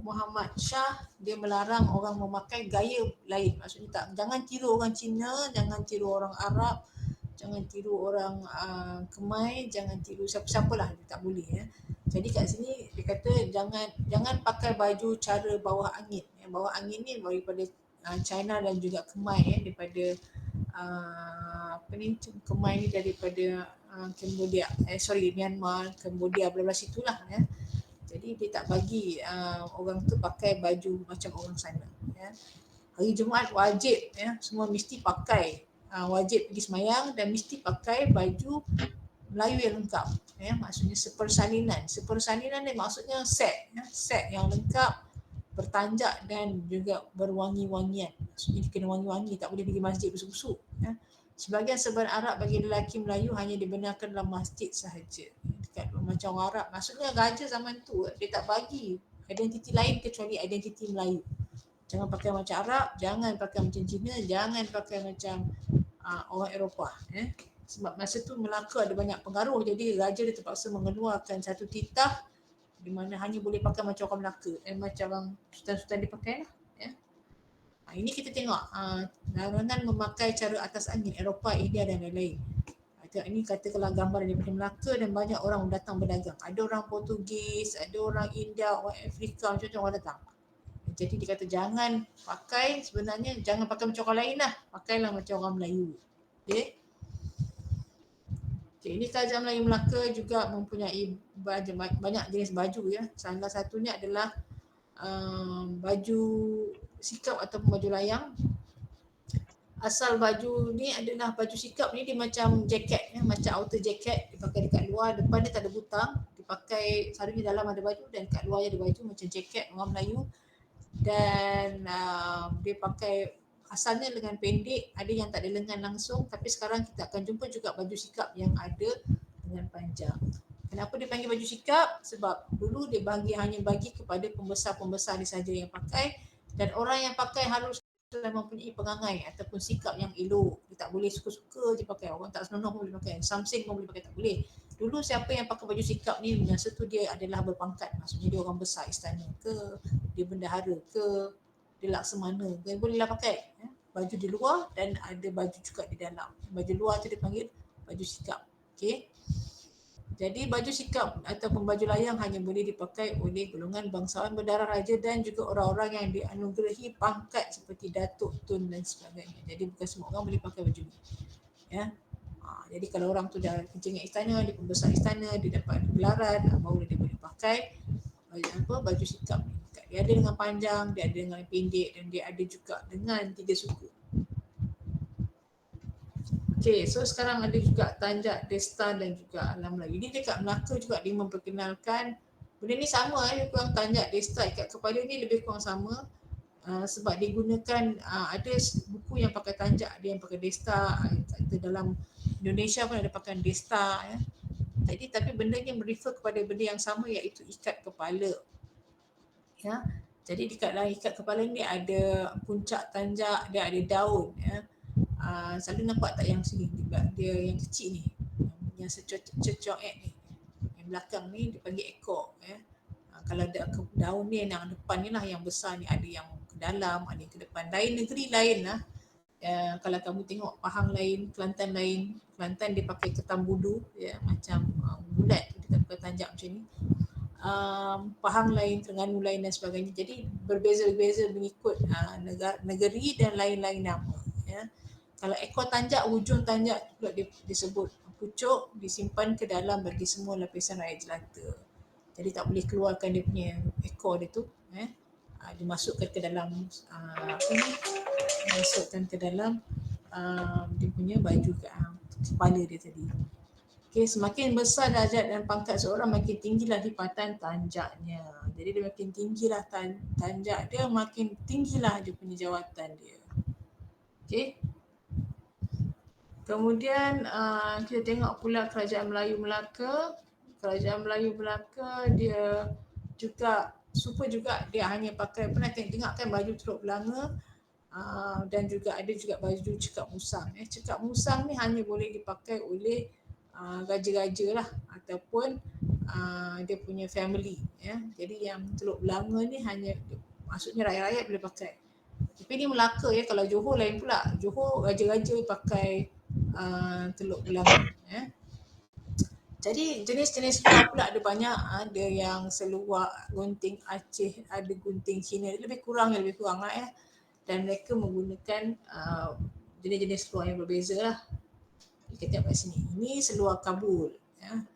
Muhammad Shah, dia melarang orang memakai gaya lain. Maksudnya jangan tiru orang Cina, jangan tiru orang Arab, jangan tiru orang Khmer, jangan tiru siapa-siapalah, dia tak boleh. Jadi kat sini dia kata jangan pakai baju cara bawah angin. Bawah angin ni daripada China dan juga Khmer, daripada Khmer ni daripada Cambodia, Myanmar, Cambodia, belah-belah situlah. Jadi dia tak bagi orang tu pakai baju macam orang sana. Hari Jumaat wajib, semua mesti pakai, wajib pergi semayang dan mesti pakai baju Melayu yang lengkap. Maksudnya sepersalinan. Sepersalinan ni maksudnya set yang lengkap, bertanjak dan juga berwangi-wangian. Maksudnya kena wangi-wangi, tak boleh pergi masjid busuk-busuk. Sebahagian sebaran Arab bagi lelaki Melayu hanya dibenarkan dalam masjid sahaja. Dekat macam orang Arab. Maksudnya raja zaman tu dia tak bagi identiti lain kecuali identiti Melayu. Jangan pakai macam Arab, jangan pakai macam Cina, jangan pakai macam orang Eropah. Sebab masa tu Melaka ada banyak pengaruh, jadi raja dia terpaksa mengeluarkan satu titah di mana hanya boleh pakai macam orang Melaka dan macam orang sultan-sultan dia pakai lah. Ini kita tengok larangan memakai cara atas angin Eropah, India dan lain-lain. Ini katakanlah gambar daripada Melaka dan banyak orang datang berdagang. Ada orang Portugis, ada orang India, orang Afrika, macam-macam orang datang. Jadi dia kata jangan pakai, sebenarnya jangan pakai macam orang lain lah, pakailah macam orang Melayu. Okay, ini kerajaan Melayu Melaka juga mempunyai banyak jenis baju. Salah satunya adalah baju sikap ataupun baju layang. Asal baju ni adalah baju sikap ni dia macam jaket, macam outer jacket, dipakai dekat luar, depan dia tak ada butang, dipakai selalunya dalam ada baju dan kat luar ada baju macam jaket orang Melayu. Dan dia pakai asalnya lengan pendek, ada yang tak ada lengan langsung, tapi sekarang kita akan jumpa juga baju sikap yang ada lengan panjang. Kenapa dia panggil baju sikap? Sebab dulu dia hanya bagi kepada pembesar-pembesar dia saja yang pakai, dan orang yang pakai harus mempunyai perangai ataupun sikap yang elok. Dia tak boleh suka-suka je pakai, orang tak senonoh pun boleh pakai, samseng pun boleh pakai, tak boleh. Dulu siapa yang pakai baju sikap ni, masa tu dia adalah berpangkat, maksudnya dia orang besar istana ke, dia bendahara ke, dia laksamana ke, bolehlah pakai baju di luar dan ada baju juga di dalam. Baju luar tu dia panggil baju sikap. Okay. Jadi baju sikap ataupun baju layang hanya boleh dipakai oleh golongan bangsawan berdarah raja dan juga orang-orang yang dianugerahi pangkat seperti Datuk, Tun dan sebagainya. Jadi bukan semua orang boleh pakai baju ni. Ya. Jadi kalau orang tu dah kencing kat istana, dia pembesar istana, dia dapat gelaran, baru dia boleh pakai baju sikap ni. Dia ada dengan panjang, dia ada dengan pendek dan dia ada juga dengan 3 suku. Okay, so sekarang ada juga Tanjak, Desta dan juga Alam Melayu. Ini dekat Melaka juga dia memperkenalkan benda ni sama lebih kurang Tanjak, Desta ikat kepala ni lebih kurang sama sebab digunakan ada buku yang pakai Tanjak, ada yang pakai Desta, kata dalam Indonesia pun ada pakai Desta ya. Jadi tapi benda ni merefer kepada benda yang sama iaitu ikat kepala. Ya. Jadi dekat dalam ikat kepala ni ada puncak Tanjak, dia ada daun ya. Selalu nampak tak yang sini dia yang kecil ni yang secocok ni yang belakang ni dipanggil ekor ya. Kalau daun ni yang depan ni lah yang besar ni, ada yang ke dalam, ada yang ke depan. Lain negeri lain lah. Kalau kamu tengok Pahang lain, Kelantan lain. Kelantan dia pakai ketam bulu ya, macam bulat dia pakai Tanjak macam ni. Pahang lain, Terengganu lain dan sebagainya. Jadi berbeza-beza mengikut negeri dan lain-lain nama ya. Kalau ekor Tanjak, hujung Tanjak pula disebut pucuk, disimpan ke dalam bagi semua lapisan rakyat jelata. Jadi tak boleh keluarkan dia punya ekor dia tu. Dimasukkan ke dalam masukkan ke dalam dia punya baju kepala dia tadi. Okay, semakin besar darjat dan pangkat seorang, makin tinggilah lipatan tanjaknya. Jadi dia makin tinggilah tanjak dia, makin tinggilah dia punya jawatan dia. Okay. Kemudian kita tengok pula Kerajaan Melayu Melaka. Kerajaan Melayu Melaka dia juga super juga, dia hanya pakai, pernah tengok kan baju Teluk Belanga dan juga ada juga baju cekap musang. Cekap musang ni hanya boleh dipakai oleh raja-raja lah ataupun dia punya family ya. Jadi yang Teluk Belanga ni hanya maksudnya rakyat-rakyat boleh pakai. Tapi ni Melaka ya, kalau Johor lain pula. Johor raja-raja pakai Teluk Belanga ya. Jadi jenis-jenis luar pula ada banyak, ada yang seluar gunting Aceh, ada gunting Cina, lebih kurang lah ya. Dan mereka menggunakan jenis-jenis seluar yang berbeza lah. Kita tengok kat sini, ini seluar Kabul ya.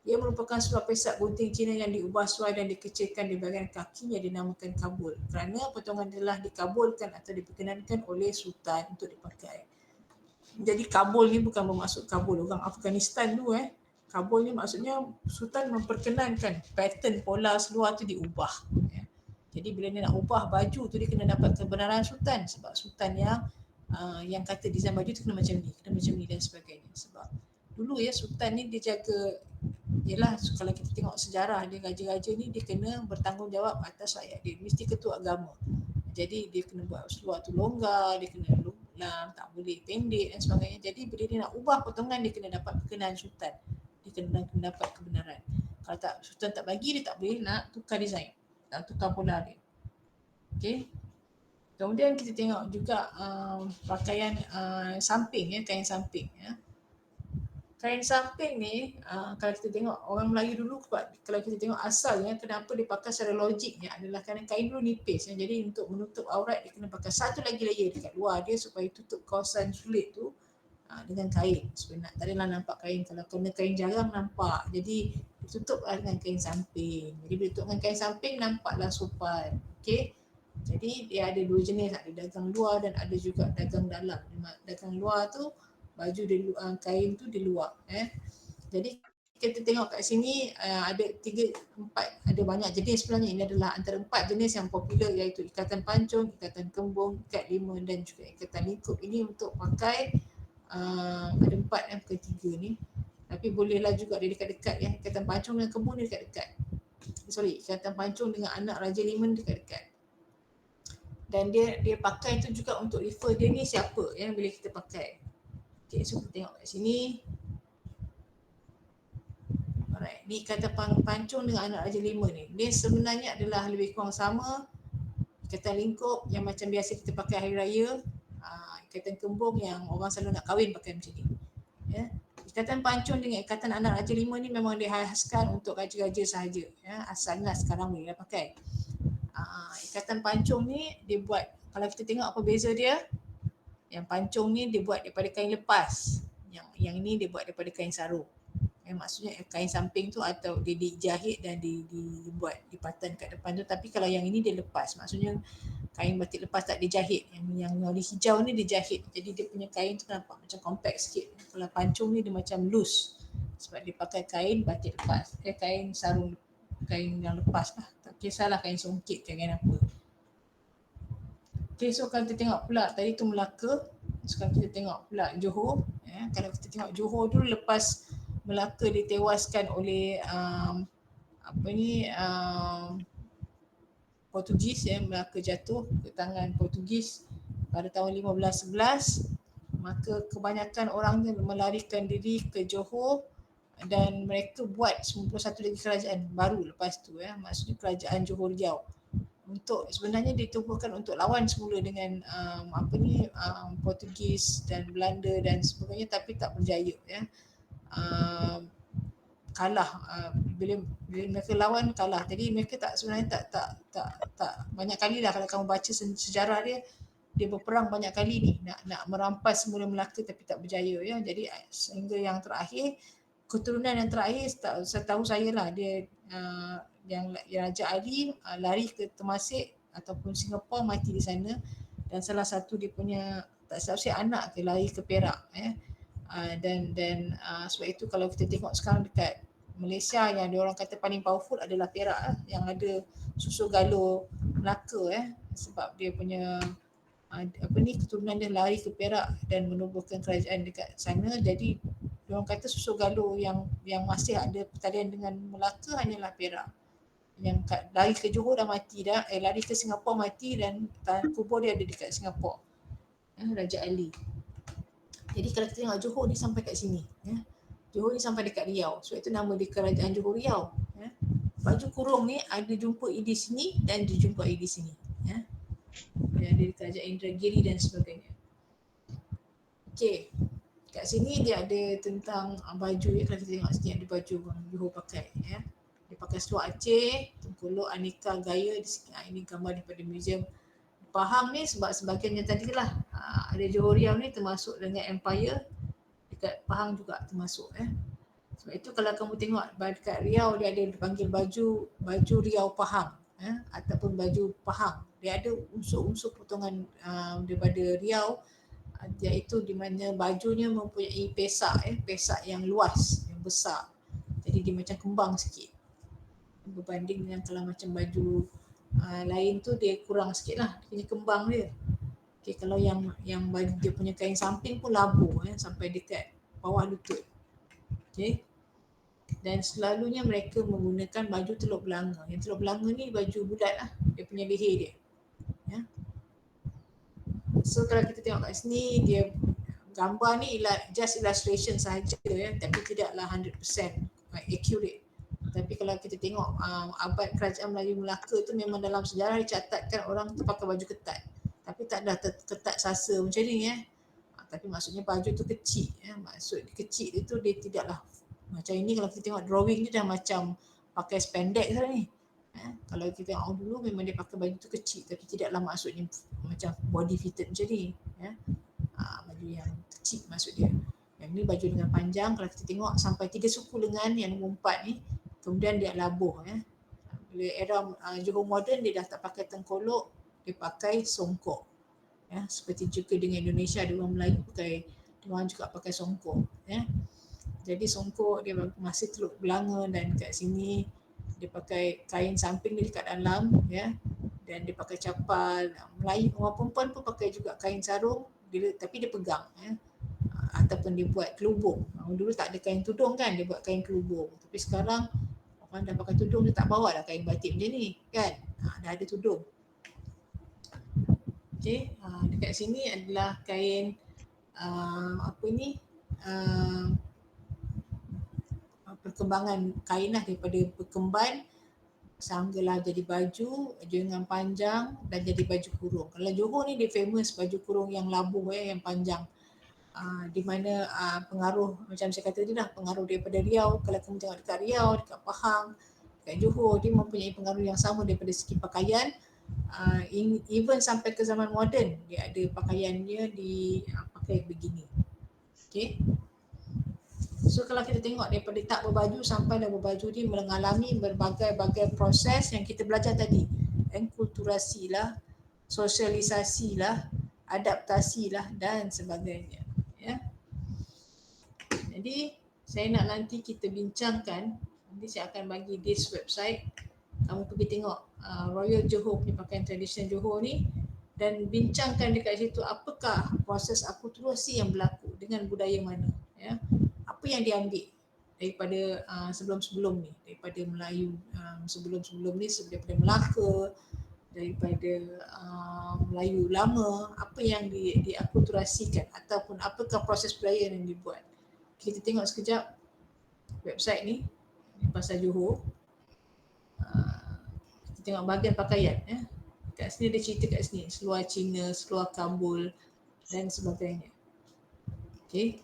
Ia merupakan seluar pesak gunting Cina yang diubah suai dan dikecilkan di bahagian kakinya, dinamakan Kabul kerana potongan telah dikabulkan atau diperkenankan oleh Sultan untuk dipakai. Jadi Kabul ni bukan bermaksud Kabul orang Afghanistan tu Kabul ni maksudnya Sultan memperkenankan pattern pola seluar tu diubah ya. Jadi bila dia nak ubah baju tu, dia kena dapat kebenaran Sultan, sebab Sultan yang kata desain baju tu kena macam ni dan sebagainya. Sebab dulu ya Sultan ni dia jaga, yelah kalau kita tengok sejarah dia, raja-raja ni dia kena bertanggungjawab atas rakyat dia, mesti ketua agama. Jadi dia kena buat seluar tu longgar, dia kena long, tak boleh pendek dan sebagainya. Jadi bila dia nak ubah potongan, dia kena dapat perkenan Sultan, dia kena dapat kebenaran. Kalau tak, Sultan tak bagi, dia tak boleh nak tukar design, nak tukar pola dia. Okay. Kemudian kita tengok juga pakaian samping ya, kain samping ya. Kain samping ni kalau kita tengok orang Melayu dulu, kalau kita tengok asalnya kenapa dia pakai secara logiknya adalah kerana kain dulu nipis ya. Jadi untuk menutup aurat dia kena pakai satu lagi layer dekat luar dia supaya tutup kawasan sulit tu dengan kain, supaya tak adalah nampak kain. Kalau kena kain jarang nampak, jadi ditutuplah dengan kain samping. Jadi bila tutup dengan kain samping nampaklah sopan. Okay. Jadi dia ada dua jenis, ada dagang luar dan ada juga dagang dalam. Dagang luar tu baju di luar, kain tu di luar Jadi kita tengok kat sini ada 3-4, ada banyak jenis sebenarnya. Ini adalah antara 4 jenis yang popular, iaitu ikatan pancung, ikatan kembung, ikat lima dan juga ikatan lingkup. Ini untuk pakai ada 4 bukan 3 ni. Tapi bolehlah juga dia dekat-dekat ya. Ikatan pancung dengan kembung dia dekat-dekat. Ikatan pancung dengan anak Raja Liman dekat-dekat. Dan dia pakai tu juga untuk refer dia ni siapa yang bila kita pakai. Okay, so kita tengok kat sini. Alright, ni kata pancung dengan anak Raja Lima ni. Dia sebenarnya adalah lebih kurang sama. Ikatan lingkup yang macam biasa kita pakai hari raya. Ikatan kembung yang orang selalu nak kahwin pakai macam ni. Ya. Ikatan pancung dengan ikatan anak Raja Lima ni memang dihaskan untuk raja-raja sahaja. Ya, asalnya sekarang boleh pakai. Ikatan pancung ni dia buat, kalau kita tengok apa beza dia, yang pancung ni dia buat daripada kain lepas. Yang ni dia buat daripada kain sarung. Maksudnya kain samping tu atau dia dijahit dan dibuat dipatan kat depan tu, tapi kalau yang ini dia lepas, maksudnya kain batik lepas tak dijahit. Yang warna hijau ni dijahit, jadi dia punya kain tu nampak macam compact sikit. Kalau pancung ni dia macam loose sebab dia pakai kain batik lepas, kain sarung, kain yang lepas lah, tak kisahlah kain songkit ke kain apa. Okay, so kalau kita tengok pula tadi tu Melaka, sekarang kita tengok pula Johor. Kalau kita tengok Johor dulu, lepas Melaka ditewaskan oleh Portugis, Melaka jatuh ke tangan Portugis pada tahun 1511, maka kebanyakan orang melarikan diri ke Johor dan mereka buat 91 lagi kerajaan baru lepas tu, maksudnya kerajaan Johor Riau, untuk sebenarnya ditubuhkan untuk lawan semula dengan Portugis dan Belanda dan sebagainya, tapi tak berjaya, kalah. Bila mereka lawan, kalah. Jadi mereka sebenarnya tak banyak kali lah, kalau kamu baca sejarah dia berperang banyak kali ni nak merampas semula Melaka tapi tak berjaya, ya. Jadi sehingga yang terakhir, keturunan yang terakhir, setahu saya lah, dia yang Raja Ali lari ke Temasek ataupun Singapura, mati di sana, dan salah satu dia punya, tak silap saya, anak ke lari ke Perak, dan sebab itu kalau kita tengok sekarang dekat Malaysia, yang diorang kata paling powerful adalah Perak, yang ada susu galur Melaka, sebab dia punya keturunan dia lari ke Perak dan menubuhkan kerajaan dekat sana. Jadi diorang kata susu galur yang masih ada pertalian dengan Melaka hanyalah Perak. Yang lari ke Johor dah mati dah, lari ke Singapura mati, dan kubur dia ada dekat Singapura, Raja Ali. Jadi kalau kita tengok Johor ni sampai kat sini, Johor ni sampai dekat Riau, sebab itu nama dia Kerajaan Johor Riau. Baju kurung ni ada jumpa di sini dan dijumpai di sini, ada di Kerajaan Indragiri dan sebagainya. Okey, kat sini dia ada tentang baju, kalau kita tengok sini ada baju orang Johor pakai, dia pakai seluar Aceh, tengkolok aneka gaya di sini. Ini gambar daripada muzium Pahang ni, sebab sebahagiannya tadi lah, ada Johor Riau ni termasuk dengan Empire, dekat Pahang juga termasuk. Sebab itu kalau kamu tengok dekat Riau, dia ada dipanggil baju Riau Pahang, ataupun baju Pahang. Dia ada unsur-unsur potongan daripada Riau, iaitu di mana bajunya mempunyai pesak yang luas, yang besar. Jadi dia macam kembang sikit berbanding dengan kalau macam baju lain tu dia kurang sikit lah, dia punya kembang dia. Okay, kalau yang baju dia punya kain samping pun labuh, sampai dekat bawah lutut. Okay. Dan selalunya mereka menggunakan baju teluk belanga. Yang teluk belanga ni baju bulat lah, dia punya leher dia. So kalau kita tengok kat sini, dia gambar ni just illustration sahaja, tapi tidaklah 100% accurate. Tapi kalau kita tengok abad Kerajaan Melayu Melaka tu, memang dalam sejarah dicatatkan orang tu pakai baju ketat, tapi tak dah ketat sasa macam ni, tapi maksudnya baju tu kecil, maksud kecil itu dia tidaklah macam ini. Kalau kita tengok drawing dia dah macam pakai spandex lah ni. Kalau kita tengok dulu memang dia pakai baju tu kecil, tapi tidaklah maksudnya macam body fitted macam ni, baju yang kecil maksud dia. Yang ni baju dengan panjang, kalau kita tengok sampai 3 suku lengan yang nombor 4 ni, kemudian dia labuh. Bila era Johor moden, dia dah tak pakai tengkolok, dia pakai songkok. Seperti juga dengan Indonesia, ada orang Melayu pakai, orang juga pakai songkok. Jadi songkok dia masih teluk belanga, dan kat sini dia pakai kain samping dia dekat dalam, dan dia pakai capal. Melayu, orang perempuan pun pakai juga kain sarung, tapi dia pegang, ataupun dia buat kelubung. Dulu tak ada kain tudung kan, dia buat kain kelubung. Tapi sekarang orang dah pakai tudung, dia tak bawa dah kain batik macam ni kan, dah ada tudung. Okay, dekat sini adalah kain perkembangan kain lah, daripada perkemban sehinggalah jadi baju dengan panjang dan jadi baju kurung. Kalau Johor ni dia famous baju kurung yang labuh, yang panjang. di mana pengaruh macam saya kata tadi lah, pengaruh daripada Riau. Kalau kamu tengok dekat Riau, dekat Pahang, dekat Johor, dia mempunyai pengaruh yang sama daripada segi pakaian. Even sampai ke zaman moden, dia ada pakaiannya pakai begini. Okay. So kalau kita tengok daripada tak berbaju sampai dah berbaju, dia mengalami berbagai-bagai proses yang kita belajar tadi. Enkulturasi lah, sosialisasi lah, adaptasi lah dan sebagainya. Ya. Jadi saya nak nanti kita bincangkan, nanti saya akan bagi this website, kamu pergi tengok Royal Johor punya pakaian tradisional Johor ni dan bincangkan dekat situ apakah proses akulturasi yang berlaku dengan budaya mana, ya. Apa yang diambil daripada sebelum-sebelum ni, daripada Melayu sebelum-sebelum ni, daripada Melaka, daripada Melayu lama, apa yang diakulturasikan ataupun apakah proses budaya yang dibuat. Kita tengok sekejap website ni pasal Johor. Kita tengok bahagian pakaian, ya. Kat sini dia cerita kat sini, seluar Cina, seluar Kabul dan sebagainya. Okey.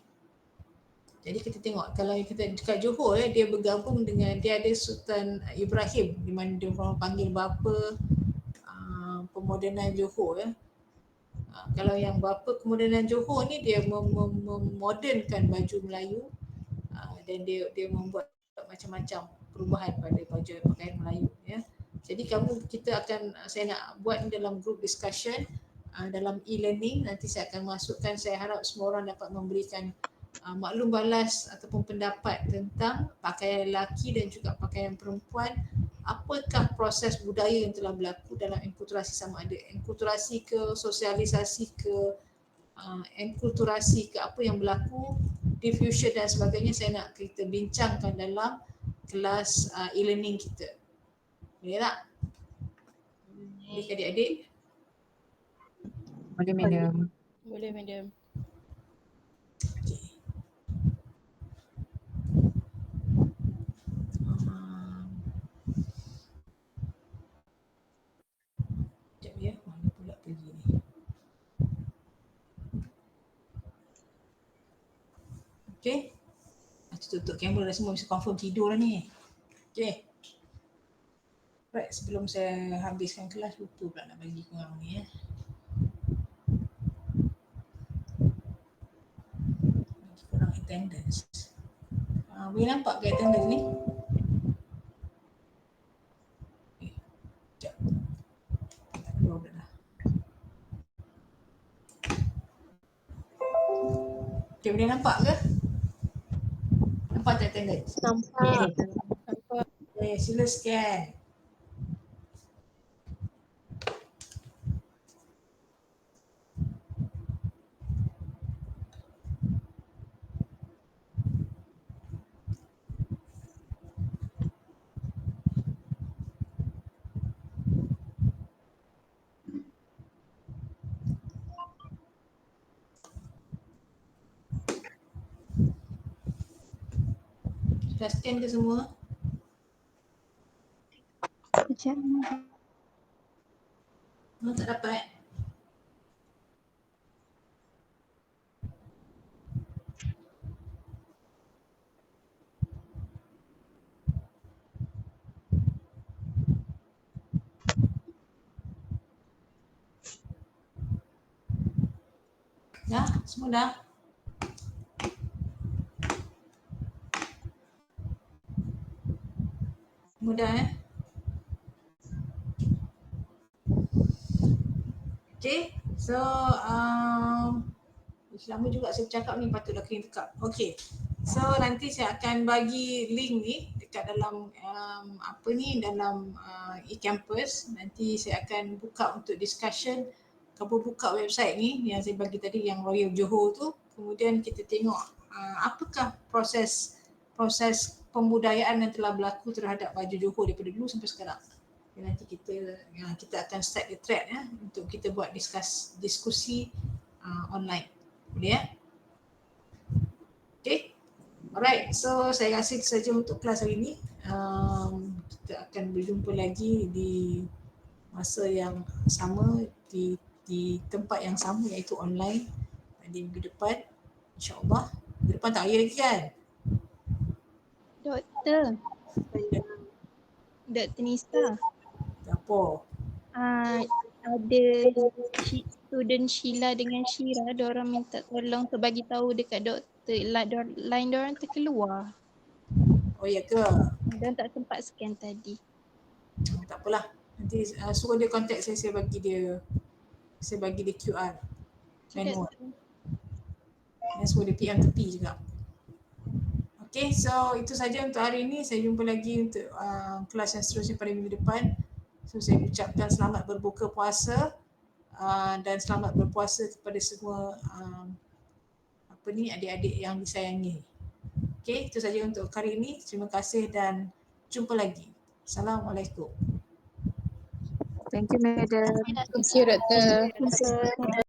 Jadi kita tengok kalau kita dekat Johor, dia bergabung dengan, dia ada Sultan Ibrahim di mana dia orang panggil bapa pemodenan Johor, ya. Kalau yang bapa kemodenan Johor ni dia memodernkan baju Melayu dan dia membuat macam-macam perubahan pada baju pakaian Melayu, ya. Jadi kita akan, saya nak buat ni dalam group discussion dalam e-learning. Nanti saya akan masukkan, saya harap semua orang dapat memberikan maklum balas ataupun pendapat tentang pakaian lelaki dan juga pakaian perempuan. Apakah proses budaya yang telah berlaku dalam enkulturasi, sama ada enkulturasi ke, sosialisasi ke, enkulturasi ke, apa yang berlaku, diffusion dan sebagainya, saya nak kita bincangkan dalam kelas e-learning kita. Boleh tak? Boleh ke adik-adik? Boleh, madam. Boleh, madam. Okay. Sekejap ya, mana pula pergi ni. Okay. Tutup kamera dah, semua bisa confirm tidur dah ni. Okay. Right, sebelum saya habiskan kelas, lupa pula nak bagi korang ni, ya. Bagi korang attendance. Boleh nampak ke attendance ni? Sekejap. Tak keluar pula dah. Okay, boleh nampak ke? Nampak tak attendance? Nampak. Okay, sila scan. Dah scan ke semua? Sekejap. Tak dapat? Dah? Semua dah? Mudah, ya? Okay, so lama juga saya cakap ni, patutlah kena tekap. Okay, so nanti saya akan bagi link ni dekat dalam dalam e-campus. Nanti saya akan buka untuk discussion. Kamu buka website ni yang saya bagi tadi, yang Royal Johor tu. Kemudian kita tengok apakah proses pembudayaan yang telah berlaku terhadap baju Johor daripada dulu sampai sekarang. Nanti kita akan start the thread, ya, untuk kita buat diskusi online. Boleh, ya? Okay. Alright, so saya rasa itu saja untuk kelas hari ini. Kita akan berjumpa lagi di masa yang sama, di tempat yang sama, iaitu online di minggu depan. InsyaAllah. Minggu depan tak raya lagi kan? Doktor, Doktor Nisa. Apa? Ada student Sheila dengan Syira, diorang minta tolong untuk bagi tahu dekat doktor, line diorang terkeluar. Oh ya ke? Dan tak sempat scan tadi. Tak apalah. Nanti suruh dia contact saya bagi dia QR. Manual. Suruh dia PM tepi juga. Okay, so itu saja untuk hari ini. Saya jumpa lagi untuk kelas yang seterusnya pada minggu depan. So saya ucapkan selamat berbuka puasa dan selamat berpuasa kepada semua adik-adik yang disayangi. Okay, itu saja untuk hari ini. Terima kasih dan jumpa lagi. Assalamualaikum. Thank you, Madam. Terima kasih, Doktor. Kita